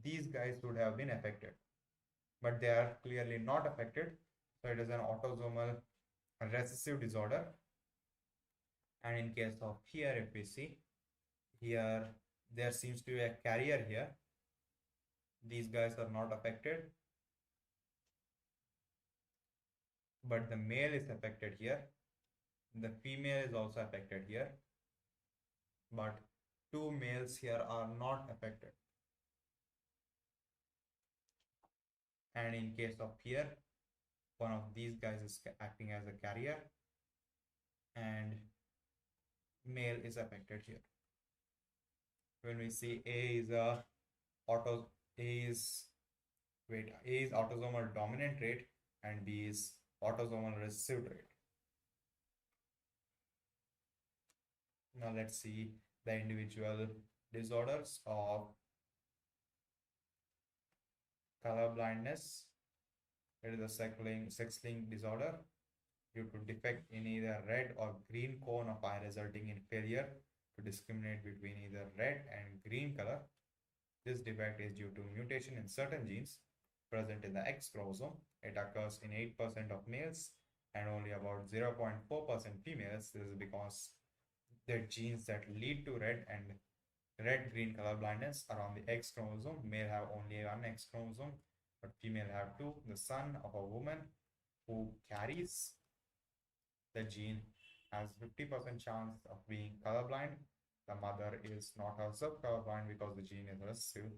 [SPEAKER 1] these guys would have been affected, but they are clearly not affected. So it is an autosomal recessive disorder. And in case of here, if we see here, there seems to be a carrier here. These guys are not affected, but the male is affected here. The female is also affected here, but two males here are not affected. And in case of here, one of these guys is acting as a carrier and male is affected here. When we see auto A is A is autosomal dominant trait and B is autosomal recessive trait. Now let's see the individual disorders of color blindness. It is a sex-linked disorder due to defect in either red or green cone of eye, resulting in failure to discriminate between either red and green color. This defect is due to mutation in certain genes present in the X chromosome. It occurs in 8% of males and only about 0.4% females. This is because the genes that lead to red and red-green color blindness are on the X chromosome. Male have only one X chromosome, but female have two. The son of a woman who carries the gene has 50% chance of being colorblind. The mother is not herself colorblind because the gene is recessive.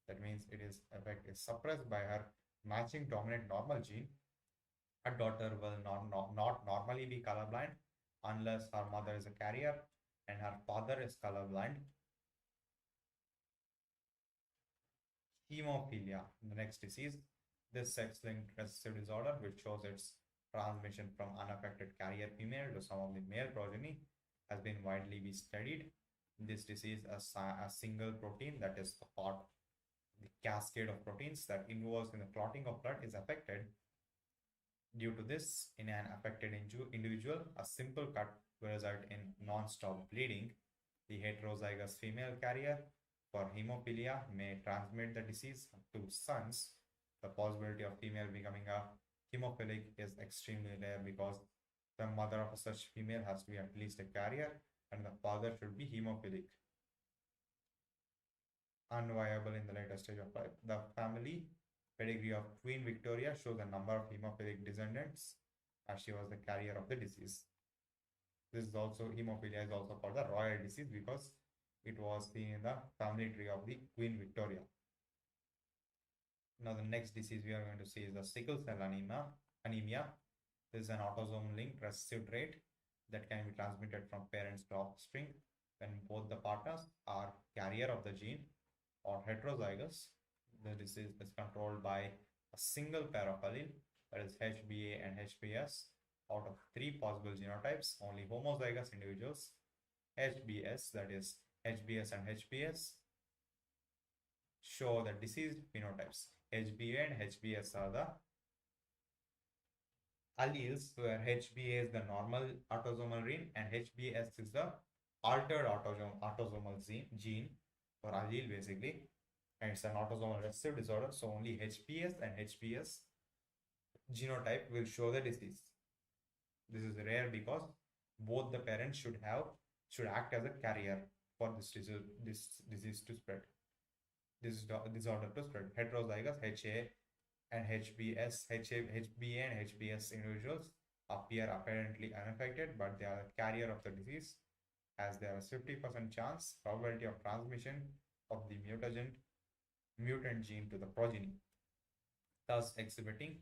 [SPEAKER 1] That means effect is suppressed by her matching dominant normal gene. A daughter will not normally be colorblind unless her mother is a carrier and her father is colorblind. Hemophilia, the next disease. This sex-linked recessive disorder, which shows its transmission from unaffected carrier female to some of the male progeny, has been widely studied. This disease is a single protein that is a part of the cascade of proteins that involves in the clotting of blood is affected. Due to this, in an affected individual, a simple cut will result in non-stop bleeding. The heterozygous female carrier for hemophilia may transmit the disease to sons. The possibility of female becoming a hemophilic is extremely rare because the mother of such female has to be at least a carrier and the father should be hemophilic. Unviable in the later stage of life. The family pedigree of Queen Victoria shows a number of hemophilic descendants as she was the carrier of the disease. This is also, hemophilia is also called the royal disease because it was seen in the family tree of the Queen Victoria. Now the next disease we are going to see is the sickle cell anemia. This is an autosomal linked recessive trait that can be transmitted from parents to offspring when both the partners are carrier of the gene or heterozygous. The disease is controlled by a single pair of allele, that is HBA and HBS. Out of three possible genotypes, only homozygous individuals, HBS, that is HBS and HBS, show the diseased phenotypes. HBA and HBS are the alleles where HBA is the normal autosomal gene and HBS is the altered autosomal gene or allele basically, and it's an autosomal recessive disorder, so only HBS and HBS genotype will show the disease. This is rare because both the parents should act as a carrier for this disease to spread, this disorder to spread. Heterozygous HA and HBA and HBS individuals appear apparently unaffected, but they are the carrier of the disease, as there is 50% chance probability of transmission of the mutant gene to the progeny, thus exhibiting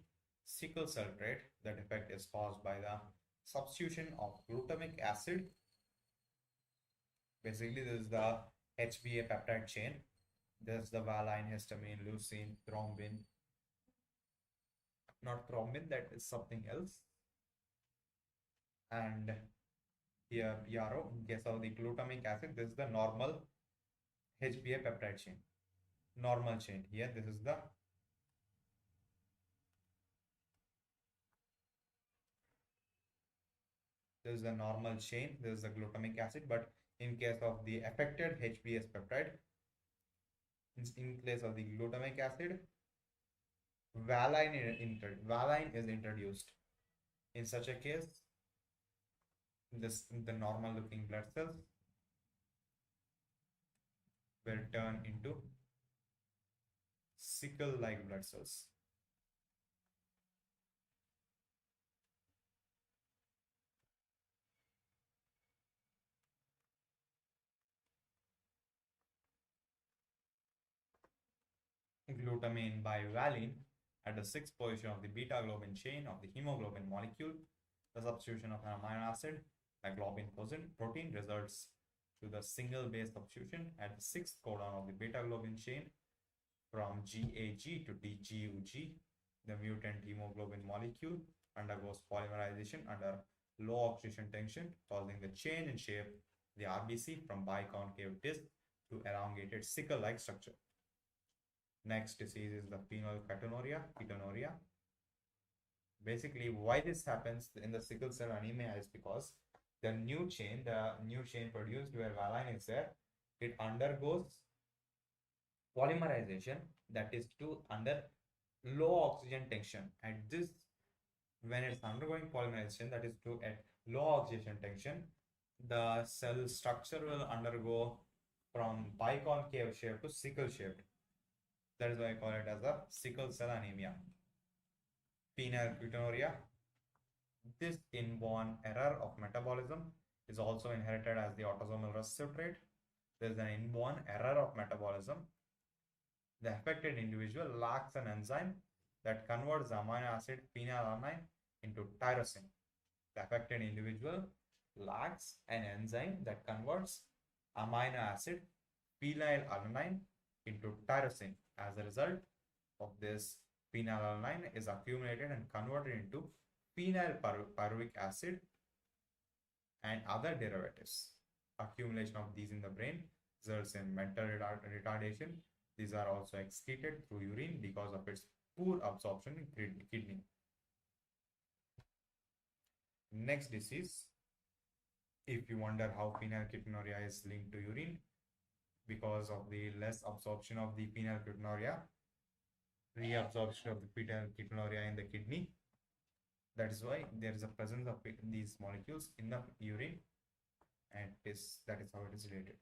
[SPEAKER 1] sickle cell trait. The defect is caused by the substitution of glutamic acid. Basically, this is the HBA peptide chain. There's the valine, histamine, leucine, thrombin. Not thrombin, that is something else. And here, yarrow, guess of the glutamic acid. This is the normal HBA peptide chain. Normal chain. Here, this is the normal chain. This is the glutamic acid, but in case of the affected HBS peptide, in place of the glutamic acid, valine is introduced. In such a case, the normal looking blood cells will turn into sickle-like blood cells. glutamine bivaline at the sixth position of the beta globin chain of the hemoglobin molecule. The substitution of an amino acid like globin protein results to the single base substitution at the sixth codon of the beta globin chain from GAG to DGUG. The mutant hemoglobin molecule undergoes polymerization under low oxidation tension, causing the change in shape the RBC from biconcave disc to elongated sickle-like structure. Next disease is the ketonuria. Basically, why this happens in the sickle cell anemia is because the new chain produced where valine is there, it undergoes polymerization, that is to under low oxygen tension. At this, when it's undergoing polymerization, that is to at low oxygen tension, the cell structure will undergo from biconcave shape to sickle shaped. That is why I call it as a sickle cell anemia. Phenylketonuria. This inborn error of metabolism is also inherited as the autosomal recessive trait. There is an inborn error of metabolism. The affected individual lacks an enzyme that converts the amino acid phenylalanine into tyrosine. The affected individual lacks an enzyme that converts amino acid phenylalanine into tyrosine. As a result of this, phenylalanine is accumulated and converted into phenylpyruvic acid and other derivatives. Accumulation of these in the brain results in mental retardation. These are also excreted through urine because of its poor absorption in kidney. Next disease, if you wonder how phenylketonuria is linked to urine, because of the less absorption of the phenylketonuria, reabsorption of the phenylketonuria in the kidney. That is why there is a presence of these molecules in the urine, and that is how it is related.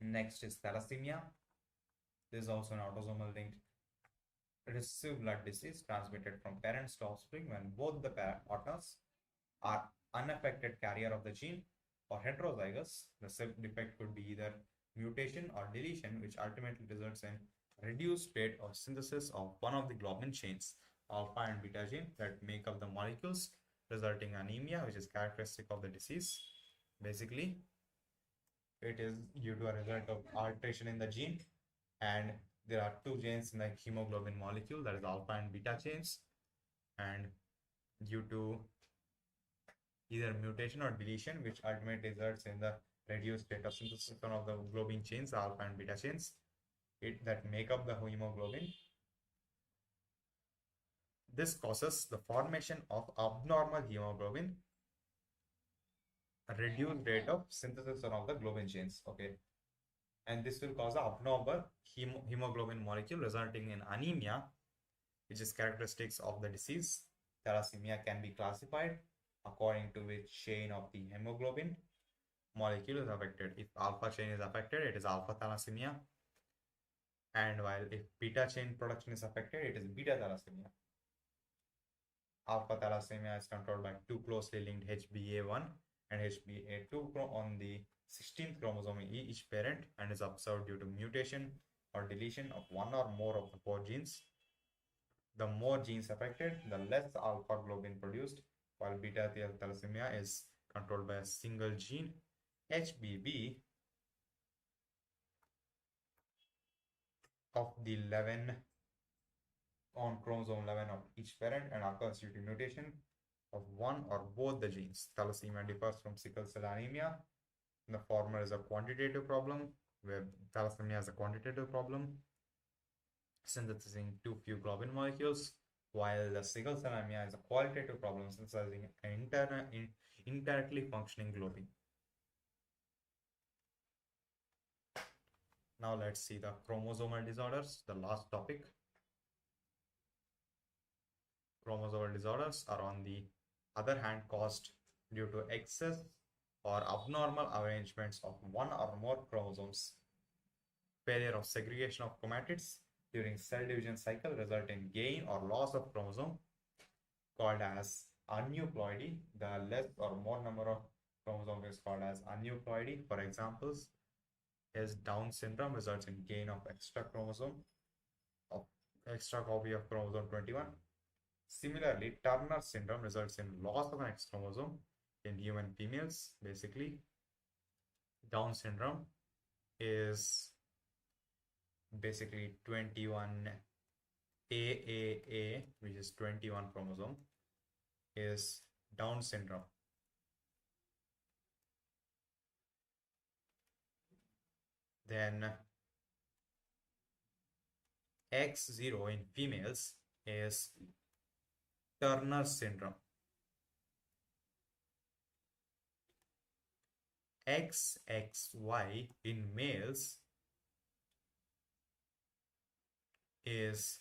[SPEAKER 1] Next is thalassemia. This is also an autosomal linked recessive blood disease transmitted from parents to offspring when both the partners are unaffected carrier of the gene or heterozygous. The defect could be either mutation or deletion, which ultimately results in reduced rate of synthesis of one of the globin chains, alpha and beta gene, that make up the molecules, resulting anemia, which is characteristic of the disease. Basically, it is due to a result of alteration in the gene, and there are two genes in the hemoglobin molecule, that is alpha and beta chains, and due to either mutation or deletion, which ultimately results in the reduced rate of synthesis of the globin chains, alpha and beta chains, that make up the hemoglobin. This causes the formation of abnormal hemoglobin, a reduced rate of synthesis of the globin chains. Okay, and this will cause an abnormal hemoglobin molecule, resulting in anemia, which is characteristics of the disease. Thalassemia can be classified according to which chain of the hemoglobin molecule is affected. If alpha chain is affected, it is alpha thalassemia, and while if beta chain production is affected, it is beta thalassemia. Alpha thalassemia is controlled by two closely linked HbA1 and HbA2 on the 16th chromosome in each parent, and is observed due to mutation or deletion of one or more of the four genes. The more genes affected, the less alpha globin produced, while beta thalassemia is controlled by a single gene, HBB, of the 11 on chromosome 11 of each parent, and occurs due to mutation of one or both the genes. Thalassemia differs from sickle cell anemia. The former is a quantitative problem, where thalassemia is a quantitative problem, synthesizing too few globin molecules, while the sickle cell anemia is a qualitative problem, synthesizing an indirectly functioning globin. Now let's see the chromosomal disorders, the last topic. Chromosomal disorders are, on the other hand, caused due to excess or abnormal arrangements of one or more chromosomes. Failure of segregation of chromatids during cell division cycle result in gain or loss of chromosome, called as aneuploidy. The less or more number of chromosomes is called as aneuploidy. For examples, is Down syndrome results in gain of extra chromosome of extra copy of chromosome 21. Similarly, Turner syndrome results in loss of an X chromosome in human females. Basically, Down syndrome is basically 21 AAA, which is 21 chromosome, is Down syndrome. Then X0 in females is Turner syndrome. XXY in males is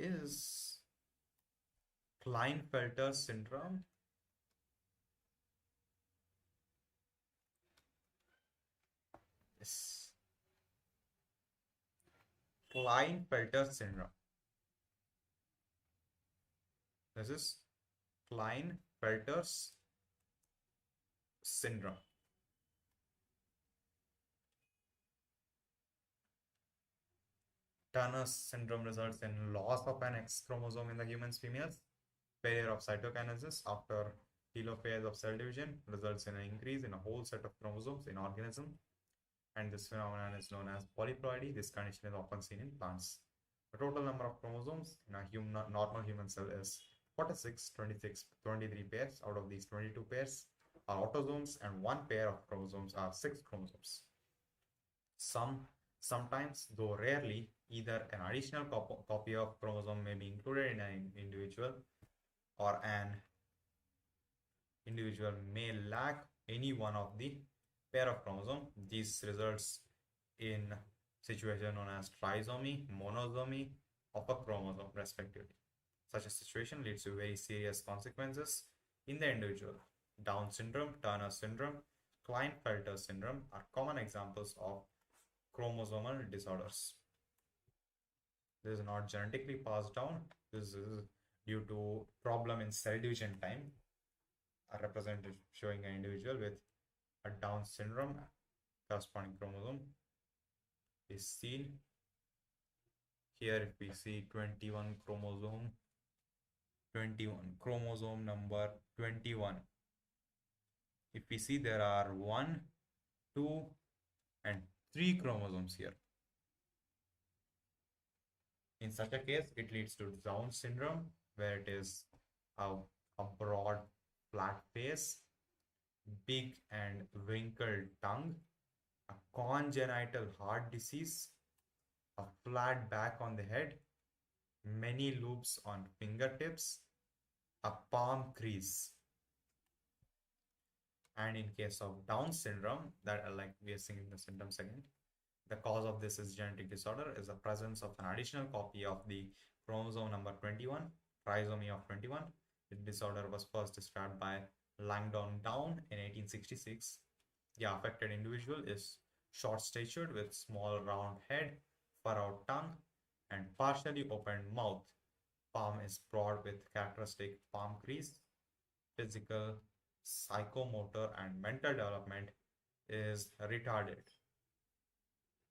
[SPEAKER 1] is Klinefelter syndrome. Yes. Klinefelter syndrome. This is Klinefelter's syndrome. Turner syndrome results in loss of an X chromosome in the human's females. Failure of cytokinesis after telophase of cell division results in an increase in a whole set of chromosomes in organism, and this phenomenon is known as polyploidy. This condition is often seen in plants. The total number of chromosomes in a normal human cell is 46, 26, 23 pairs. Out of these, 22 pairs are autosomes and 1 pair of chromosomes are 6 chromosomes. Sometimes, though rarely, either an additional copy of chromosome may be included in an individual, or an individual may lack any one of the pair of chromosome. This results in situation known as trisomy, monosomy of a chromosome respectively. Such a situation leads to very serious consequences in the individual. Down syndrome, Turner syndrome, Klinefelter syndrome are common examples of chromosomal disorders. This is not genetically passed down. This is due to problem in cell division time. A representative showing an individual with a Down syndrome corresponding chromosome is seen. Here if we see 21 chromosome number 21. If we see there are 1, 2 and 3 chromosomes here. In such a case, it leads to Down syndrome, where it is a broad flat face, big and wrinkled tongue, a congenital heart disease, a flat back on the head, many loops on fingertips, a palm crease. And in case of Down syndrome, that like we are seeing in the symptom segment, the cause of this is genetic disorder is the presence of an additional copy of the chromosome number 21, trisomy of 21. The disorder was first described by Langdon Down in 1866. The affected individual is short-statured with small round head, furrowed tongue, and partially opened mouth. Palm is broad with characteristic palm crease. Physical, psychomotor, and mental development is retarded,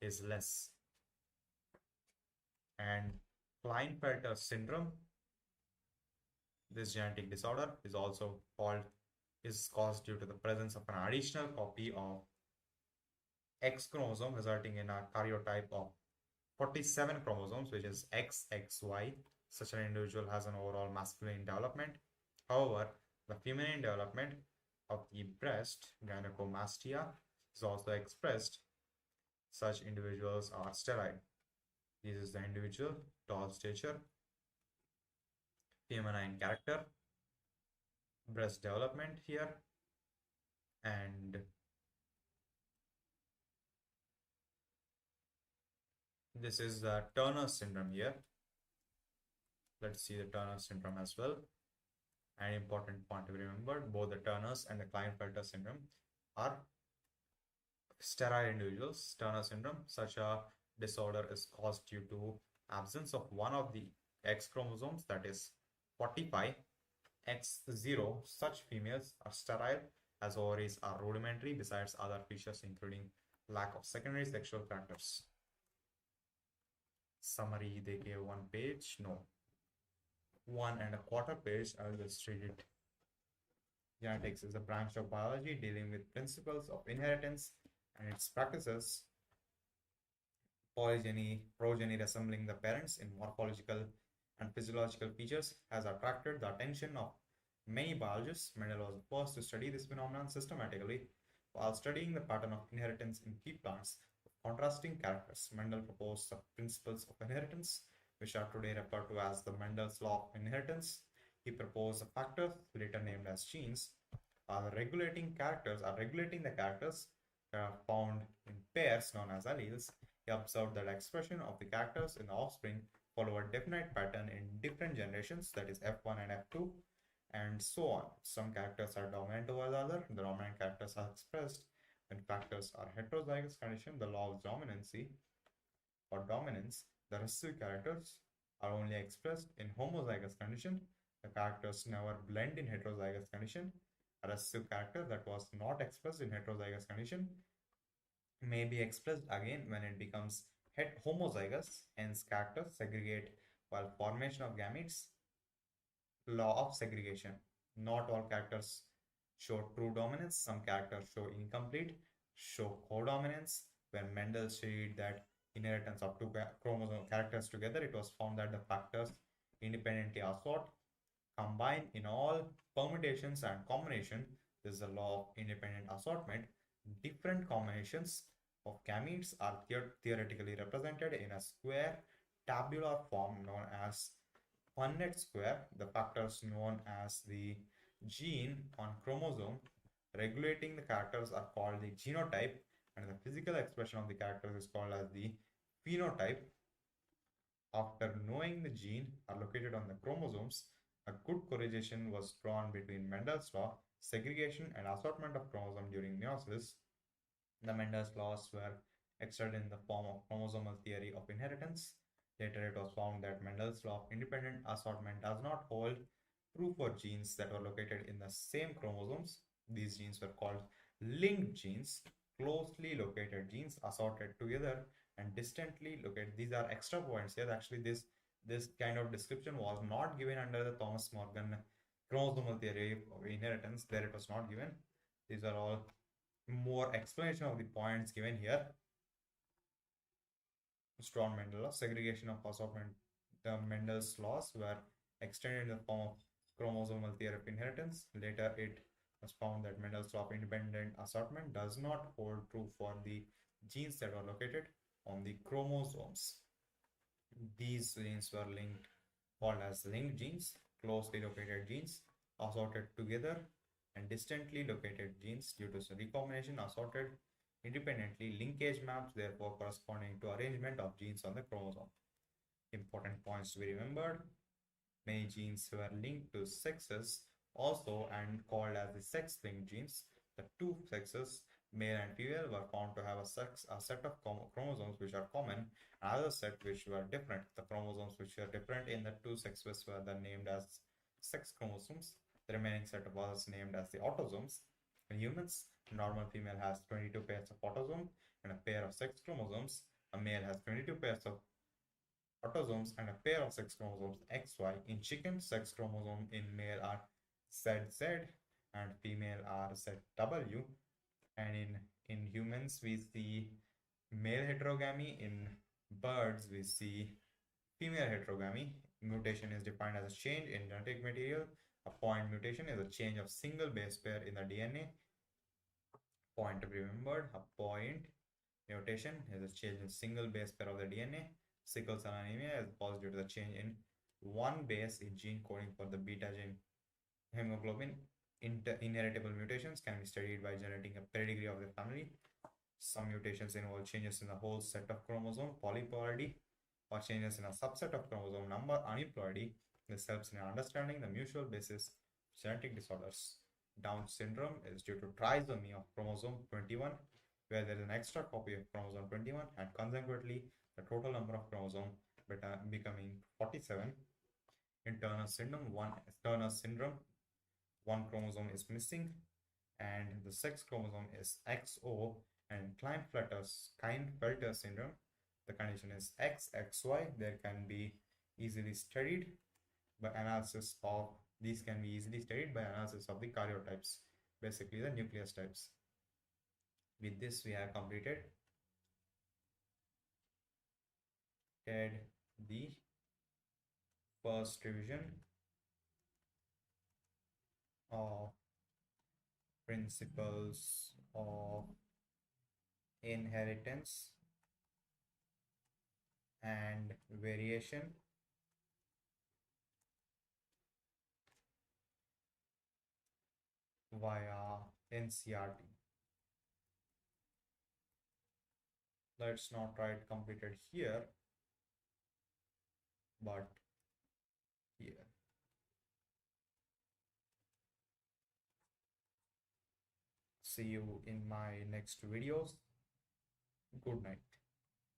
[SPEAKER 1] is less. And Klinefelter syndrome, this genetic disorder is also caused due to the presence of an additional copy of X chromosome, resulting in a karyotype of 47 chromosomes, which is XXY. Such an individual has an overall masculine development. However, the feminine development of the breast, gynecomastia, is also expressed. Such individuals are sterile. This is the individual, tall stature, feminine character, breast development here, and this is the Turner syndrome here. Let's see the Turner syndrome as well. An important point to remember, both the Turner's and the Klinefelter syndrome are sterile individuals. Turner syndrome, such a disorder is caused due to absence of one of the X chromosomes, that is 45. X0, such females are sterile as ovaries are rudimentary, besides other features including lack of secondary sexual characters. Summary, they gave 1 page. No, 1.25 page. I'll just read it. Genetics is a branch of biology dealing with principles of inheritance and its practices. Polygyny, progeny resembling the parents in morphological and physiological features has attracted the attention of many biologists. Mendel was the first to study this phenomenon systematically. While studying the pattern of inheritance in pea plants of contrasting characters, Mendel proposed the principles of inheritance, which are today referred to as the Mendel's law of inheritance. He proposed the factors, later named as genes, are regulating the characters that are found in pairs known as alleles. He observed that expression of the characters in the offspring follow a definite pattern in different generations, that is F1 and F2, and so on. Some characters are dominant over the other. The dominant characters are expressed when factors are heterozygous condition. The law of dominancy or dominance, the recessive characters are only expressed in homozygous condition. The characters never blend in heterozygous condition. A recessive character that was not expressed in heterozygous condition may be expressed again when it becomes homozygous. Hence, characters segregate while formation of gametes. Law of segregation. Not all characters show true dominance. Some characters show incomplete, show codominance. When Mendel studied that inheritance of two chromosome characters together, it was found that the factors independently assort, combine in all permutations and combination. This is the law of independent assortment. Different combinations of gametes are theoretically represented in a square tabular form known as Punnett square. The factors known as the gene on chromosome regulating the characters are called the genotype, and the physical expression of the characters is called as the phenotype. After knowing the gene are located on the chromosomes, a good correlation was drawn between Mendel's law, segregation, and assortment of chromosome during meiosis. The Mendel's laws were extended in the form of chromosomal theory of inheritance. Later, it was found that Mendel's law of independent assortment does not hold true for genes that were located in the same chromosomes. These genes were called linked genes. Closely located genes assorted together and distantly located. These are extra points here. Actually, this kind of description was not given under the Thomas Morgan chromosomal theory of inheritance. There it was not given. These are all more explanation of the points given here. Strong Mendel law, segregation of assortment. The Mendel's laws were extended in the form of chromosomal theory of inheritance. Later, it was found that Mendel's law of independent assortment does not hold true for the genes that were located on the chromosomes. These genes were called as linked genes. Closely located genes assorted together and distantly located genes due to recombination assorted independently. Linkage maps therefore corresponding to arrangement of genes on the chromosome. Important points to be remembered. Many genes were linked to sexes also and called as the sex-linked genes. The two sexes, male and female, were found to have a set of chromosomes which are common, another set which were different. The chromosomes which were different in the two sexes were then named as sex chromosomes. The remaining set was named as the autosomes. In humans, a normal female has 22 pairs of autosomes and a pair of sex chromosomes. A male has 22 pairs of autosomes and a pair of sex chromosomes XY. In chicken, sex chromosome in male are ZZ and female are ZW. And in humans, we see male heterogamy. In birds, we see female heterogamy. Mutation is defined as a change in genetic material. A point mutation is a change of single base pair in the DNA. Point to be remembered, a point mutation is a change in single base pair of the DNA. Sickle cell anemia is caused due to the change in one base in gene coding for the beta gene. Hemoglobin inheritable mutations can be studied by generating a pedigree of the family. Some mutations involve changes in the whole set of chromosome polyploidy or changes in a subset of chromosome number aneuploidy. This helps in understanding the mutual basis of genetic disorders. Down syndrome is due to trisomy of chromosome 21, where there is an extra copy of chromosome 21 and consequently the total number of chromosomes becoming 47. In Turner syndrome, one chromosome is missing and the sex chromosome is XO. And Klinefelter syndrome, the condition is xy, there can be easily studied by analysis of these can be easily studied by analysis of the karyotypes, basically the nucleus types. With this we have completed the first revision of principles of inheritance and variation via NCERT. Let's not write completed here, but here. See you in my next videos. Good night.